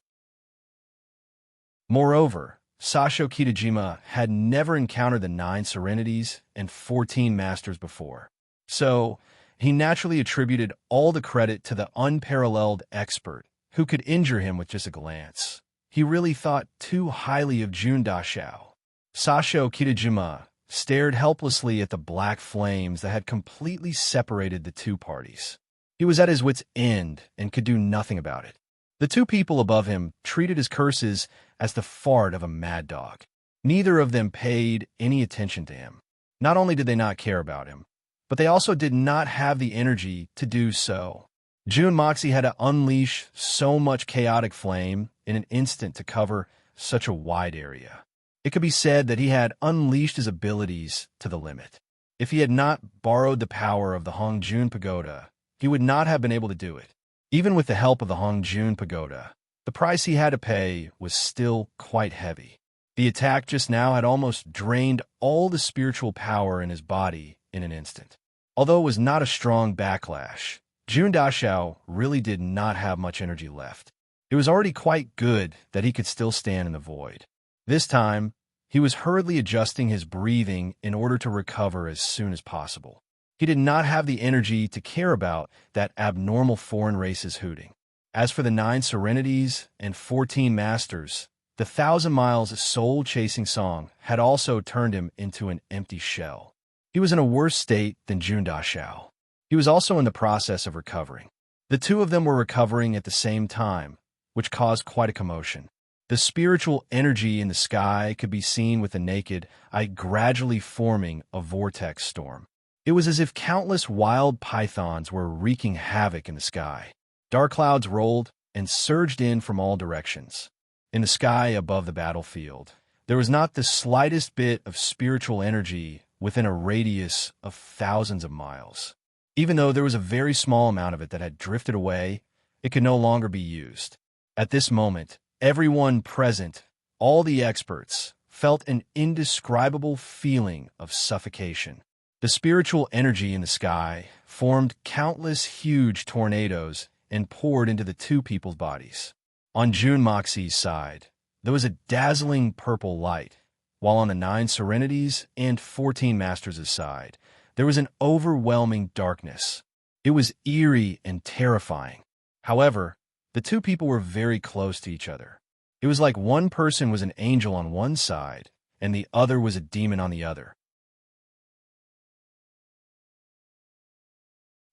Moreover, Sasho Kitajima had never encountered the 9 Serenities and 14 Masters before. So, he naturally attributed all the credit to the unparalleled expert who could injure him with just a glance. He really thought too highly of Jun Dashao. Sasho Kitajima stared helplessly at the black flames that had completely separated the two parties. He was at his wit's end and could do nothing about it. The two people above him treated his curses as the fart of a mad dog. Neither of them paid any attention to him. Not only did they not care about him, but they also did not have the energy to do so. Jun Moxie had to unleash so much chaotic flame in an instant to cover such a wide area. It could be said that he had unleashed his abilities to the limit. If he had not borrowed the power of the Hongjun Pagoda, he would not have been able to do it. Even with the help of the Hongjun Pagoda, the price he had to pay was still quite heavy. The attack just now had almost drained all the spiritual power in his body in an instant. Although it was not a strong backlash, Jun Dashao really did not have much energy left. It was already quite good that he could still stand in the void. This time, he was hurriedly adjusting his breathing in order to recover as soon as possible. He did not have the energy to care about that abnormal foreign race's hooting. As for the 9 serenities and 14 masters, the 1,000 miles soul-chasing song had also turned him into an empty shell. He was in a worse state than Jun Dashao. He was also in the process of recovering. The two of them were recovering at the same time, which caused quite a commotion. The spiritual energy in the sky could be seen with the naked eye gradually forming a vortex storm. It was as if countless wild pythons were wreaking havoc in the sky. Dark clouds rolled and surged in from all directions. In the sky above the battlefield, there was not the slightest bit of spiritual energy within a radius of thousands of miles. Even though there was a very small amount of it that had drifted away, it could no longer be used. At this moment, everyone present, all the experts, felt an indescribable feeling of suffocation. The spiritual energy in the sky formed countless huge tornadoes and poured into the two people's bodies. On Jun Moxie's side, there was a dazzling purple light, while on the 9 serenities and 14 masters' side, there was an overwhelming darkness. It was eerie and terrifying. However, the two people were very close to each other. It was like one person was an angel on one side, and the other was a demon on the other.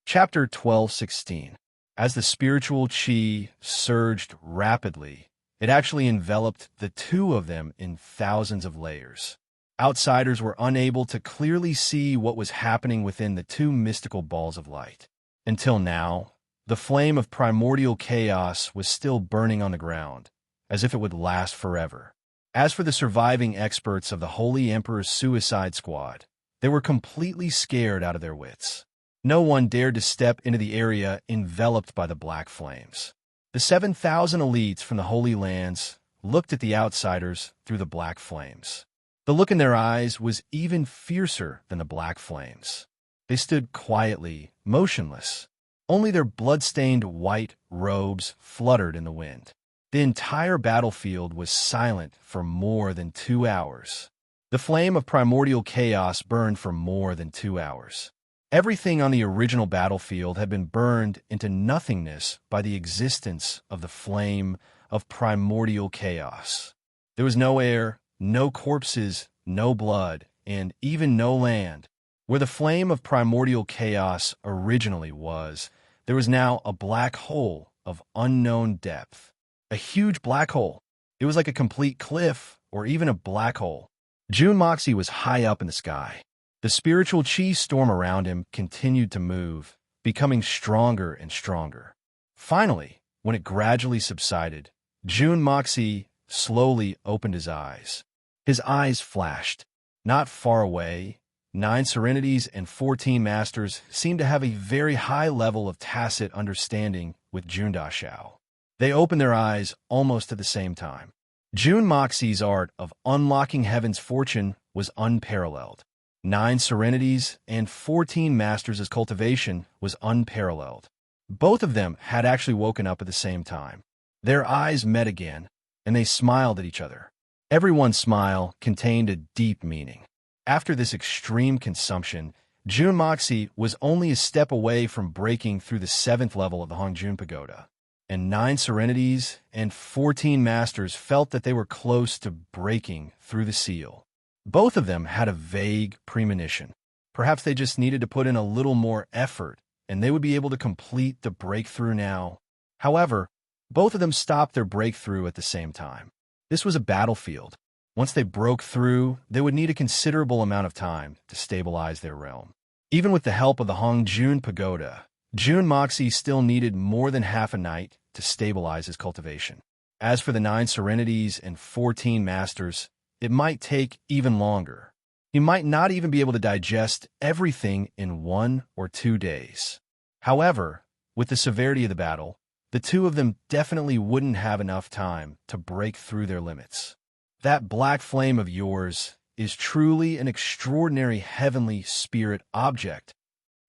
Chapter 12:16. As the spiritual chi surged rapidly, it actually enveloped the two of them in thousands of layers. Outsiders were unable to clearly see what was happening within the two mystical balls of light. Until now, the flame of primordial chaos was still burning on the ground, as if it would last forever. As for the surviving experts of the Holy Emperor's Suicide Squad, they were completely scared out of their wits. No one dared to step into the area enveloped by the black flames. The 7,000 elites from the Holy Lands looked at the outsiders through the black flames. The look in their eyes was even fiercer than the black flames. They stood quietly, motionless. Only their blood-stained white robes fluttered in the wind. The entire battlefield was silent for more than 2 hours. The flame of primordial chaos burned for more than 2 hours. Everything on the original battlefield had been burned into nothingness by the existence of the flame of primordial chaos. There was no air, no corpses, no blood, and even no land. Where the flame of primordial chaos originally was, there was now a black hole of unknown depth. A huge black hole. It was like a complete cliff, or even a black hole. Jun Moxie was high up in the sky. The spiritual chi storm around him continued to move, becoming stronger and stronger. Finally, when it gradually subsided, Jun Moxie slowly opened his eyes. His eyes flashed. Not far away, 9 serenities and 14 masters seemed to have a very high level of tacit understanding with Jun Dashao. They opened their eyes almost at the same time. Jun Moxie's art of unlocking heaven's fortune was unparalleled. 9 serenities and 14 masters' cultivation was unparalleled. Both of them had actually woken up at the same time. Their eyes met again, and they smiled at each other. Everyone's smile contained a deep meaning. After this extreme consumption, Jun Moxie was only a step away from breaking through the 7th level of the Hongjun Pagoda, and 9 serenities and 14 masters felt that they were close to breaking through the seal. Both of them had a vague premonition. Perhaps they just needed to put in a little more effort, and they would be able to complete the breakthrough now. However, both of them stopped their breakthrough at the same time. This was a battlefield. Once they broke through, they would need a considerable amount of time to stabilize their realm. Even with the help of the Hongjun Pagoda, Jun Moxie still needed more than half a night to stabilize his cultivation. As for the 9 serenities and 14 masters, it might take even longer. He might not even be able to digest everything in 1 or 2 days. However, with the severity of the battle, the two of them definitely wouldn't have enough time to break through their limits. That black flame of yours is truly an extraordinary heavenly spirit object.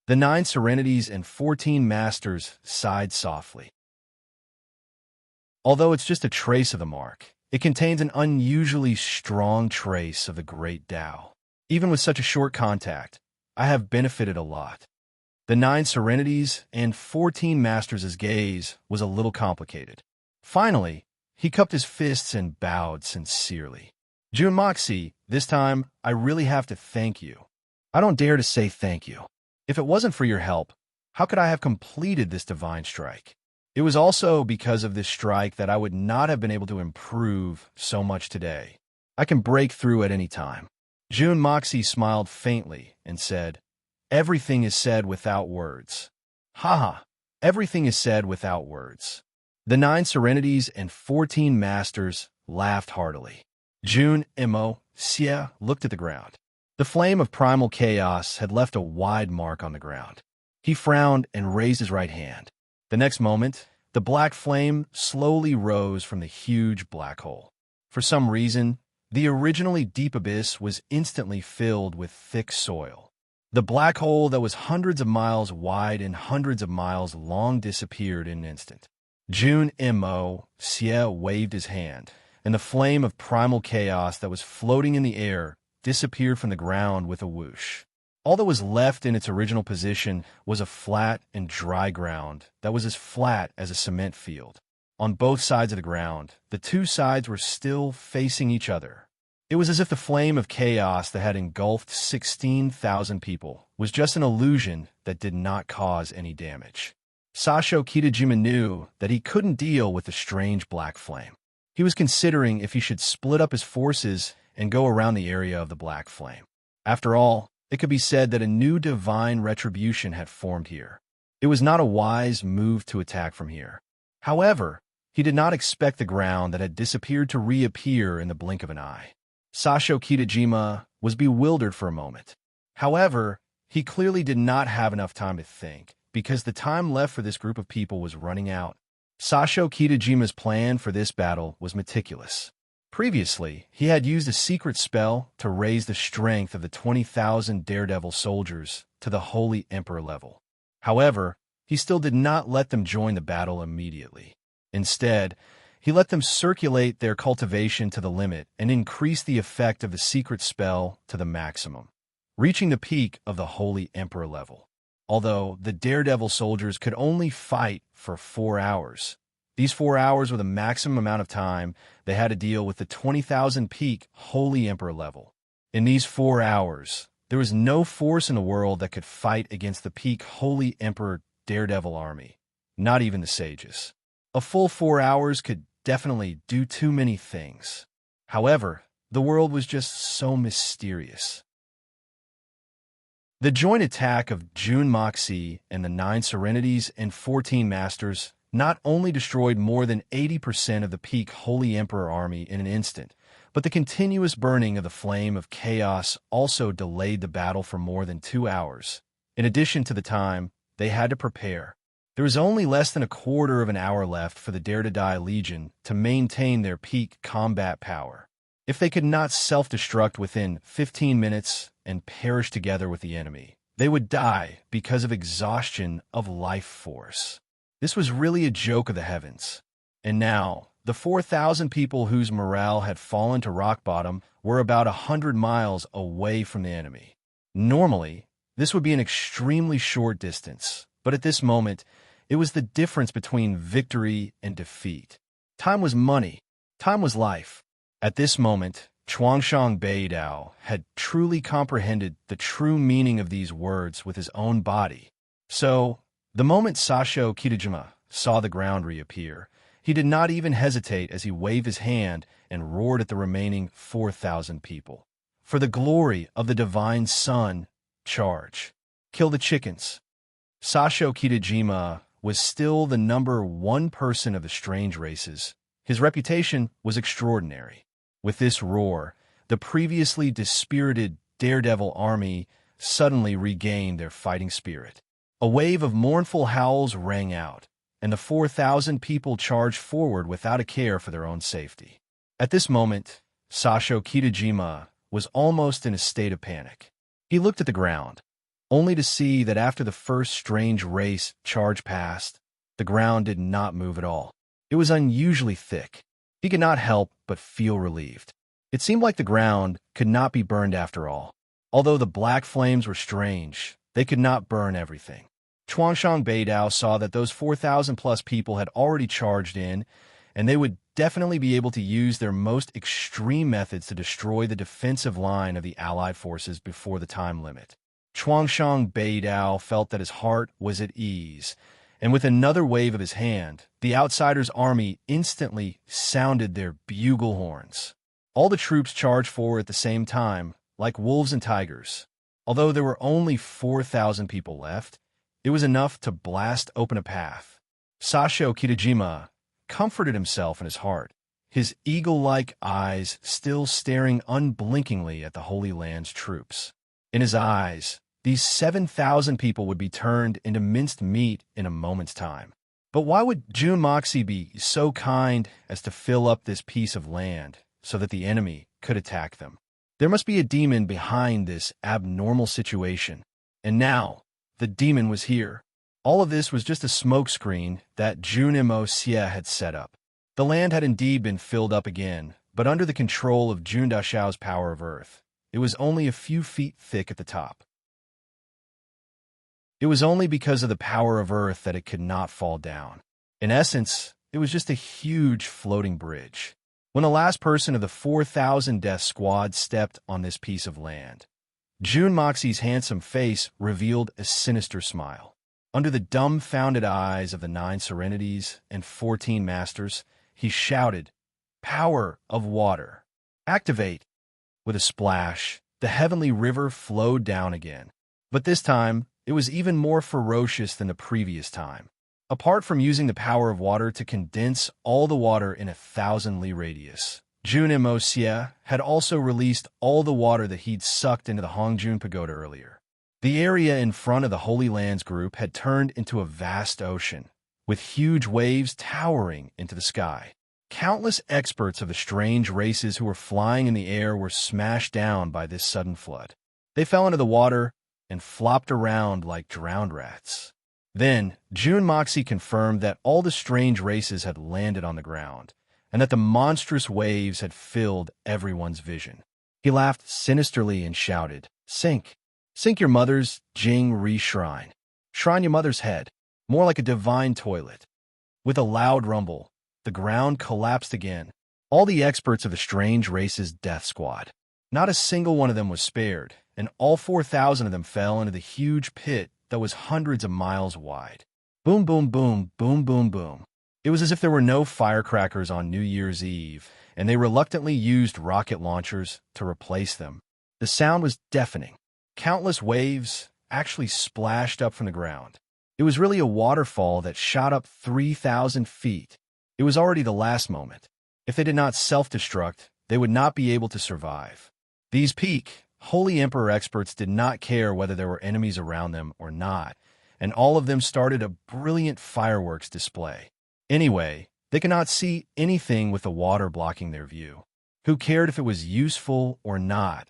The 9 serenities and 14 masters sighed softly. Although it's just a trace of the mark, it contains an unusually strong trace of the great Tao. Even with such a short contact, I have benefited a lot. The 9 serenities and 14 masters' gaze was a little complicated. Finally, he cupped his fists and bowed sincerely. Jun Moxie, this time, I really have to thank you. I don't dare to say thank you. If it wasn't for your help, how could I have completed this divine strike? It was also because of this strike that I would not have been able to improve so much today. I can break through at any time. Jun Moxie smiled faintly and said, "Everything is said without words." Haha, everything is said without words. The 9 serenities and 14 masters laughed heartily. Jun Mo Xie looked at the ground. The flame of primal chaos had left a wide mark on the ground. He frowned and raised his right hand. The next moment, the black flame slowly rose from the huge black hole. For some reason, the originally deep abyss was instantly filled with thick soil. The black hole that was hundreds of miles wide and hundreds of miles long disappeared in an instant. Jun Mo Xie waved his hand, and the flame of primal chaos that was floating in the air disappeared from the ground with a whoosh. All that was left in its original position was a flat and dry ground that was as flat as a cement field. On both sides of the ground, the two sides were still facing each other. It was as if the flame of chaos that had engulfed 16,000 people was just an illusion that did not cause any damage. Sasho Kitajima knew that he couldn't deal with the strange black flame. He was considering if he should split up his forces and go around the area of the black flame. After all, it could be said that a new divine retribution had formed here. It was not a wise move to attack from here. However, he did not expect the ground that had disappeared to reappear in the blink of an eye. Sasho Kitajima was bewildered for a moment. However, he clearly did not have enough time to think, because the time left for this group of people was running out. Sasho Kitajima's plan for this battle was meticulous. Previously, he had used a secret spell to raise the strength of the 20,000 daredevil soldiers to the Holy Emperor level. However, he still did not let them join the battle immediately. Instead, he let them circulate their cultivation to the limit and increase the effect of the secret spell to the maximum, reaching the peak of the Holy Emperor level. Although the daredevil soldiers could only fight for 4 hours, these 4 hours were the maximum amount of time they had to deal with the 20,000 peak Holy Emperor level. In these 4 hours, there was no force in the world that could fight against the peak Holy Emperor daredevil army, not even the sages. A full 4 hours could definitely do too many things. However, the world was just so mysterious. The joint attack of Jun Moxie and the 9 serenities and 14 masters not only destroyed more than 80% of the peak Holy Emperor army in an instant, but the continuous burning of the flame of chaos also delayed the battle for more than 2 hours. In addition to the time they had to prepare, there was only less than a quarter of an hour left for the Dare to Die Legion to maintain their peak combat power. If they could not self-destruct within 15 minutes and perish together with the enemy, they would die because of exhaustion of life force. This was really a joke of the heavens. And now, the 4,000 people whose morale had fallen to rock bottom were about 100 miles away from the enemy. Normally, this would be an extremely short distance, but at this moment, it was the difference between victory and defeat. Time was money. Time was life. At this moment, Chuangshang Beidao had truly comprehended the true meaning of these words with his own body. So, the moment Sasho Kitajima saw the ground reappear, he did not even hesitate as he waved his hand and roared at the remaining 4,000 people. For the glory of the divine sun, charge. Kill the chickens. Sasho Kitajima was still the number 1 person of the strange races. His reputation was extraordinary. With this roar, The previously dispirited daredevil army suddenly regained their fighting spirit. A wave of mournful howls rang out, and the 4,000 people charged forward without a care for their own safety. At this moment, Sasho Kitajima was almost in a state of panic. He looked at the ground, only to see that after the first strange race charged past, the ground did not move at all. It was unusually thick. He could not help but feel relieved. It seemed like the ground could not be burned after all. Although the black flames were strange, they could not burn everything. Chuangshang Beidao saw that those 4,000-plus people had already charged in, and they would definitely be able to use their most extreme methods to destroy the defensive line of the Allied forces before the time limit. Chuangshang Beidao felt that his heart was at ease, and with another wave of his hand, the outsiders' army instantly sounded their bugle horns. All the troops charged forward at the same time, like wolves and tigers. Although there were only 4,000 people left, it was enough to blast open a path. Sasho Kitajima comforted himself in his heart, his eagle-like eyes still staring unblinkingly at the Holy Land's troops. In his eyes, these 7,000 people would be turned into minced meat in a moment's time. But why would Jun Moxie be so kind as to fill up this piece of land so that the enemy could attack them? There must be a demon behind this abnormal situation. And now, the demon was here. All of this was just a smokescreen that Jun Xie had set up. The land had indeed been filled up again, but under the control of Jun Dashao's power of earth. It was only a few feet thick at the top. It was only because of the power of earth that it could not fall down. In essence, it was just a huge floating bridge. When the last person of the 4,000 death squad stepped on this piece of land, Jun Moxie's handsome face revealed a sinister smile. Under the dumbfounded eyes of the 9 Serenities and 14 Masters, he shouted, "Power of water! Activate!" With a splash, the heavenly river flowed down again. But this time, it was even more ferocious than the previous time. Apart from using the power of water to condense all the water in a 1,000-li radius, Jun Xie had also released all the water that he'd sucked into the Hongjun Pagoda earlier. The area in front of the Holy Lands group had turned into a vast ocean, with huge waves towering into the sky. Countless experts of the strange races who were flying in the air were smashed down by this sudden flood. They fell into the water and flopped around like drowned rats. Then, Jun Moxie confirmed that all the strange races had landed on the ground, and that the monstrous waves had filled everyone's vision. He laughed sinisterly and shouted, "Sink! Sink your mother's Jing Ri shrine. Shrine your mother's head, more like a divine toilet." With a loud rumble, the ground collapsed again. All the experts of the strange race's death squad. Not a single one of them was spared, and all 4,000 of them fell into the huge pit that was hundreds of miles wide. Boom, boom, boom, boom, boom, boom. It was as if there were no firecrackers on New Year's Eve, and they reluctantly used rocket launchers to replace them. The sound was deafening. Countless waves actually splashed up from the ground. It was really a waterfall that shot up 3,000 feet. It was already the last moment. If they did not self-destruct, they would not be able to survive. These peak, Holy Emperor experts did not care whether there were enemies around them or not, and all of them started a brilliant fireworks display. Anyway, they could not see anything with the water blocking their view. Who cared if it was useful or not?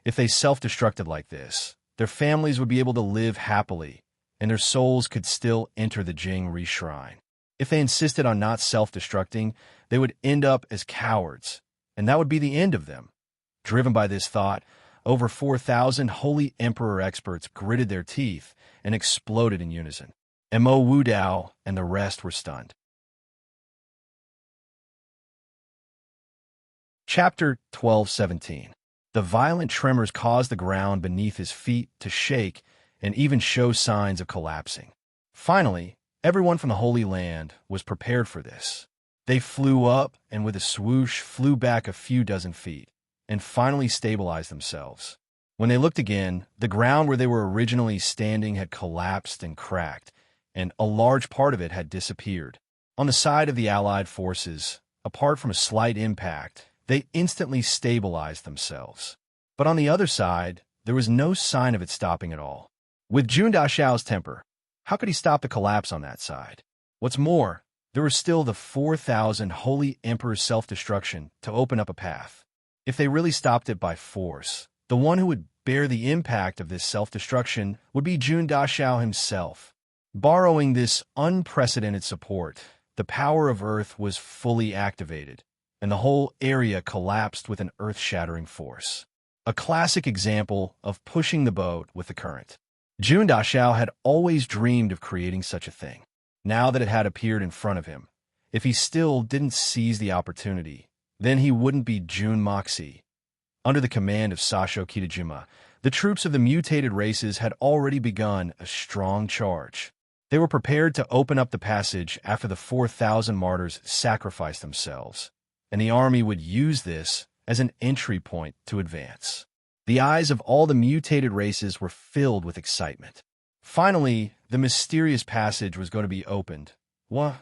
If they self-destructed like this, their families would be able to live happily, and their souls could still enter the Jing Ri shrine. If they insisted on not self-destructing, they would end up as cowards, and that would be the end of them. Driven by this thought, over 4,000 Holy Emperor experts gritted their teeth and exploded in unison. Mo Wudao and the rest were stunned. Chapter 12:17. The violent tremors caused the ground beneath his feet to shake and even show signs of collapsing. Finally, everyone from the Holy Land was prepared for this. They flew up and with a swoosh flew back a few dozen feet, and finally stabilized themselves. When they looked again, the ground where they were originally standing had collapsed and cracked, and a large part of it had disappeared. On the side of the Allied forces, apart from a slight impact, they instantly stabilized themselves. But on the other side, there was no sign of it stopping at all. With Jun Daxiao's temper, how could he stop the collapse on that side? What's more, there was still the 4,000 Holy Emperor's self-destruction to open up a path. If they really stopped it by force, the one who would bear the impact of this self-destruction would be Jun Daxiao himself. Borrowing this unprecedented support, the power of Earth was fully activated, and the whole area collapsed with an earth-shattering force. A classic example of pushing the boat with the current. Jun Daxiao had always dreamed of creating such a thing. Now that it had appeared in front of him, if he still didn't seize the opportunity, then he wouldn't be Jun Moxie. Under the command of Sasho Kitajima, the troops of the mutated races had already begun a strong charge. They were prepared to open up the passage after the 4,000 martyrs sacrificed themselves, and the army would use this as an entry point to advance. The eyes of all the mutated races were filled with excitement. Finally, the mysterious passage was going to be opened. What?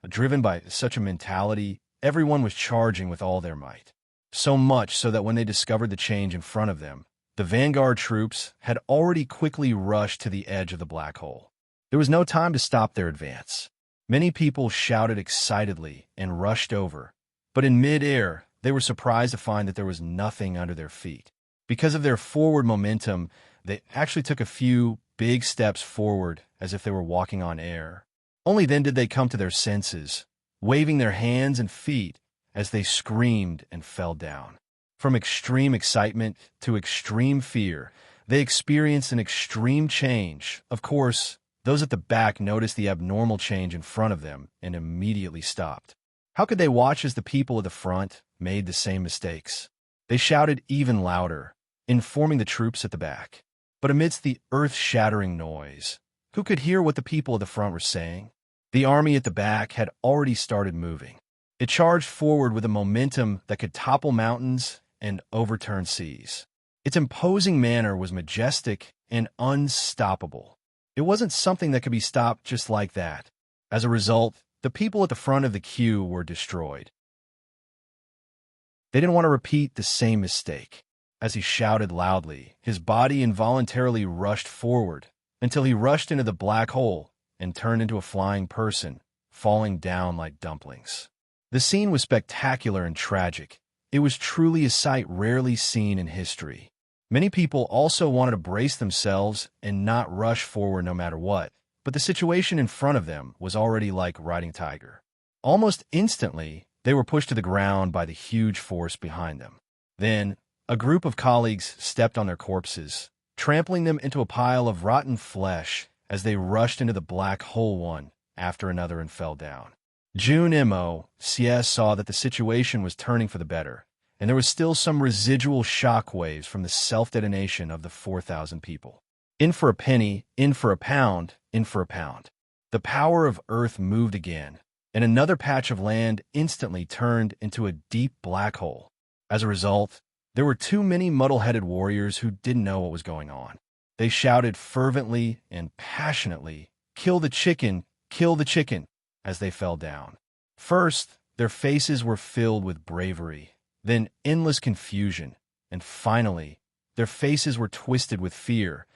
Driven by such a mentality, everyone was charging with all their might. So much so that when they discovered the change in front of them, the vanguard troops had already quickly rushed to the edge of the black hole. There was no time to stop their advance. Many people shouted excitedly and rushed over, but in mid-air, they were surprised to find that there was nothing under their feet. Because of their forward momentum, they actually took a few big steps forward as if they were walking on air. Only then did they come to their senses, waving their hands and feet as they screamed and fell down. From extreme excitement to extreme fear, they experienced an extreme change. Of course, those at the back noticed the abnormal change in front of them and immediately stopped. How could they watch as the people at the front made the same mistakes? They shouted even louder, informing the troops at the back. But amidst the earth-shattering noise, who could hear what the people at the front were saying? The army at the back had already started moving. It charged forward with a momentum that could topple mountains and overturn seas. Its imposing manner was majestic and unstoppable. It wasn't something that could be stopped just like that. As a result, the people at the front of the queue were destroyed. They didn't want to repeat the same mistake. As he shouted loudly, his body involuntarily rushed forward until he rushed into the black hole and turned into a flying person, falling down like dumplings. The scene was spectacular and tragic. It was truly a sight rarely seen in history. Many people also wanted to brace themselves and not rush forward no matter what, but the situation in front of them was already like riding a tiger. Almost instantly, they were pushed to the ground by the huge force behind them. Then, a group of colleagues stepped on their corpses, trampling them into a pile of rotten flesh as they rushed into the black hole one after another and fell down. Jun Mo CS saw that the situation was turning for the better, and there was still some residual shock waves from the self-detonation of the 4,000 people. In for a penny, in for a pound, in for a pound. The power of Earth moved again, and another patch of land instantly turned into a deep black hole. As a result, there were too many muddle-headed warriors who didn't know what was going on. They shouted fervently and passionately, "Kill the chicken! Kill the chicken!" as they fell down. First, their faces were filled with bravery, then endless confusion, and finally, their faces were twisted with fear.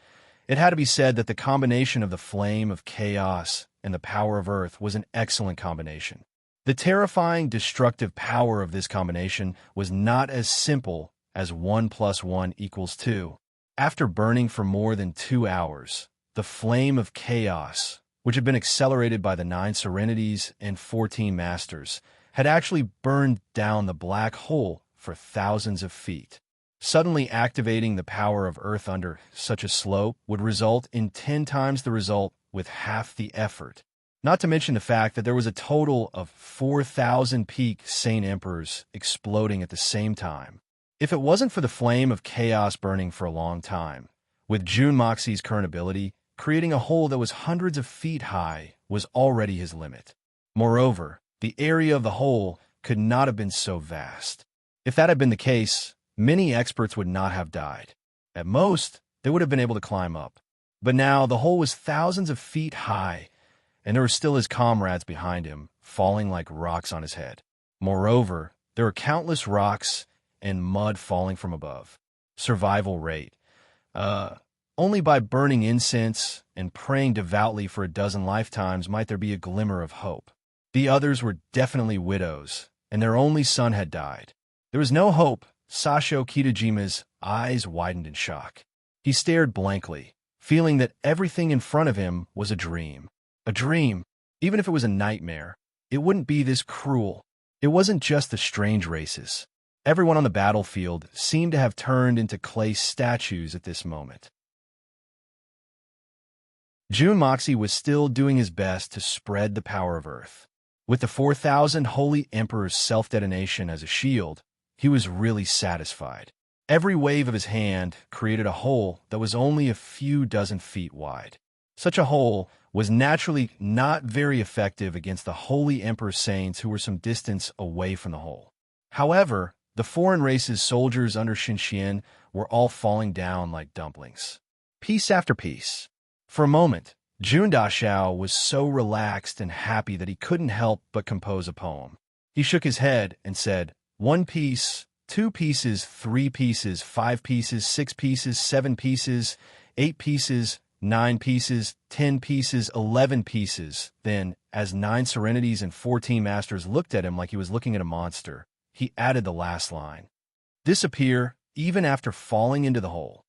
It had to be said that the combination of the flame of chaos and the power of Earth was an excellent combination. The terrifying, destructive power of this combination was not as simple as 1 + 1 = 2. After burning for more than 2 hours, the flame of chaos, which had been accelerated by the 9 serenities and 14 masters, had actually burned down the black hole for thousands of feet. Suddenly activating the power of Earth under such a slope would result in 10 times the result with half the effort. Not to mention the fact that there was a total of 4,000 peak Saint Emperors exploding at the same time. If it wasn't for the flame of chaos burning for a long time, with Jun Moxie's current ability, creating a hole that was hundreds of feet high was already his limit. Moreover, the area of the hole could not have been so vast. If that had been the case, many experts would not have died. At most, they would have been able to climb up. But now the hole was thousands of feet high, and there were still his comrades behind him, falling like rocks on his head. Moreover, There were countless rocks and mud falling from above. Survival rate. Only by burning incense and praying devoutly for a dozen lifetimes might there be a glimmer of hope. The others were definitely widows, and their only son had died. There was no hope. Sasho Kitajima's eyes widened in shock. He stared blankly, feeling that everything in front of him was a dream. A dream. Even if it was a nightmare, it wouldn't be this cruel. It wasn't just the strange races. Everyone on the battlefield seemed to have turned into clay statues at this moment. Jun Moxie was still doing his best to spread the power of Earth. With the 4,000 Holy Emperor's self-detonation as a shield, he was really satisfied. Every wave of his hand created a hole that was only a few dozen feet wide. Such a hole was naturally not very effective against the Holy Emperor's saints who were some distance away from the hole. However, the foreign race's soldiers under Xinxian were all falling down like dumplings. Piece after piece. For a moment, Jun Dashao was so relaxed and happy that he couldn't help but compose a poem. He shook his head and said, 1 piece, 2 pieces, 3 pieces, 5 pieces, 6 pieces, 7 pieces, 8 pieces, 9 pieces, 10 pieces, 11 pieces. Then, as 9 serenities and 14 masters looked at him like he was looking at a monster, he added the last line. Disappear, even after falling into the hole.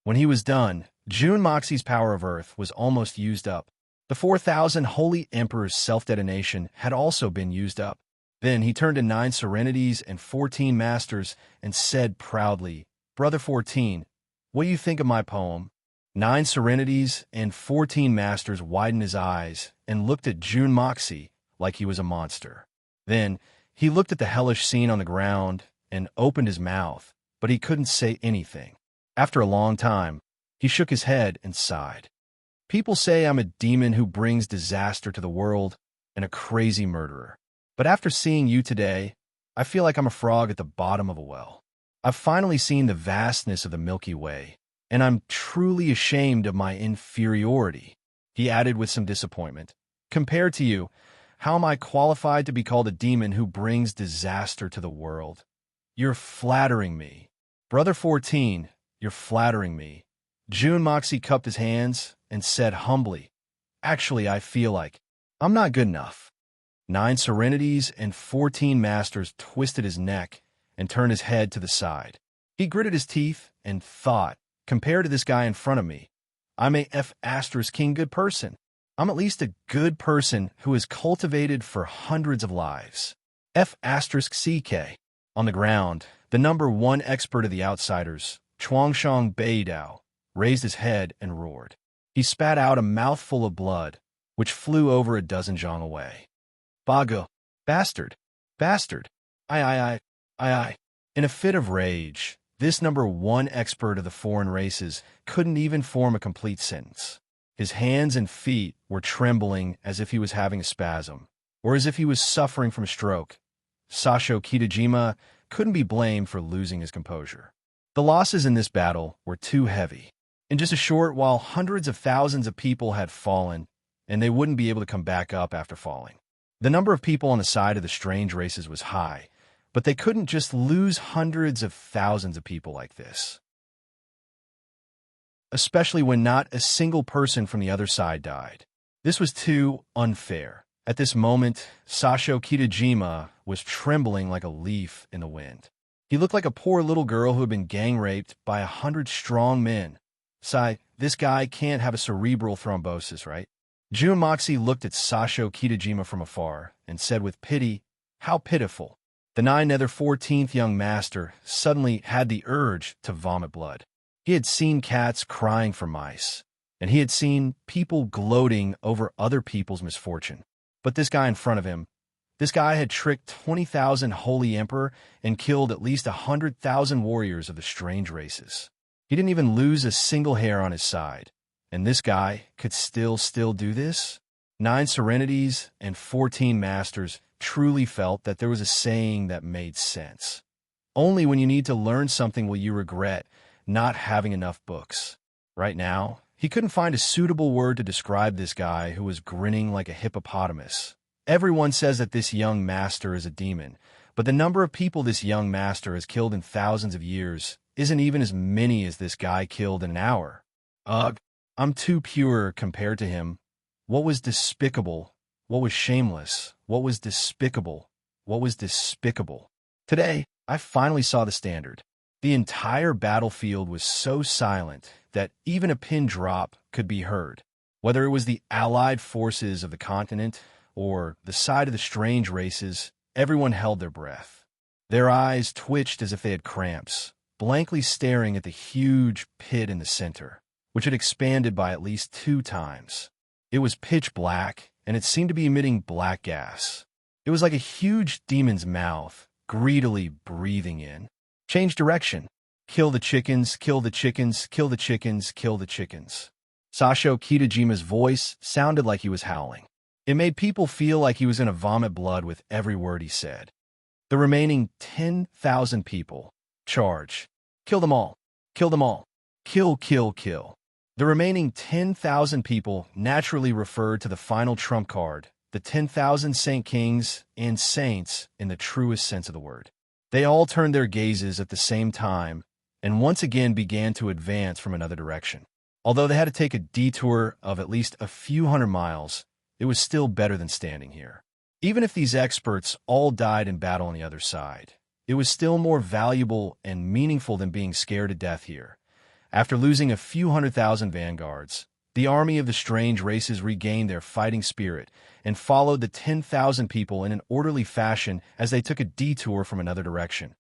When he was done, Jun Moxie's power of Earth was almost used up. The 4,000 Holy Emperor's self-detonation had also been used up. Then he turned to 9 serenities and 14 masters and said proudly, Brother 14, what do you think of my poem? 9 serenities and 14 masters widened his eyes and looked at Jun Moxie like he was a monster. Then he looked at the hellish scene on the ground and opened his mouth, but he couldn't say anything. After a long time, he shook his head and sighed. People say I'm a demon who brings disaster to the world and a crazy murderer. But after seeing you today, I feel like I'm a frog at the bottom of a well. I've finally seen the vastness of the Milky Way, and I'm truly ashamed of my inferiority, he added with some disappointment. Compared to you, how am I qualified to be called a demon who brings disaster to the world? You're flattering me. Brother 14, you're flattering me. Jun Moxie cupped his hands and said humbly, Actually, I feel like I'm not good enough. 9 serenities and 14 masters twisted his neck and turned his head to the side. He gritted his teeth and thought, compared to this guy in front of me, I'm a F***king good person. I'm at least a good person who is cultivated for hundreds of lives. F***ck. On the ground, the number 1 expert of the outsiders, Chuangshang Beidao, raised his head and roared. He spat out a mouthful of blood, which flew over a dozen zhang away. Bago, bastard, bastard, I. In a fit of rage, this number 1 expert of the foreign races couldn't even form a complete sentence. His hands and feet were trembling as if he was having a spasm, or as if he was suffering from a stroke. Sasho Kitajima couldn't be blamed for losing his composure. The losses in this battle were too heavy. In just a short while, hundreds of thousands of people had fallen, and they wouldn't be able to come back up after falling. The number of people on the side of the strange races was high, but they couldn't just lose hundreds of thousands of people like this. Especially when not a single person from the other side died. This was too unfair. At this moment, Sasho Kitajima was trembling like a leaf in the wind. He looked like a poor little girl who had been gang-raped by 100 strong men. Sigh, this guy can't have a cerebral thrombosis, right? Jun Moxie looked at Sasho Kitajima from afar and said with pity, how pitiful. The 14th young master suddenly had the urge to vomit blood. He had seen cats crying for mice, and he had seen people gloating over other people's misfortune. But this guy in front of him, this guy had tricked 20,000 Holy Emperor and killed at least 100,000 warriors of the strange races. He didn't even lose a single hair on his side. And this guy could still do this? 9 serenities and 14 masters truly felt that there was a saying that made sense. Only when you need to learn something will you regret not having enough books. Right now, he couldn't find a suitable word to describe this guy who was grinning like a hippopotamus. Everyone says that this young master is a demon, But the number of people this young master has killed in thousands of years isn't even as many as this guy killed in an hour. Ugh, I'm too pure compared to him. What was despicable? What was shameless? What was despicable? What was despicable? Today, I finally saw the standard. The entire battlefield was so silent that even a pin drop could be heard. Whether it was the allied forces of the continent or the side of the strange races, everyone held their breath. Their eyes twitched as if they had cramps, blankly staring at the huge pit in the center, which had expanded by at least 2 times. It was pitch black, and it seemed to be emitting black gas. It was like a huge demon's mouth, greedily breathing in. Change direction. Kill the chickens, kill the chickens, kill the chickens, kill the chickens. Sasho Kitajima's voice sounded like he was howling. It made people feel like he was going to vomit blood with every word he said. The remaining 10,000 people. Charge. Kill them all. Kill them all. Kill, kill, kill. The remaining 10,000 people naturally referred to the final trump card, the 10,000 Saint Kings and Saints in the truest sense of the word. They all turned their gazes at the same time and once again began to advance from another direction. Although they had to take a detour of at least a few hundred miles, it was still better than standing here. Even if these experts all died in battle on the other side, it was still more valuable and meaningful than being scared to death here. After losing a few 100,000 vanguards, the army of the strange races regained their fighting spirit and followed the 10,000 people in an orderly fashion as they took a detour from another direction.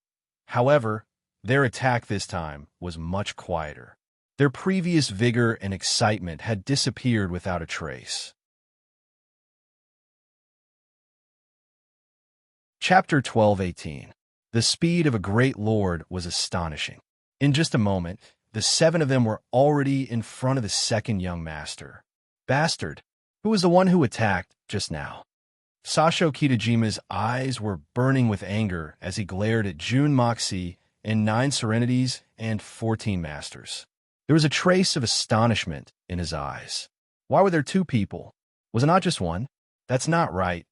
However, their attack this time was much quieter. Their previous vigor and excitement had disappeared without a trace. Chapter 12:18. The speed of a great lord was astonishing. In just a moment, the 7 of them were already in front of the second young master. Bastard, who was the one who attacked just now. Sasho Kitajima's eyes were burning with anger as he glared at Jun Moxie and 9 serenities and 14 masters. There was a trace of astonishment in his eyes. Why were there 2 people? Was it not just one? That's not right.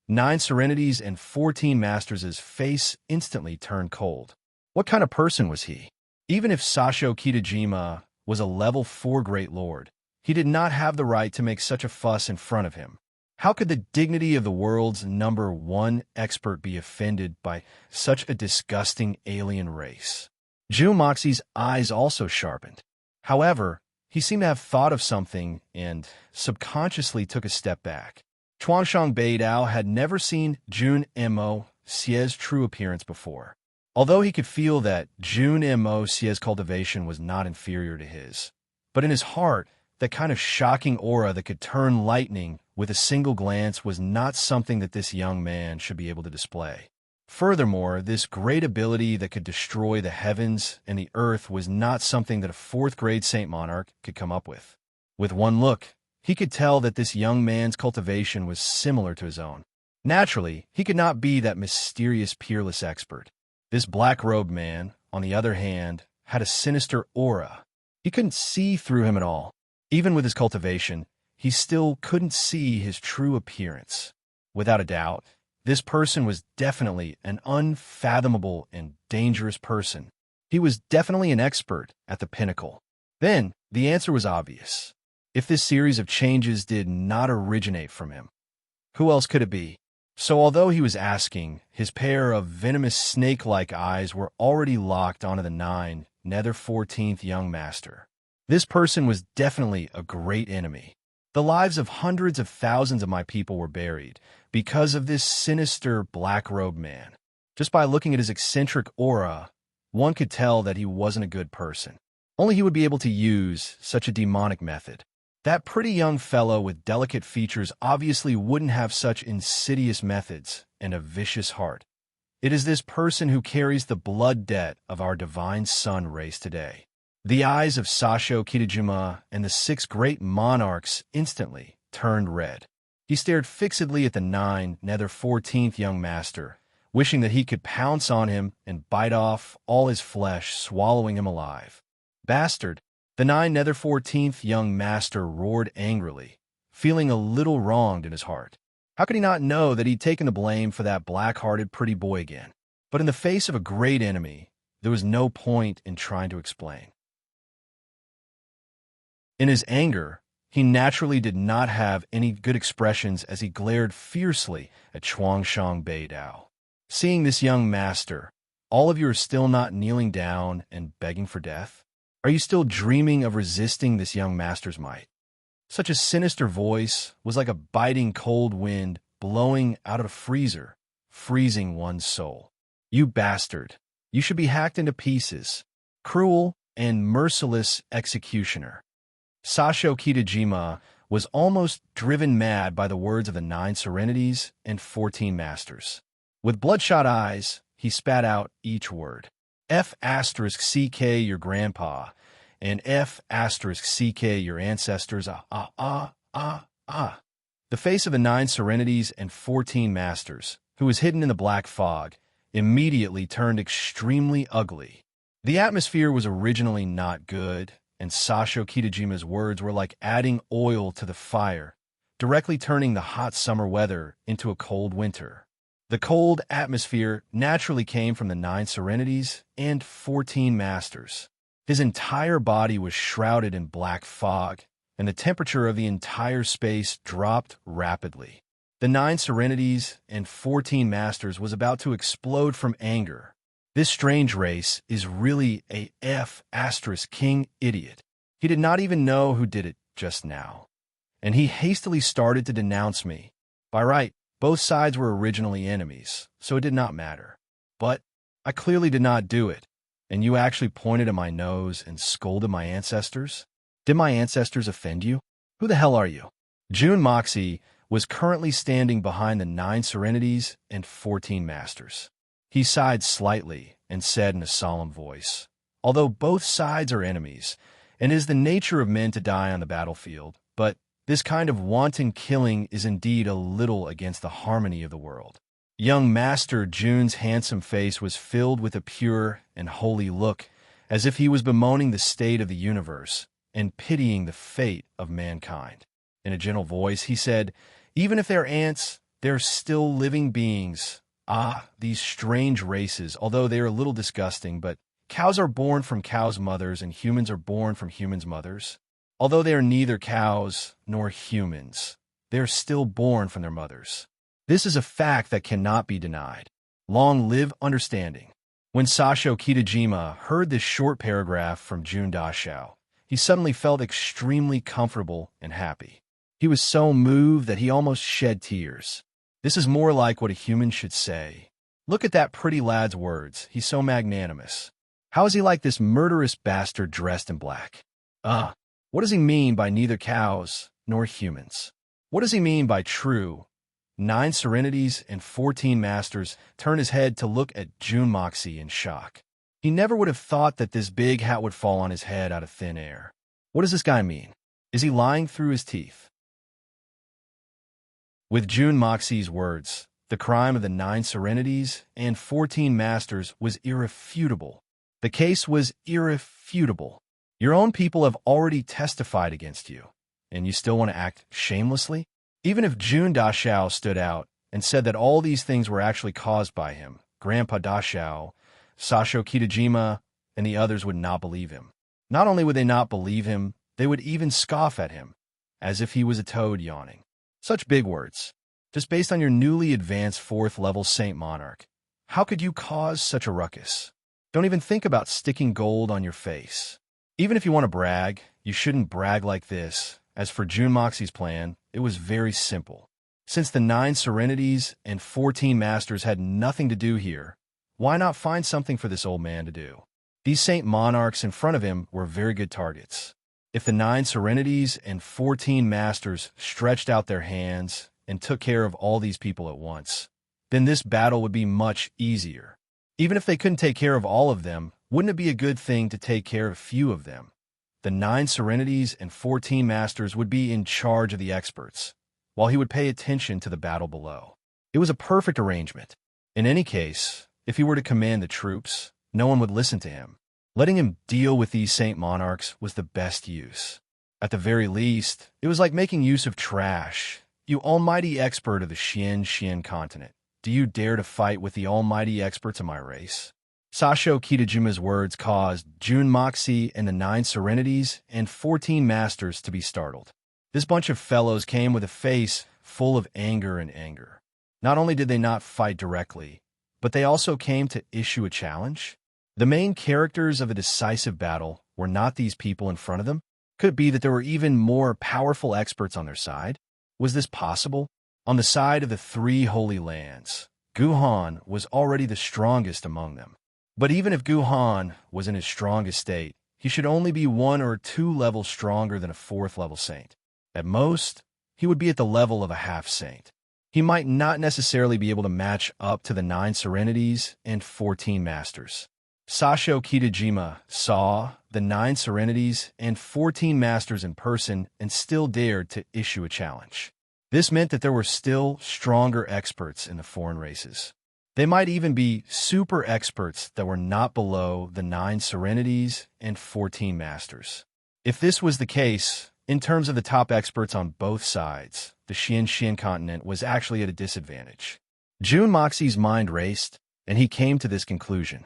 9 serenities and 14 masters' face instantly turned cold. What kind of person was he? Even if Sasho Kitajima was a level 4 Great Lord, he did not have the right to make such a fuss in front of him. How could the dignity of the world's number 1 expert be offended by such a disgusting alien race? Jun Moxie's eyes also sharpened. However, he seemed to have thought of something and subconsciously took a step back. Chuanshang Beidao had never seen Jun Mo Xie's true appearance before. Although he could feel that Jun Mo Xie's cultivation was not inferior to his, but in his heart, that kind of shocking aura that could turn lightning with a single glance was not something that this young man should be able to display. Furthermore, this great ability that could destroy the heavens and the earth was not something that a 4th-grade Saint Monarch could come up with. With one look, he could tell that this young man's cultivation was similar to his own. Naturally, he could not be that mysterious, peerless expert. This black-robed man, on the other hand, had a sinister aura. He couldn't see through him at all. Even with his cultivation, he still couldn't see his true appearance. Without a doubt, this person was definitely an unfathomable and dangerous person. He was definitely an expert at the pinnacle. Then, the answer was obvious. If this series of changes did not originate from him, who else could it be? So although he was asking, his pair of venomous snake-like eyes were already locked onto the 9, nether 14th young master. This person was definitely a great enemy. The lives of hundreds of thousands of my people were buried because of this sinister black-robed man. Just by looking at his eccentric aura, one could tell that he wasn't a good person. Only he would be able to use such a demonic method. That pretty young fellow with delicate features obviously wouldn't have such insidious methods and a vicious heart. It is this person who carries the blood debt of our divine sun race today. The eyes of Sasho Kitajima and the 6 great monarchs instantly turned red. He stared fixedly at the 9, nether 14th young master, wishing that he could pounce on him and bite off all his flesh, swallowing him alive. Bastard! The 9, nether 14th young master roared angrily, feeling a little wronged in his heart. How could he not know that he'd taken the blame for that black-hearted pretty boy again? But in the face of a great enemy, there was no point in trying to explain. In his anger, he naturally did not have any good expressions as he glared fiercely at Chuangshang Beidao. Seeing this young master, all of you are still not kneeling down and begging for death? Are you still dreaming of resisting this young master's might? Such a sinister voice was like a biting cold wind blowing out of a freezer, freezing one's soul. You bastard! You should be hacked into pieces. Cruel and merciless executioner. Sasho Kitajima was almost driven mad by the words of the 9 Serenities and 14 Masters. With bloodshot eyes, he spat out each word. F***CK your grandpa, and F***CK your ancestors, The face of the 9 Serenities and 14 Masters, who was hidden in the black fog, immediately turned extremely ugly. The atmosphere was originally not good, and Sasho Kitajima's words were like adding oil to the fire, directly turning the hot summer weather into a cold winter. The cold atmosphere naturally came from the 9 Serenities and 14 Masters. His entire body was shrouded in black fog, and the temperature of the entire space dropped rapidly. The 9 Serenities and 14 Masters was about to explode from anger. This strange race is really a F***king idiot. He did not even know who did it just now. And he hastily started to denounce me. By right, both sides were originally enemies, so it did not matter. But I clearly did not do it, and you actually pointed at my nose and scolded my ancestors? Did my ancestors offend you? Who the hell are you? Jun Moxie was currently standing behind the 9 Serenities and 14 Masters. He sighed slightly and said in a solemn voice, "Although both sides are enemies, and it is the nature of men to die on the battlefield, but this kind of wanton killing is indeed a little against the harmony of the world." Young Master Jun's handsome face was filled with a pure and holy look, as if he was bemoaning the state of the universe and pitying the fate of mankind. In a gentle voice, he said, "Even if they're ants, they're still living beings. These strange races, although they are a little disgusting, but cows are born from cows' mothers and humans are born from humans' mothers. Although they are neither cows nor humans, they are still born from their mothers. This is a fact that cannot be denied. Long live understanding." When Sasho Kitajima heard this short paragraph from Jun Dashao, he suddenly felt extremely comfortable and happy. He was so moved that he almost shed tears. This is more like what a human should say. Look at that pretty lad's words. He's so magnanimous. How is he like this murderous bastard dressed in black? What does he mean by neither cows nor humans? What does he mean by true? 9 Serenities and 14 Masters turned his head to look at Jun Moxie in shock. He never would have thought that this big hat would fall on his head out of thin air. What does this guy mean? Is he lying through his teeth? With Jun Moxie's words, the crime of the 9 Serenities and 14 Masters was irrefutable. The case was irrefutable. Your own people have already testified against you, and you still want to act shamelessly? Even if Jun Dashao stood out and said that all these things were actually caused by him, Grandpa Dashao, Sasho Kitajima, and the others would not believe him. Not only would they not believe him, they would even scoff at him, as if he was a toad yawning. Such big words. Just based on your newly advanced 4th-level Saint Monarch, how could you cause such a ruckus? Don't even think about sticking gold on your face. Even if you want to brag, you shouldn't brag like this. As for Jun Moxie's plan, it was very simple. Since the 9 Serenities and 14 Masters had nothing to do here, why not find something for this old man to do? These Saint Monarchs in front of him were very good targets. If the 9 Serenities and 14 Masters stretched out their hands and took care of all these people at once, then this battle would be much easier. Even if they couldn't take care of all of them, wouldn't it be a good thing to take care of a few of them? The 9 Serenities and 14 Masters would be in charge of the experts, while he would pay attention to the battle below. It was a perfect arrangement. In any case, if he were to command the troops, no one would listen to him. Letting him deal with these Saint Monarchs was the best use. At the very least, it was like making use of trash. You almighty expert of the Xian continent, do you dare to fight with the almighty experts of my race? Sasho Kitajima's words caused Jun Moxie and the 9 Serenities and 14 Masters to be startled. This bunch of fellows came with a face full of anger and anger. Not only did they not fight directly, but they also came to issue a challenge. The main characters of a decisive battle were not these people in front of them. Could it be that there were even more powerful experts on their side? Was this possible? On the side of the 3 holy lands, Guhan was already the strongest among them. But even if Guhan was in his strongest state, he should only be 1 or 2 levels stronger than a 4th level saint. At most, he would be at the level of a half-saint. He might not necessarily be able to match up to the 9 Serenities and 14 Masters. Sasho Kitajima saw the 9 Serenities and 14 Masters in person and still dared to issue a challenge. This meant that there were still stronger experts in the foreign races. They might even be super experts that were not below the 9 Serenities and 14 Masters. If this was the case, in terms of the top experts on both sides, the Xian continent was actually at a disadvantage. Jun Moxie's mind raced, and he came to this conclusion.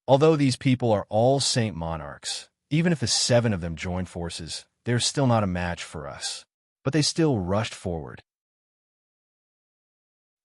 Although these people are all saint monarchs, even if the 7 of them join forces, they're still not a match for us. But they still rushed forward.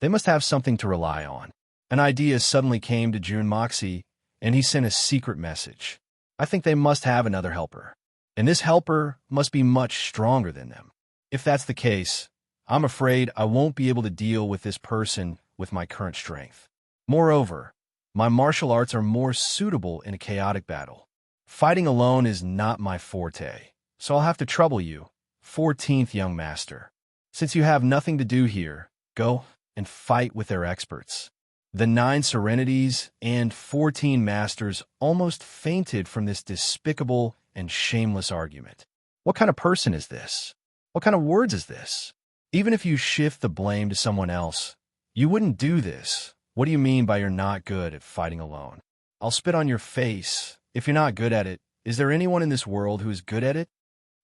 They must have something to rely on. An idea suddenly came to Jun Moxie, and he sent a secret message. I think they must have another helper. And this helper must be much stronger than them. If that's the case, I'm afraid I won't be able to deal with this person with my current strength. Moreover, my martial arts are more suitable in a chaotic battle. Fighting alone is not my forte, so I'll have to trouble you, 14th young master. Since you have nothing to do here, go and fight with their experts. The 9 Serenities and 14 Masters almost fainted from this despicable and shameless argument. What kind of person is this? What kind of words is this? Even if you shift the blame to someone else, you wouldn't do this. What do you mean by you're not good at fighting alone? I'll spit on your face. If you're not good at it, is there anyone in this world who is good at it?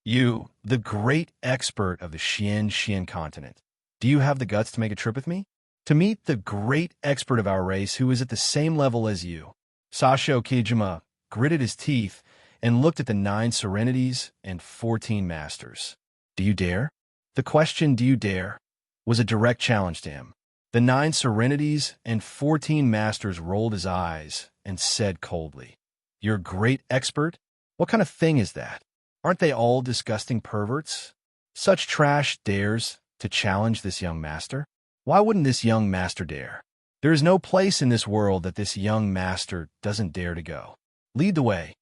You, the great expert of the Xian continent, do you have the guts to make a trip with me? To meet the great expert of our race who is at the same level as you. Sasho Kijima gritted his teeth and looked at the 9 Serenities and 14 Masters. Do you dare? The question, do you dare, was a direct challenge to him. The 9 Serenities and 14 Masters rolled his eyes and said coldly, You're a great expert? What kind of thing is that? Aren't they all disgusting perverts? Such trash dares to challenge this young master? Why wouldn't this young master dare? There is no place in this world that this young master doesn't dare to go. Lead the way.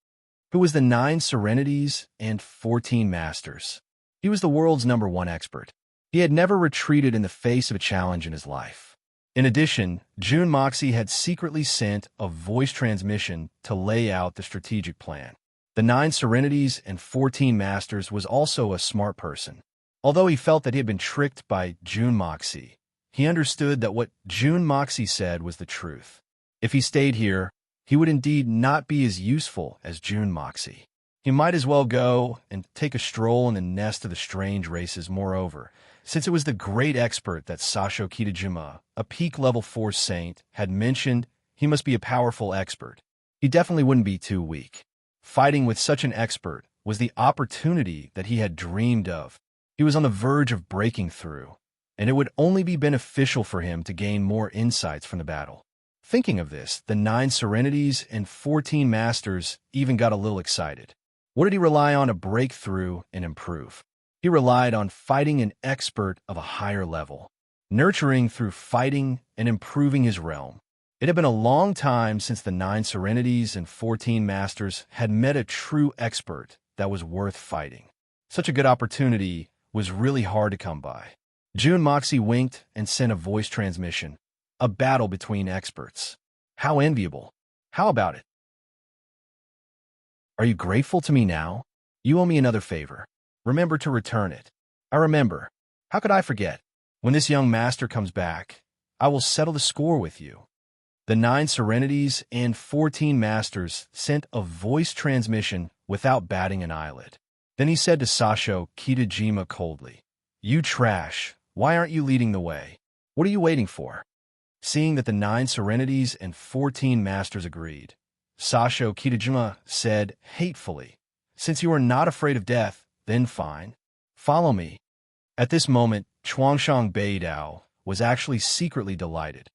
Who was the 9 Serenities and 14 Masters? He was the world's #1 expert. He had never retreated in the face of a challenge in his life. In addition, Jun Moxie had secretly sent a voice transmission to lay out the strategic plan. The 9 Serenities and 14 Masters was also a smart person. Although he felt that he had been tricked by Jun Moxie, he understood that what Jun Moxie said was the truth. If he stayed here, he would indeed not be as useful as Jun Moxie. He might as well go and take a stroll in the nest of the strange races. Moreover, since it was the great expert that Sasho Kitajima, a peak level 4 saint, had mentioned, he must be a powerful expert. He definitely wouldn't be too weak. Fighting with such an expert was the opportunity that he had dreamed of. He was on the verge of breaking through, and it would only be beneficial for him to gain more insights from the battle. Thinking of this, the 9 Serenities and 14 Masters even got a little excited. What did he rely on to break through and improve? He relied on fighting an expert of a higher level, nurturing through fighting and improving his realm. It had been a long time since the 9 Serenities and 14 Masters had met a true expert that was worth fighting. Such a good opportunity was really hard to come by. Jun Moxie winked and sent a voice transmission. A battle between experts. How enviable. How about it? Are you grateful to me now? You owe me another favor. Remember to return it. I remember. How could I forget? When this young master comes back, I will settle the score with you. The 9 Serenities and 14 Masters sent a voice transmission without batting an eyelid. Then he said to Sasho Kitajima coldly, You trash, Why aren't you leading the way? What are you waiting for? Seeing that the 9 serenities and 14 masters agreed, Sasho Kitajima said hatefully, "Since you are not afraid of death, then fine. Follow me." At this moment, Chuangshang Beidao was actually secretly delighted.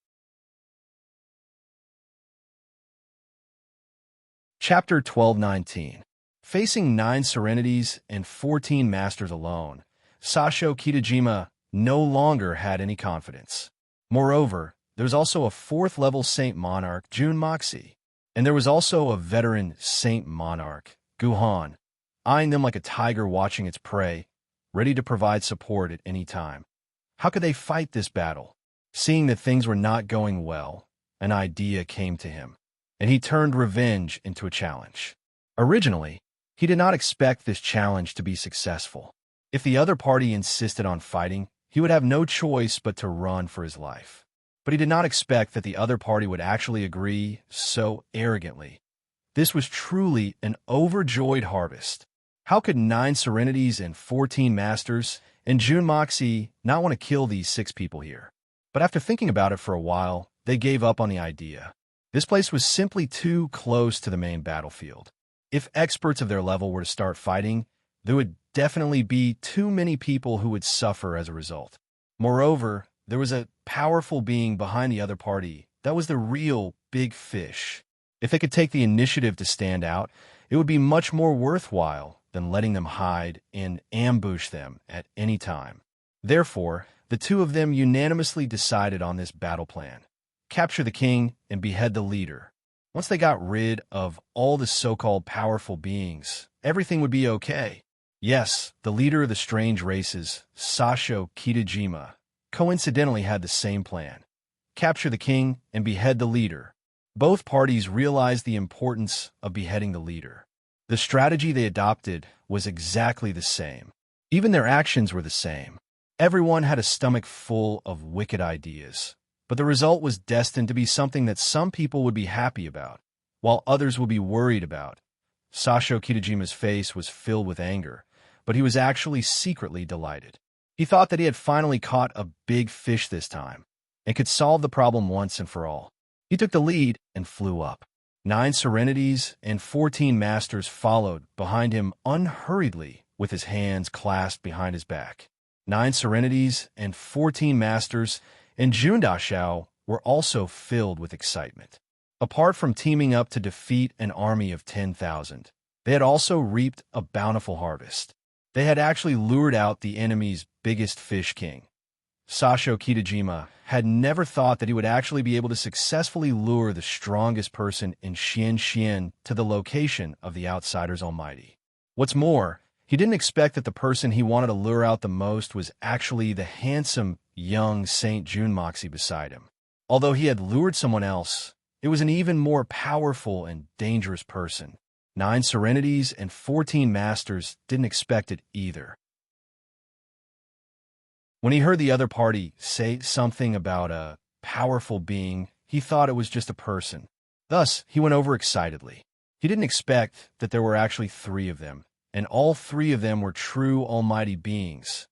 Chapter 1219. Facing 9 serenities and 14 masters alone, Sasho Kitajima no longer had any confidence. Moreover, there was also a 4th-level Saint Monarch, Jun Moxie, and there was also a veteran Saint Monarch, Guhan, eyeing them like a tiger watching its prey, ready to provide support at any time. How could they fight this battle? Seeing that things were not going well, an idea came to him, and he turned revenge into a challenge. Originally, he did not expect this challenge to be successful. If the other party insisted on fighting, he would have no choice but to run for his life. But he did not expect that the other party would actually agree so arrogantly. This was truly an overjoyed harvest. How could 9 serenities and 14 masters and Jun Moxie not want to kill these 6 people here? But after thinking about it for a while, they gave up on the idea. This place was simply too close to the main battlefield. If experts of their level were to start fighting, there would definitely be too many people who would suffer as a result. Moreover, there was a powerful being behind the other party that was the real big fish. If they could take the initiative to stand out, it would be much more worthwhile than letting them hide and ambush them at any time. Therefore, the 2 of them unanimously decided on this battle plan: capture the king and behead the leader. Once they got rid of all the so-called powerful beings, everything would be okay. Yes, the leader of the strange races, Sasho Kitajima, coincidentally had the same plan: capture the king and behead the leader. Both parties realized the importance of beheading the leader. The strategy they adopted was exactly the same. Even their actions were the same. Everyone had a stomach full of wicked ideas, but the result was destined to be something that some people would be happy about, while others would be worried about. Sasho Kitajima's face was filled with anger, but he was actually secretly delighted. He thought that he had finally caught a big fish this time, and could solve the problem once and for all. He took the lead and flew up. 9 serenities and 14 masters followed behind him unhurriedly with his hands clasped behind his back. 9 serenities and 14 masters and Jundashao were also filled with excitement. Apart from teaming up to defeat an army of 10,000, they had also reaped a bountiful harvest. They had actually lured out the enemy's biggest fish king. Sasho Kitajima had never thought that he would actually be able to successfully lure the strongest person in Xian to the location of the Outsider's Almighty. What's more, he didn't expect that the person he wanted to lure out the most was actually the handsome, young Saint Junmoxie beside him. Although he had lured someone else, it was an even more powerful and dangerous person. 9 serenities and 14 masters didn't expect it either. When he heard the other party say something about a powerful being, he thought it was just a person. Thus, he went over excitedly. He didn't expect that there were actually 3 of them, and all 3 of them were true almighty beings.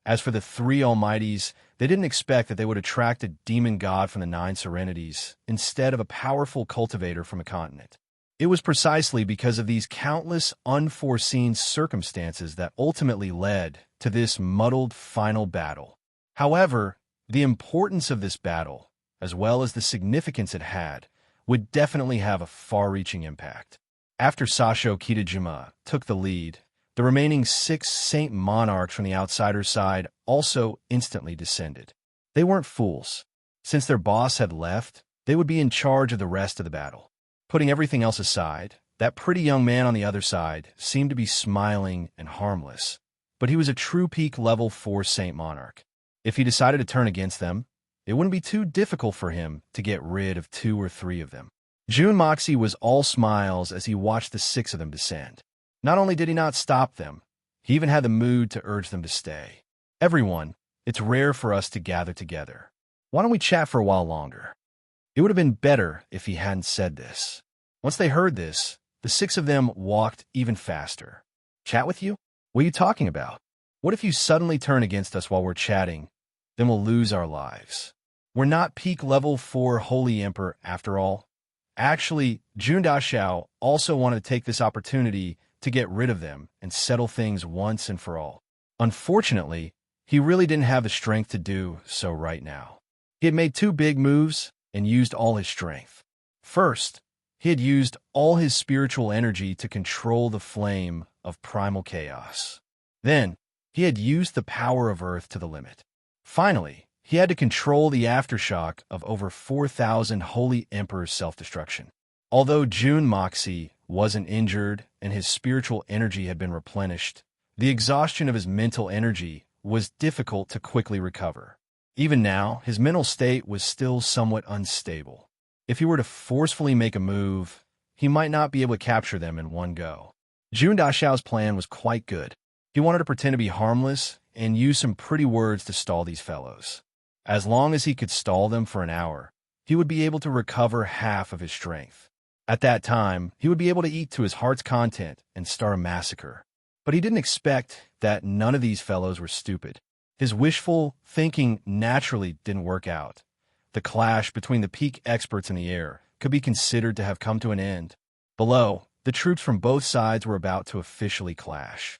As for the 3 almighties, they didn't expect that they would attract a demon god from the 9 serenities instead of a powerful cultivator from a continent. It was precisely because of these countless unforeseen circumstances that ultimately led to this muddled final battle. However, the importance of this battle, as well as the significance it had, would definitely have a far-reaching impact. After Sasho Kitajima took the lead, the remaining 6 Saint Monarchs from the outsider's side also instantly descended. They weren't fools. Since their boss had left, they would be in charge of the rest of the battle. Putting everything else aside, that pretty young man on the other side seemed to be smiling and harmless, but he was a true peak level 4 Saint Monarch. If he decided to turn against them, it wouldn't be too difficult for him to get rid of 2 or 3 of them. Jun Moxie was all smiles as he watched the 6 of them descend. Not only did he not stop them, he even had the mood to urge them to stay. Everyone, it's rare for us to gather together. Why don't we chat for a while longer? It would have been better if he hadn't said this. Once they heard this, the 6 of them walked even faster. Chat with you? What are you talking about? What if you suddenly turn against us while we're chatting then we'll lose our lives. We're not peak level 4 Holy Emperor after all. Actually, Jun Dashao also wanted to take this opportunity to get rid of them and settle things once and for all. Unfortunately, he really didn't have the strength to do so right now. He had made 2 big moves and used all his strength. First, he had used all his spiritual energy to control the flame of primal chaos. Then, he had used the power of Earth to the limit. Finally, he had to control the aftershock of over 4,000 Holy Emperor's self-destruction. Although Jun Moxie wasn't injured and his spiritual energy had been replenished, the exhaustion of his mental energy was difficult to quickly recover. Even now, his mental state was still somewhat unstable. If he were to forcefully make a move, he might not be able to capture them in one go. Jun Dashao's plan was quite good. He wanted to pretend to be harmless and use some pretty words to stall these fellows. As long as he could stall them for an hour, he would be able to recover half of his strength. At that time, he would be able to eat to his heart's content and start a massacre. But he didn't expect that none of these fellows were stupid. His wishful thinking naturally didn't work out. The clash between the peak experts in the air could be considered to have come to an end. Below, the troops from both sides were about to officially clash.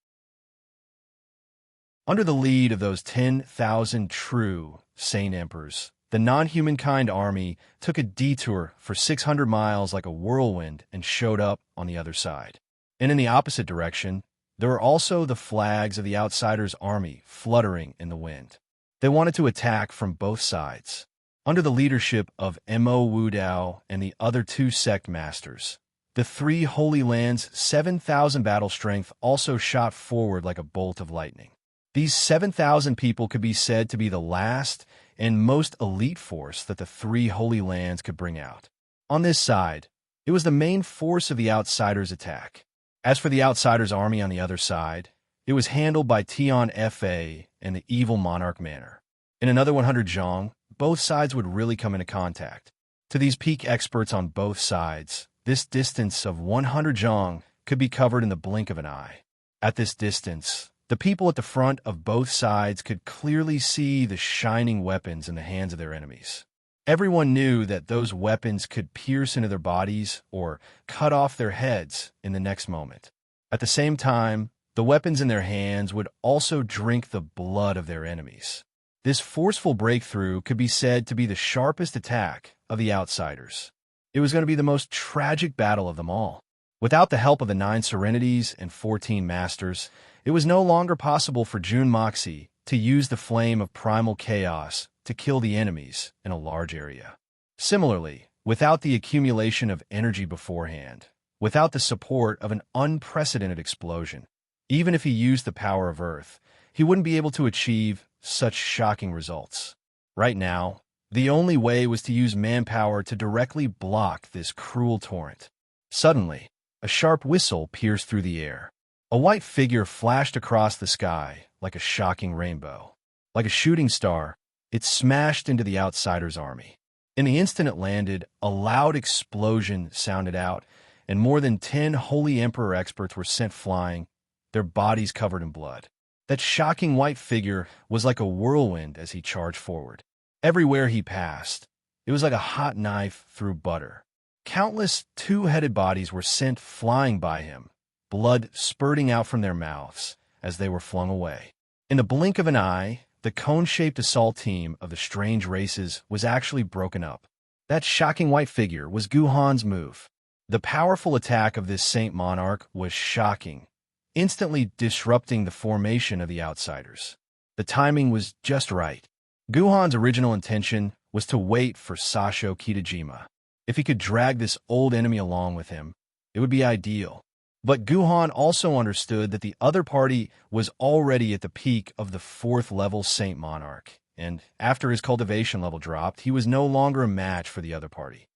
Under the lead of those 10,000 true Saint Emperors, the non-humankind army took a detour for 600 miles like a whirlwind and showed up on the other side. And in the opposite direction, there were also the flags of the Outsiders' army fluttering in the wind. They wanted to attack from both sides. Under the leadership of Mo Wudao and the other 2 sect masters, the 3 Holy Lands' 7,000 battle strength also shot forward like a bolt of lightning. These 7,000 people could be said to be the last and most elite force that the 3 Holy Lands could bring out. On this side, it was the main force of the Outsiders' attack. As for the Outsiders' army on the other side, it was handled by Tian Fa and the evil Monarch Manor. In another 100 zhong, both sides would really come into contact. To these peak experts on both sides, this distance of 100 zhong could be covered in the blink of an eye. At this distance, the people at the front of both sides could clearly see the shining weapons in the hands of their enemies. Everyone knew that those weapons could pierce into their bodies or cut off their heads in the next moment. At the same time, the weapons in their hands would also drink the blood of their enemies. This forceful breakthrough could be said to be the sharpest attack of the Outsiders. It was going to be the most tragic battle of them all. Without the help of the 9 Serenities and 14 Masters, it was no longer possible for Jun Moxie to use the flame of primal chaos to kill the enemies in a large area. Similarly, without the accumulation of energy beforehand, without the support of an unprecedented explosion, even if he used the power of Earth, he wouldn't be able to achieve such shocking results. Right now, the only way was to use manpower to directly block this cruel torrent. Suddenly, a sharp whistle pierced through the air. A white figure flashed across the sky like a shocking rainbow. Like a shooting star, it smashed into the Outsiders' army. In the instant it landed, a loud explosion sounded out, and more than 10 Holy Emperor experts were sent flying, their bodies covered in blood. That shocking white figure was like a whirlwind as he charged forward. Everywhere he passed, it was like a hot knife through butter. Countless 2-headed bodies were sent flying by him, blood spurting out from their mouths as they were flung away. In the blink of an eye, the cone-shaped assault team of the strange races was actually broken up. That shocking white figure was Guhan's move. The powerful attack of this Saint Monarch was shocking, instantly disrupting the formation of the Outsiders. The timing was just right. Guhan's original intention was to wait for Sasho Kitajima. If he could drag this old enemy along with him, it would be ideal. But Guhan also understood that the other party was already at the peak of the 4th level Saint Monarch, and after his cultivation level dropped, he was no longer a match for the other party.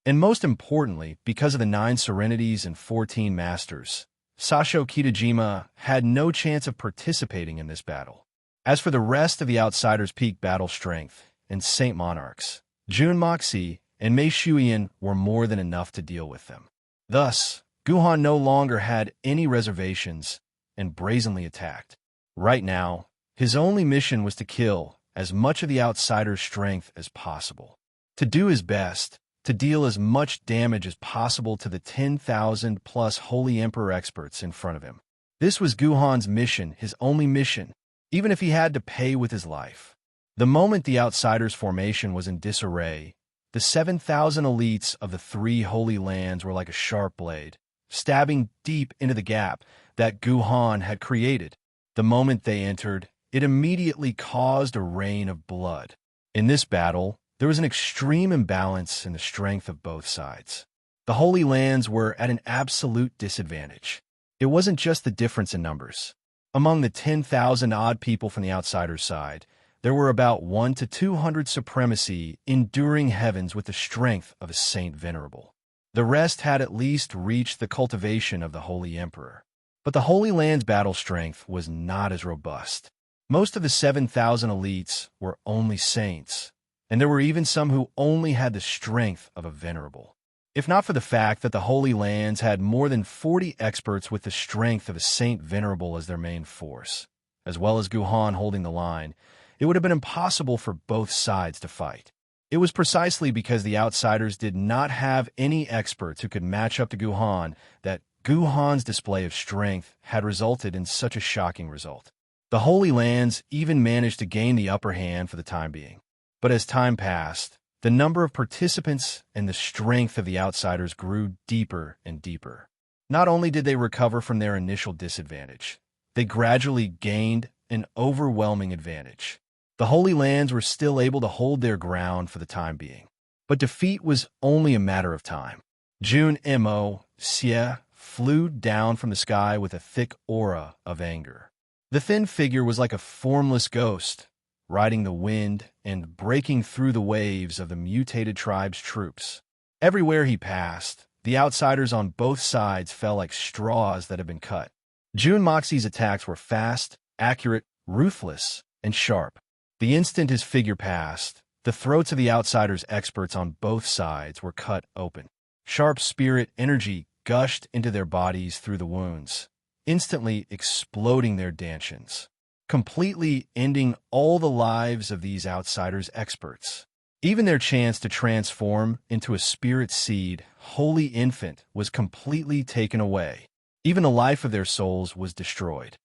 And most importantly, because of the 9 Serenities and 14 Masters, Sasho Kitajima had no chance of participating in this battle. As for the rest of the Outsiders' peak battle strength and Saint Monarchs, Jun Moxie and Mei Shuiyan were more than enough to deal with them. Thus, Guhan no longer had any reservations and brazenly attacked. Right now, His only mission was to kill as much of the outsider's strength as possible, to do his best, to deal as much damage as possible to the 10,000-plus Holy Emperor experts in front of him. This was Guhan's mission, his only mission, even if he had to pay with his life. The moment the outsider's formation was in disarray, the 7,000 elites of the three Holy Lands were like a sharp blade, stabbing deep into the gap that Guhan had created. The moment they entered, it immediately caused a rain of blood. In this battle, there was an extreme imbalance in the strength of both sides. The Holy Lands were at an absolute disadvantage. It wasn't just the difference in numbers. Among the 10,000-odd people from the outsider's side, there were about 1 to 200 supremacy enduring heavens with the strength of a Saint Venerable. The rest had at least reached the cultivation of the Holy Emperor. But the Holy Land's battle strength was not as robust. Most of the 7,000 elites were only saints, and there were even some who only had the strength of a Venerable. If not for the fact that the Holy Lands had more than 40 experts with the strength of a Saint Venerable as their main force, as well as Guhan holding the line, it would have been impossible for both sides to fight. It was precisely because the outsiders did not have any experts who could match up to Guhan that Guhan's display of strength had resulted in such a shocking result. The Holy Lands even managed to gain the upper hand for the time being. But as time passed, the number of participants and the strength of the outsiders grew deeper and deeper. Not only did they recover from their initial disadvantage, they gradually gained an overwhelming advantage. The Holy Lands were still able to hold their ground for the time being, but defeat was only a matter of time. Jun Mo Xie flew down from the sky with a thick aura of anger. The thin figure was like a formless ghost, riding the wind and breaking through the waves of the mutated tribe's troops. Everywhere he passed, the outsiders on both sides fell like straws that had been cut. Jun Moxie's attacks were fast, accurate, ruthless, and sharp. The instant his figure passed, the throats of the outsiders' experts on both sides were cut open. Sharp spirit energy gushed into their bodies through the wounds, instantly exploding their dantians, completely ending all the lives of these outsiders' experts. Even their chance to transform into a spirit seed, holy infant, was completely taken away. Even the life of their souls was destroyed.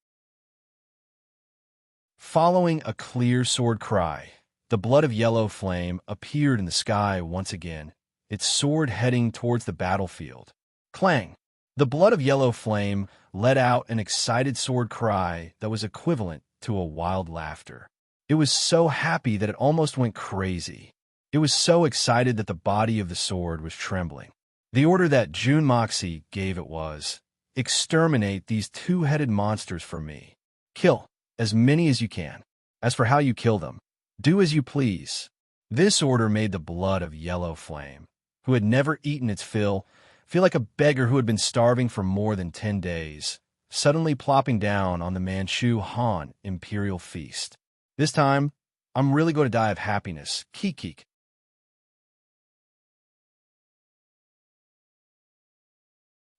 Following a clear sword cry, the blood of yellow flame appeared in the sky once again, its sword heading towards the battlefield. Clang! The blood of yellow flame let out an excited sword cry that was equivalent to a wild laughter. It was so happy that it almost went crazy. It was so excited that the body of the sword was trembling. The order that Jun Moxie gave it was, "Exterminate these two-headed monsters for me. Kill as many as you can. As for how you kill them, do as you please." This order made the blood of yellow flame, who had never eaten its fill, feel like a beggar who had been starving for more than 10 days, suddenly plopping down on the Manchu Han imperial feast. This time, I'm really going to die of happiness. Keek.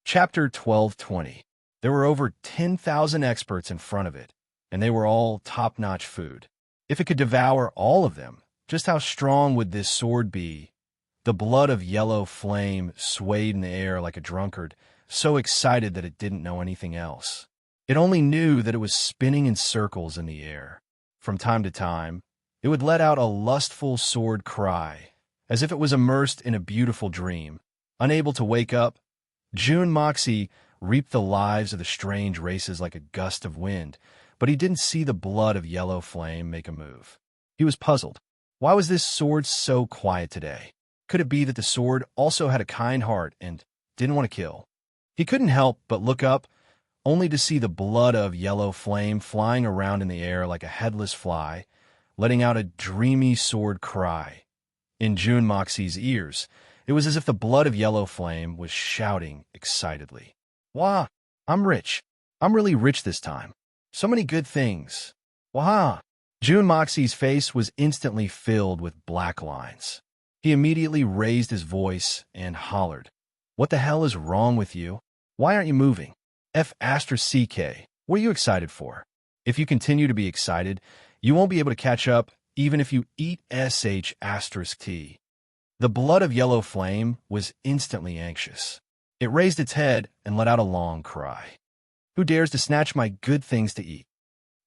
Chapter 1220. There were over 10,000 experts in front of it, and they were all top-notch food. If it could devour all of them, just how strong would this sword be? The blood of yellow flame swayed in the air like a drunkard, so excited that it didn't know anything else. It only knew that it was spinning in circles in the air. From time to time, it would let out a lustful sword cry, as if it was immersed in a beautiful dream. Unable to wake up, Jun Moxie reaped the lives of the strange races like a gust of wind, but he didn't see the blood of yellow flame make a move. He was puzzled. Why was this sword so quiet today? Could it be that the sword also had a kind heart and didn't want to kill? He couldn't help but look up, only to see the blood of yellow flame flying around in the air like a headless fly, letting out a dreamy sword cry. In Jun Moxie's ears, it was as if the blood of yellow flame was shouting excitedly. "Wah! I'm rich. I'm really rich this time. So many good things. Wah!" Jun Moxie's face was instantly filled with black lines. He immediately raised his voice and hollered, "What the hell is wrong with you? Why aren't you moving? CK, what are you excited for?" If you continue to be excited, you won't be able to catch up even if you eat **T. The blood of yellow flame was instantly anxious. It raised its head and let out a long cry. Who dares to snatch my good things to eat?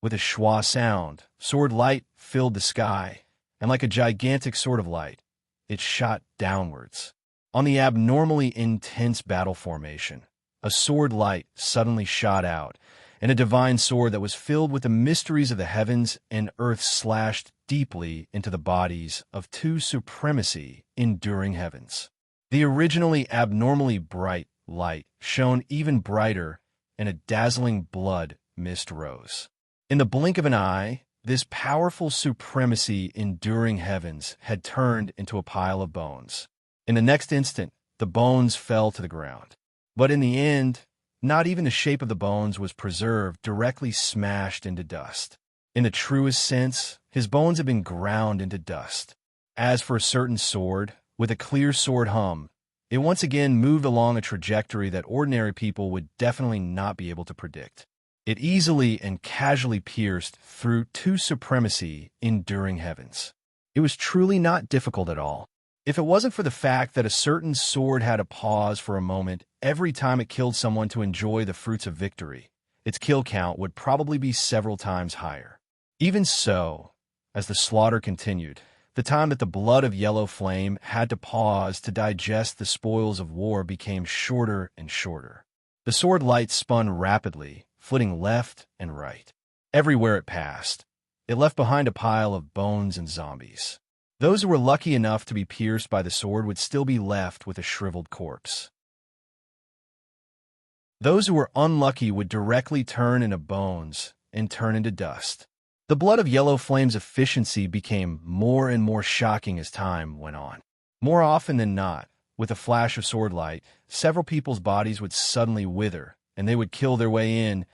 With a schwa sound, sword light filled the sky, and like a gigantic sword of light, it shot downwards. On the abnormally intense battle formation, a sword light suddenly shot out, and a divine sword that was filled with the mysteries of the heavens and earth slashed deeply into the bodies of two supremacy enduring heavens. The originally abnormally bright light shone even brighter, and a dazzling blood mist rose. In the blink of an eye, this powerful supremacy enduring heavens had turned into a pile of bones. In the next instant, the bones fell to the ground. But in the end, not even the shape of the bones was preserved, directly smashed into dust. In the truest sense, his bones had been ground into dust. As for a certain sword, with a clear sword hum, it once again moved along a trajectory that ordinary people would definitely not be able to predict. It easily and casually pierced through two supremacy enduring heavens. It was truly not difficult at all. If it wasn't for the fact that a certain sword had to pause for a moment every time it killed someone to enjoy the fruits of victory, its kill count would probably be several times higher. Even so, as the slaughter continued, the time that the blood of yellow flame had to pause to digest the spoils of war became shorter and shorter. The sword light spun rapidly, flitting left and right. Everywhere it passed, it left behind a pile of bones and zombies. Those who were lucky enough to be pierced by the sword would still be left with a shriveled corpse. Those who were unlucky would directly turn into bones and turn into dust. The blood of yellow flame's efficiency became more and more shocking as time went on. More often than not, with a flash of sword light, several people's bodies would suddenly wither, and they would kill their way in,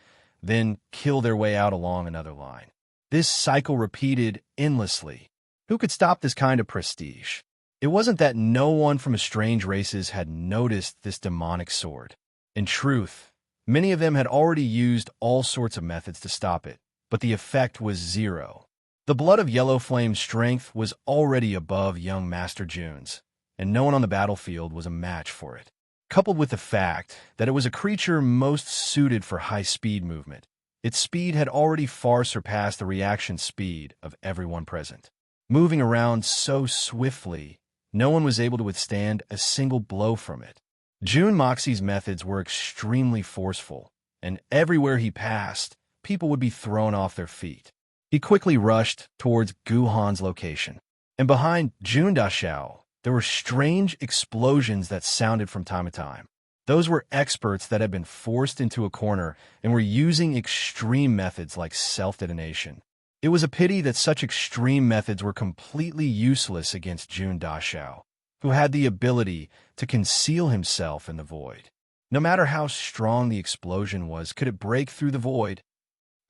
then kill their way out along another line. This cycle repeated endlessly. Who could stop this kind of prestige? It wasn't that no one from strange races had noticed this demonic sword. In truth, many of them had already used all sorts of methods to stop it, but the effect was zero. The blood of yellow flame's strength was already above young Master June's, and no one on the battlefield was a match for it. Coupled with the fact that it was a creature most suited for high-speed movement, its speed had already far surpassed the reaction speed of everyone present. Moving around so swiftly, no one was able to withstand a single blow from it. June Moxie's methods were extremely forceful, and everywhere he passed, people would be thrown off their feet. He quickly rushed towards Guhan's location, and behind Jun Dashao, there were strange explosions that sounded from time to time. Those were experts that had been forced into a corner and were using extreme methods like self-detonation. It was a pity that such extreme methods were completely useless against Jun Dashao, who had the ability to conceal himself in the void. No matter how strong the explosion was, could it break through the void?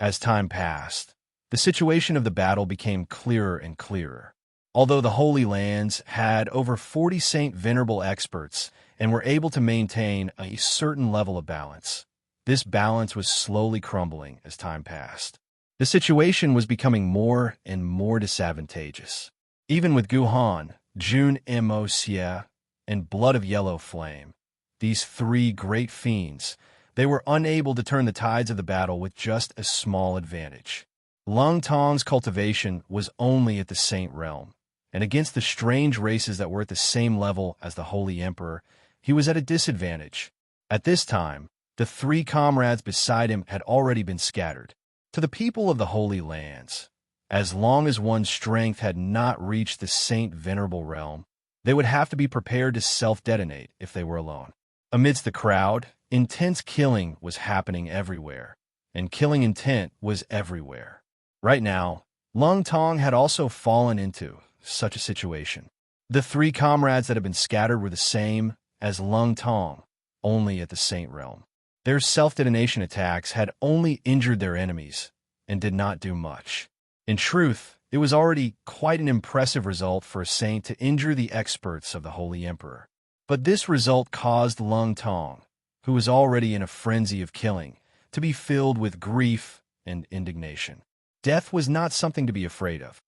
As time passed, the situation of the battle became clearer and clearer. Although the Holy Lands had over 40 Saint Venerable experts and were able to maintain a certain level of balance, this balance was slowly crumbling as time passed. The situation was becoming more and more disadvantageous. Even with Guhan, Jun Mo Xie, and Blood of Yellow Flame, these three great fiends, they were unable to turn the tides of the battle with just a small advantage. Lung Tong's cultivation was only at the Saint Realm, and against the strange races that were at the same level as the Holy Emperor, he was at a disadvantage. At this time, the three comrades beside him had already been scattered. To the people of the Holy Lands, as long as one's strength had not reached the Saint Venerable realm, they would have to be prepared to self-detonate if they were alone. Amidst the crowd, intense killing was happening everywhere, and killing intent was everywhere. Right now, Lung Tong had also fallen into such a situation. The three comrades that had been scattered were the same as Lung Tong, only at the Saint realm. Their self-detonation attacks had only injured their enemies and did not do much. In truth, it was already quite an impressive result for a saint to injure the experts of the Holy Emperor. But this result caused Lung Tong, who was already in a frenzy of killing, to be filled with grief and indignation. Death was not something to be afraid of.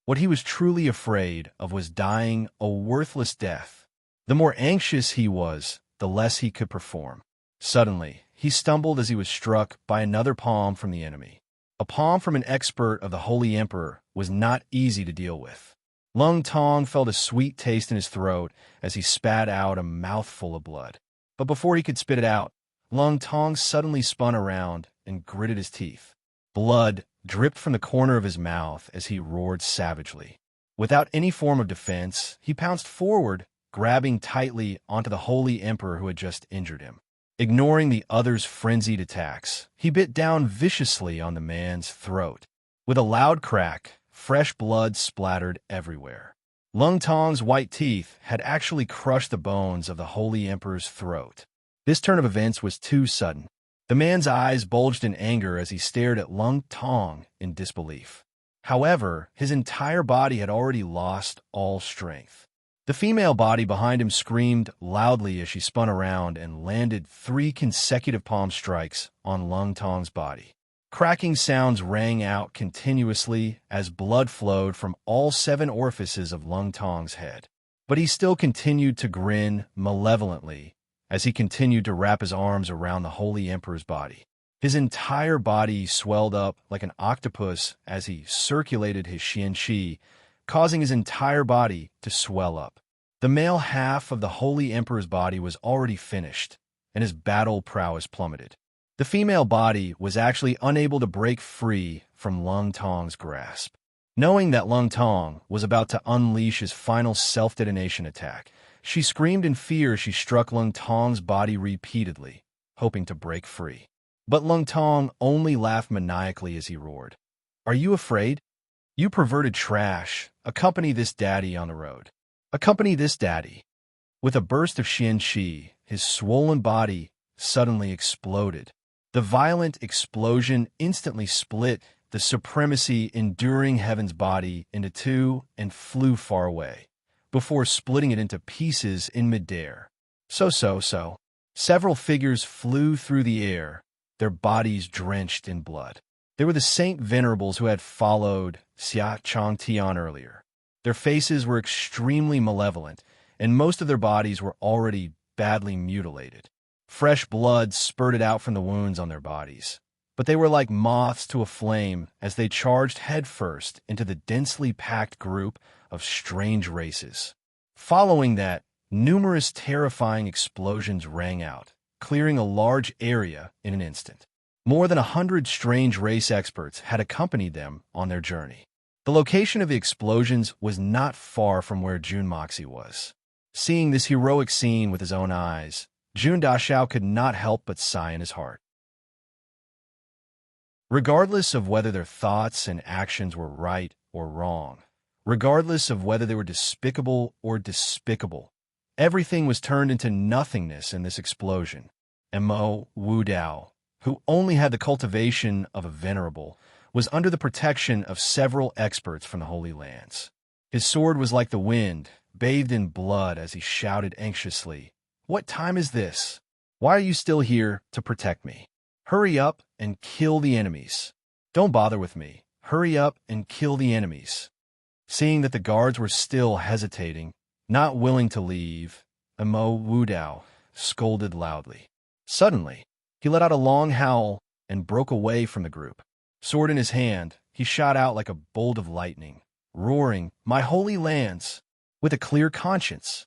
What he was truly afraid of was dying a worthless death. The more anxious he was, the less he could perform. Suddenly, he stumbled as he was struck by another palm from the enemy. A palm from an expert of the Holy Emperor was not easy to deal with. Lung Tong felt a sweet taste in his throat as he spat out a mouthful of blood. But before he could spit it out, Lung Tong suddenly spun around and gritted his teeth. Blood dripped from the corner of his mouth as he roared savagely. Without any form of defense, he pounced forward, grabbing tightly onto the Holy Emperor who had just injured him. Ignoring the other's frenzied attacks, he bit down viciously on the man's throat. With a loud crack, fresh blood splattered everywhere. Lung Tong's white teeth had actually crushed the bones of the Holy Emperor's throat. This turn of events was too sudden. The man's eyes bulged in anger as he stared at Lung Tong in disbelief. However, his entire body had already lost all strength. The female body behind him screamed loudly as she spun around and landed 3 consecutive palm strikes on Lung Tong's body. Cracking sounds rang out continuously as blood flowed from all 7 orifices of Lung Tong's head. But he still continued to grin malevolently as he continued to wrap his arms around the Holy Emperor's body. His entire body swelled up like an octopus as he circulated his xianqi, causing his entire body to swell up. The male half of the Holy Emperor's body was already finished, and his battle prowess plummeted. The female body was actually unable to break free from Lung Tong's grasp. Knowing that Lung Tong was about to unleash his final self-detonation attack, she screamed in fear as she struck Lung Tong's body repeatedly, hoping to break free. But Lung Tong only laughed maniacally as he roared. "Are you afraid? You perverted trash. Accompany this daddy on the road. Accompany this daddy." With a burst of xianqi, his swollen body suddenly exploded. The violent explosion instantly split the supremacy enduring heaven's body into 2 and flew far away, before splitting it into pieces in midair. So. Several figures flew through the air, their bodies drenched in blood. They were the Saint Venerables who had followed Xia Changtian earlier. Their faces were extremely malevolent, and most of their bodies were already badly mutilated. Fresh blood spurted out from the wounds on their bodies, but they were like moths to a flame as they charged headfirst into the densely packed group of strange races. Following that, numerous terrifying explosions rang out, clearing a large area in an instant. More than 100 strange race experts had accompanied them on their journey. The location of the explosions was not far from where Jun Moxie was. Seeing this heroic scene with his own eyes, Jun Dashao could not help but sigh in his heart. Regardless of whether their thoughts and actions were right or wrong, regardless of whether they were despicable or despicable, everything was turned into nothingness in this explosion. Mo Wu Dao, who only had the cultivation of a venerable, was under the protection of several experts from the Holy Lands. His sword was like the wind, bathed in blood as he shouted anxiously, "What time is this? Why are you still here to protect me? Hurry up and kill the enemies. Don't bother with me. Hurry up and kill the enemies." Seeing that the guards were still hesitating, not willing to leave, Mo Wudao scolded loudly. Suddenly, he let out a long howl and broke away from the group. Sword in his hand, he shot out like a bolt of lightning, roaring, "My holy lands!" with a clear conscience.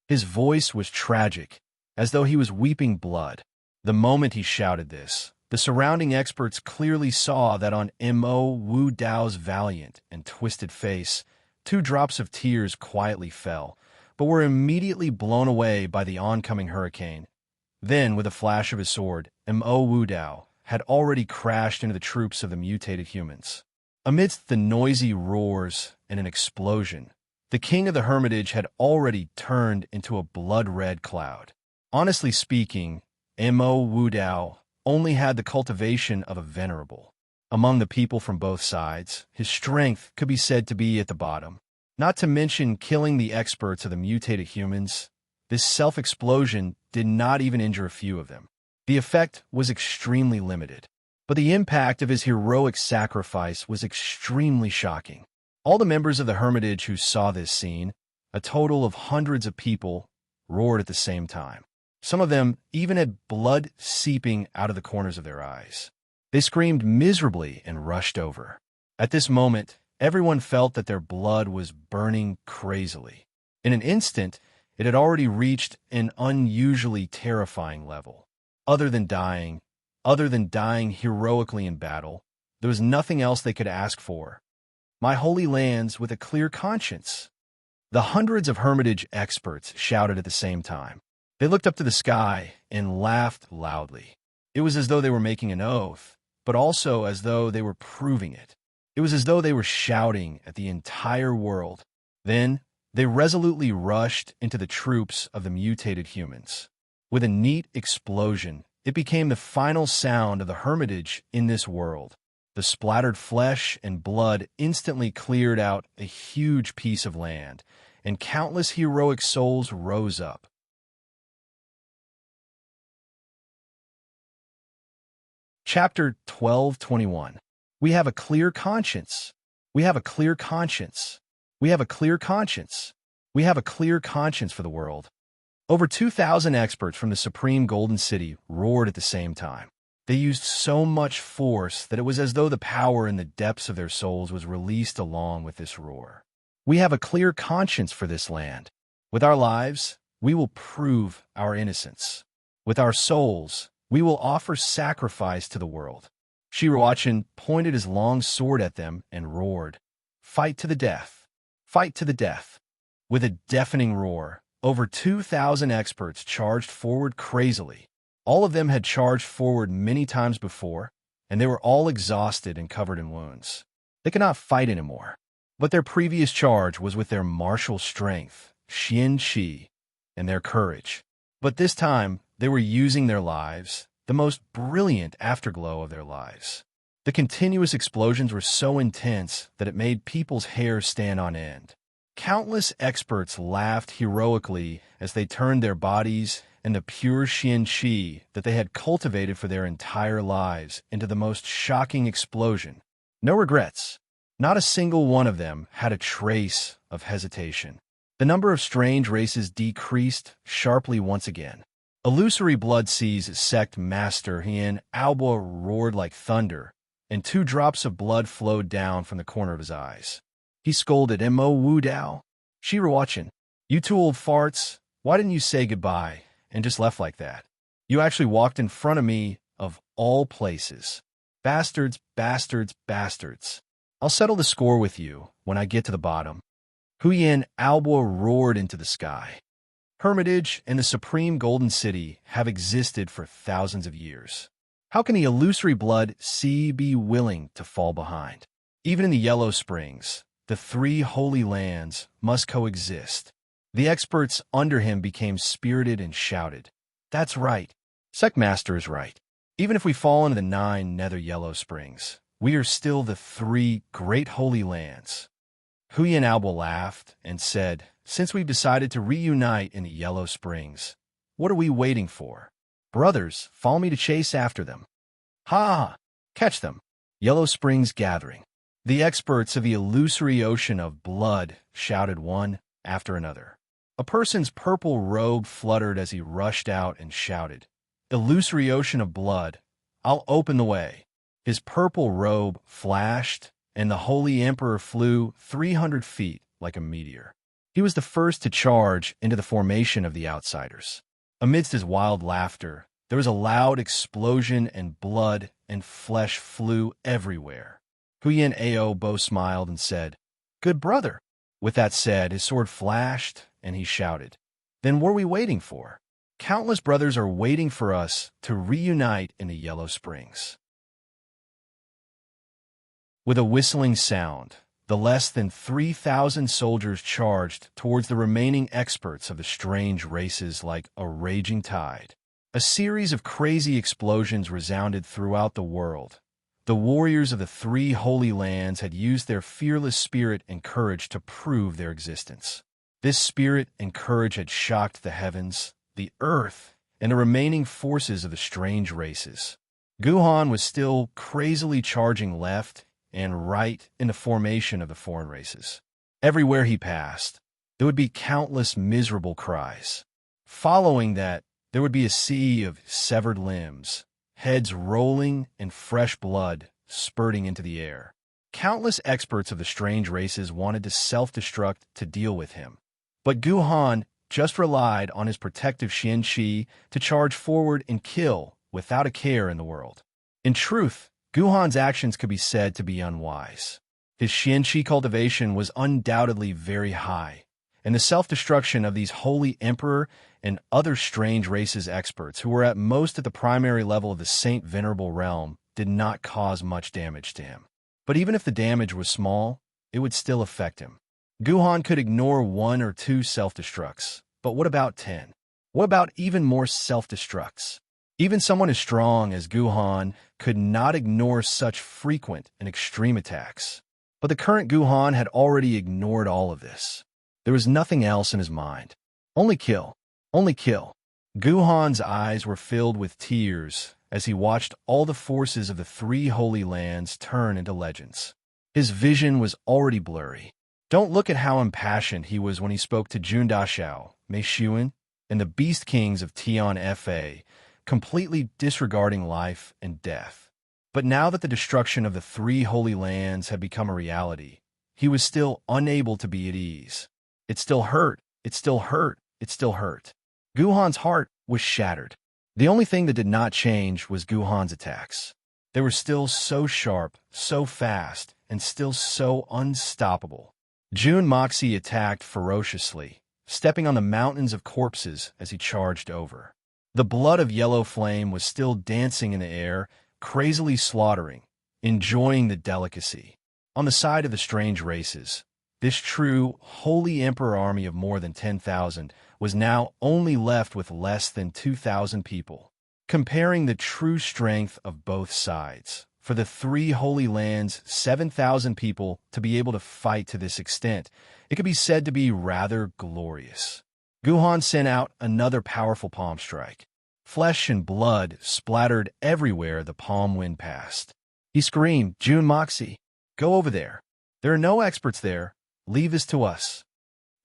His voice was tragic, as though he was weeping blood. The moment he shouted this, the surrounding experts clearly saw that on Mo Wu Dao's valiant and twisted face, 2 drops of tears quietly fell, but were immediately blown away by the oncoming hurricane. Then, with a flash of his sword, Mo Wu Dao had already crashed into the troops of the mutated humans. Amidst the noisy roars and an explosion, the king of the hermitage had already turned into a blood-red cloud. Honestly speaking, Mo Wu Dao only had the cultivation of a venerable. Among the people from both sides, his strength could be said to be at the bottom. Not to mention killing the experts of the mutated humans, this self-explosion did not even injure a few of them. The effect was extremely limited, but the impact of his heroic sacrifice was extremely shocking. All the members of the Hermitage who saw this scene, a total of hundreds of people, roared at the same time. Some of them even had blood seeping out of the corners of their eyes. They screamed miserably and rushed over. At this moment, everyone felt that their blood was burning crazily. In an instant, it had already reached an unusually terrifying level. Other than dying heroically in battle, there was nothing else they could ask for. My holy lands with a clear conscience. The hundreds of Hermitage experts shouted at the same time. They looked up to the sky and laughed loudly. It was as though they were making an oath, but also as though they were proving it. It was as though they were shouting at the entire world. Then, they resolutely rushed into the troops of the mutated humans. With a neat explosion, it became the final sound of the Hermitage in this world. The splattered flesh and blood instantly cleared out a huge piece of land, and countless heroic souls rose up. Chapter 12:21. We have a clear conscience. We have a clear conscience. We have a clear conscience. We have a clear conscience for the world. Over 2,000 experts from the Supreme Golden City roared at the same time. They used so much force that it was as though the power in the depths of their souls was released along with this roar. We have a clear conscience for this land. With our lives, we will prove our innocence. With our souls, we will offer sacrifice to the world. Shirowachin pointed his long sword at them and roared, "Fight to the death! Fight to the death!" With a deafening roar, over 2,000 experts charged forward crazily. All of them had charged forward many times before, and they were all exhausted and covered in wounds. They could not fight anymore. But their previous charge was with their martial strength, Xian-Chi, and their courage. But this time, they were using their lives, the most brilliant afterglow of their lives. The continuous explosions were so intense that it made people's hair stand on end. Countless experts laughed heroically as they turned their bodies and the pure Xian-Chi that they had cultivated for their entire lives into the most shocking explosion. No regrets. Not a single one of them had a trace of hesitation. The number of strange races decreased sharply once again. Illusory blood seas sect master Hien Alba roared like thunder, and 2 drops of blood flowed down from the corner of his eyes. He scolded, "Mo Wu Dao, Shirowachin, you 2 old farts, why didn't you say goodbye and just left like that? You actually walked in front of me of all places. Bastards, bastards, bastards. I'll settle the score with you when I get to the bottom." Huyen Alba roared into the sky. Hermitage and the Supreme Golden City have existed for thousands of years. How can the illusory blood sea be willing to fall behind? Even in the Yellow Springs, the 3 holy lands must coexist. The experts under him became spirited and shouted, "That's right. Sectmaster is right. Even if we fall into the 9 nether Yellow Springs, we are still the 3 great holy lands." Huyen Alba laughed and said, "Since we've decided to reunite in the Yellow Springs, what are we waiting for? Brothers, follow me to chase after them. Ha! Catch them." Yellow Springs gathering. The experts of the illusory ocean of blood shouted one after another. A person's purple robe fluttered as he rushed out and shouted, "Illusory ocean of blood, I'll open the way." His purple robe flashed, and the Holy Emperor flew 300 feet like a meteor. He was the first to charge into the formation of the outsiders. Amidst his wild laughter, there was a loud explosion and blood and flesh flew everywhere. Huyen Ao Bo smiled and said, "Good brother." With that said, his sword flashed and he shouted, "Then what are we waiting for? Countless brothers are waiting for us to reunite in the Yellow Springs." With a whistling sound, the less than 3,000 soldiers charged towards the remaining experts of the strange races like a raging tide. A series of crazy explosions resounded throughout the world. The warriors of the 3 holy lands had used their fearless spirit and courage to prove their existence. This spirit and courage had shocked the heavens, the earth, and the remaining forces of the strange races. Guhan was still crazily charging left and right in the formation of the foreign races. Everywhere he passed, there would be countless miserable cries. Following that, there would be a sea of severed limbs, heads rolling, and fresh blood spurting into the air. Countless experts of the strange races wanted to self-destruct to deal with him. But Guhan just relied on his protective Xianqi to charge forward and kill without a care in the world. In truth, Guhan's actions could be said to be unwise. His Xianqi cultivation was undoubtedly very high, and the self-destruction of these holy emperor and other strange races experts who were at most at the primary level of the Saint Venerable realm did not cause much damage to him. But even if the damage was small, it would still affect him. Guhan could ignore 1 or 2 self-destructs, but what about 10? What about even more self-destructs? Even someone as strong as Guhan could not ignore such frequent and extreme attacks. But the current Guhan had already ignored all of this. There was nothing else in his mind. Only kill. Only kill. Guhan's eyes were filled with tears as he watched all the forces of the 3 holy lands turn into legends. His vision was already blurry. Don't look at how impassioned he was when he spoke to Jun Dashao, Mei Xuan, and the Beast Kings of Tian Fa, completely disregarding life and death. But now that the destruction of the 3 holy lands had become a reality, he was still unable to be at ease. It still hurt. It still hurt. It still hurt. Guhan's heart was shattered. The only thing that did not change was Guhan's attacks. They were still so sharp, so fast, and still so unstoppable. Jun Moxie attacked ferociously, stepping on the mountains of corpses as he charged over. The blood of Yellow Flame was still dancing in the air, crazily slaughtering, enjoying the delicacy. On the side of the strange races, this true, holy emperor army of more than 10,000 was now only left with less than 2,000 people. Comparing the true strength of both sides, for the 3 holy lands, 7,000 people to be able to fight to this extent, it could be said to be rather glorious. Guhan sent out another powerful palm strike. Flesh and blood splattered everywhere the palm wind passed. He screamed, "Jun Moxie, go over there. There are no experts there. Leave this to us."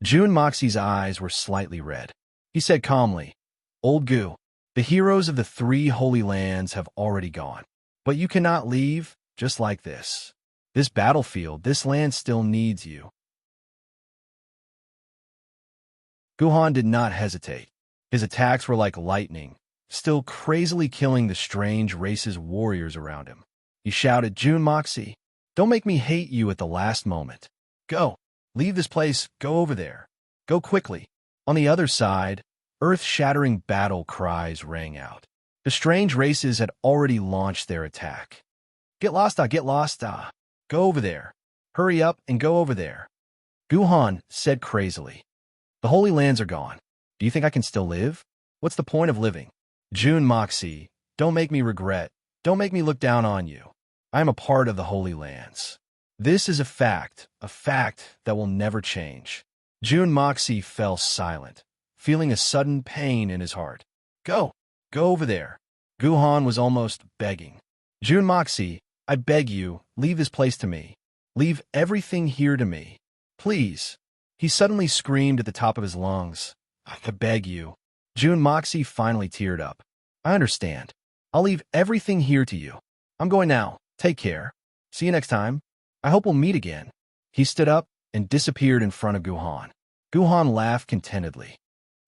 Jun Moxie's eyes were slightly red. He said calmly, "Old Gu, the heroes of the 3 holy lands have already gone. But you cannot leave just like this. This battlefield, this land still needs you." Guhan did not hesitate. His attacks were like lightning, still crazily killing the strange race's warriors around him. He shouted, "Jun Moxie, don't make me hate you at the last moment. Go. Leave this place. Go over there. Go quickly." On the other side, earth-shattering battle cries rang out. The strange races had already launched their attack. "Get lost, get lost, Go over there. Hurry up and go over there." Guhan said crazily, "The Holy Lands are gone. Do you think I can still live? What's the point of living? Jun Moxie, don't make me regret. Don't make me look down on you. I am a part of the Holy Lands. This is a fact that will never change." Jun Moxie fell silent, feeling a sudden pain in his heart. Go over there." Guhan was almost begging. "Jun Moxie, I beg you, leave this place to me. Leave everything here to me. Please." He suddenly screamed at the top of his lungs, "I beg you." Jun Moxie finally teared up. "I understand. I'll leave everything here to you. I'm going now. Take care. See you next time. I hope we'll meet again." He stood up and disappeared in front of Guhan. Guhan laughed contentedly.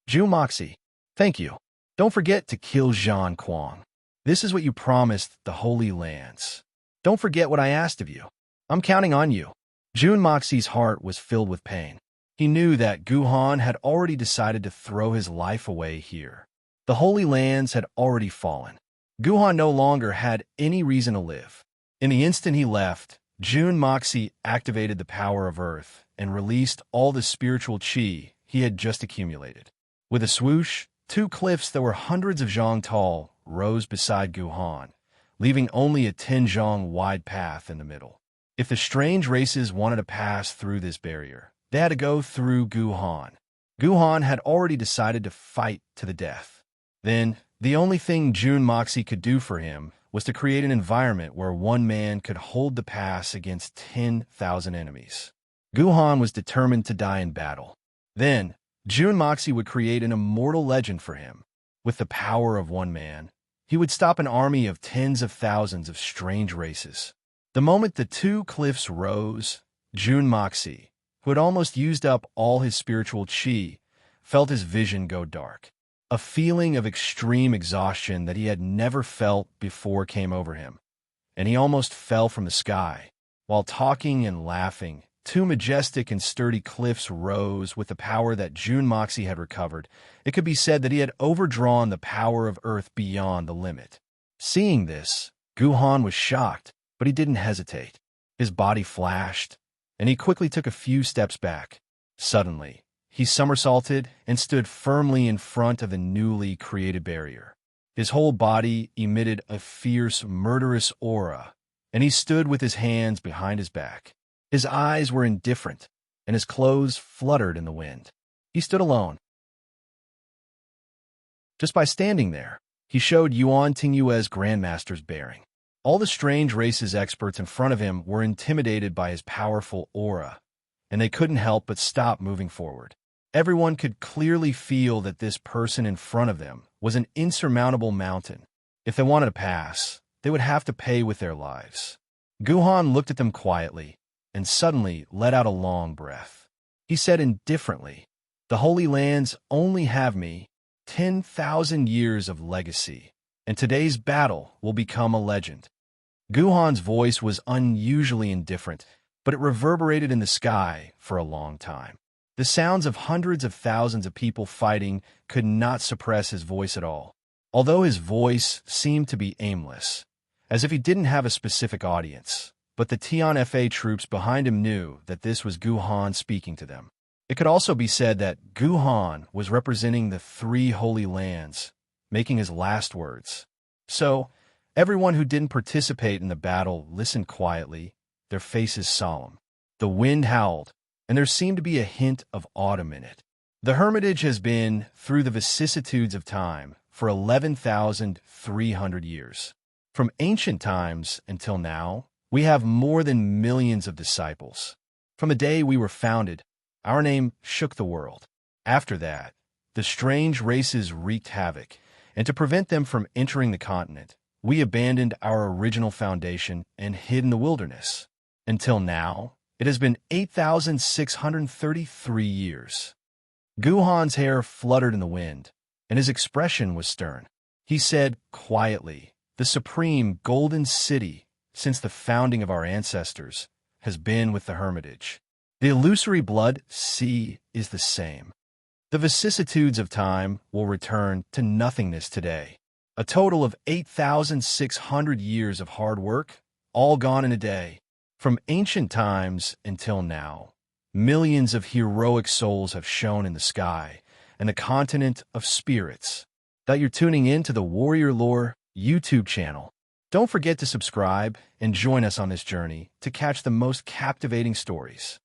"Jun Moxie, thank you. Don't forget to kill Zhang Kuang. This is what you promised the Holy Lands. Don't forget what I asked of you. I'm counting on you." Jun Moxie's heart was filled with pain. He knew that Guhan had already decided to throw his life away here. The Holy Lands had already fallen. Guhan no longer had any reason to live. In the instant he left, Jun Moxie activated the power of Earth and released all the spiritual qi he had just accumulated. With a swoosh, 2 cliffs that were hundreds of zhang tall rose beside Guhan, leaving only a 10 zhang wide path in the middle. If the strange races wanted to pass through this barrier, they had to go through Guhan. Guhan had already decided to fight to the death. Then, the only thing Jun Moxie could do for him was to create an environment where one man could hold the pass against 10,000 enemies. Guhan was determined to die in battle. Then, Jun Moxie would create an immortal legend for him. With the power of one man, he would stop an army of tens of thousands of strange races. The moment the two cliffs rose, Jun Moxie, who had almost used up all his spiritual chi, felt his vision go dark. A feeling of extreme exhaustion that he had never felt before came over him, and he almost fell from the sky. While talking and laughing, two majestic and sturdy cliffs rose with the power that Jun Moxie had recovered. It could be said that he had overdrawn the power of Earth beyond the limit. Seeing this, Guhan was shocked, but he didn't hesitate. His body flashed, and he quickly took a few steps back. Suddenly, he somersaulted and stood firmly in front of the newly created barrier. His whole body emitted a fierce, murderous aura, and he stood with his hands behind his back. His eyes were indifferent, and his clothes fluttered in the wind. He stood alone. Just by standing there, he showed Yuan Tingyue's Grandmaster's bearing. All the strange races experts in front of him were intimidated by his powerful aura, and they couldn't help but stop moving forward. Everyone could clearly feel that this person in front of them was an insurmountable mountain. If they wanted to pass, they would have to pay with their lives. Guhan looked at them quietly and suddenly let out a long breath. He said indifferently, "The Holy Lands only have me 10,000 years of legacy, and today's battle will become a legend." Guhan's voice was unusually indifferent, but it reverberated in the sky for a long time. The sounds of hundreds of thousands of people fighting could not suppress his voice at all, although his voice seemed to be aimless, as if he didn't have a specific audience. But the Tianfa troops behind him knew that this was Guhan speaking to them. It could also be said that Guhan was representing the three holy lands, making his last words. So, everyone who didn't participate in the battle listened quietly, their faces solemn. The wind howled, and there seemed to be a hint of autumn in it. The Hermitage has been through the vicissitudes of time for 11,300 years. From ancient times until now, we have more than millions of disciples. From the day we were founded, our name shook the world. After that, the strange races wreaked havoc, and to prevent them from entering the continent, we abandoned our original foundation and hid in the wilderness. Until now, it has been 8,633 years. Guhan's hair fluttered in the wind, and his expression was stern. He said quietly, "The supreme golden city, since the founding of our ancestors, has been with the Hermitage. The illusory blood sea is the same. The vicissitudes of time will return to nothingness today. A total of 8,600 years of hard work, all gone in a day. From ancient times until now, millions of heroic souls have shone in the sky and the continent of spirits." That you're tuning in to the Warrior Lore YouTube channel. Don't forget to subscribe and join us on this journey to catch the most captivating stories.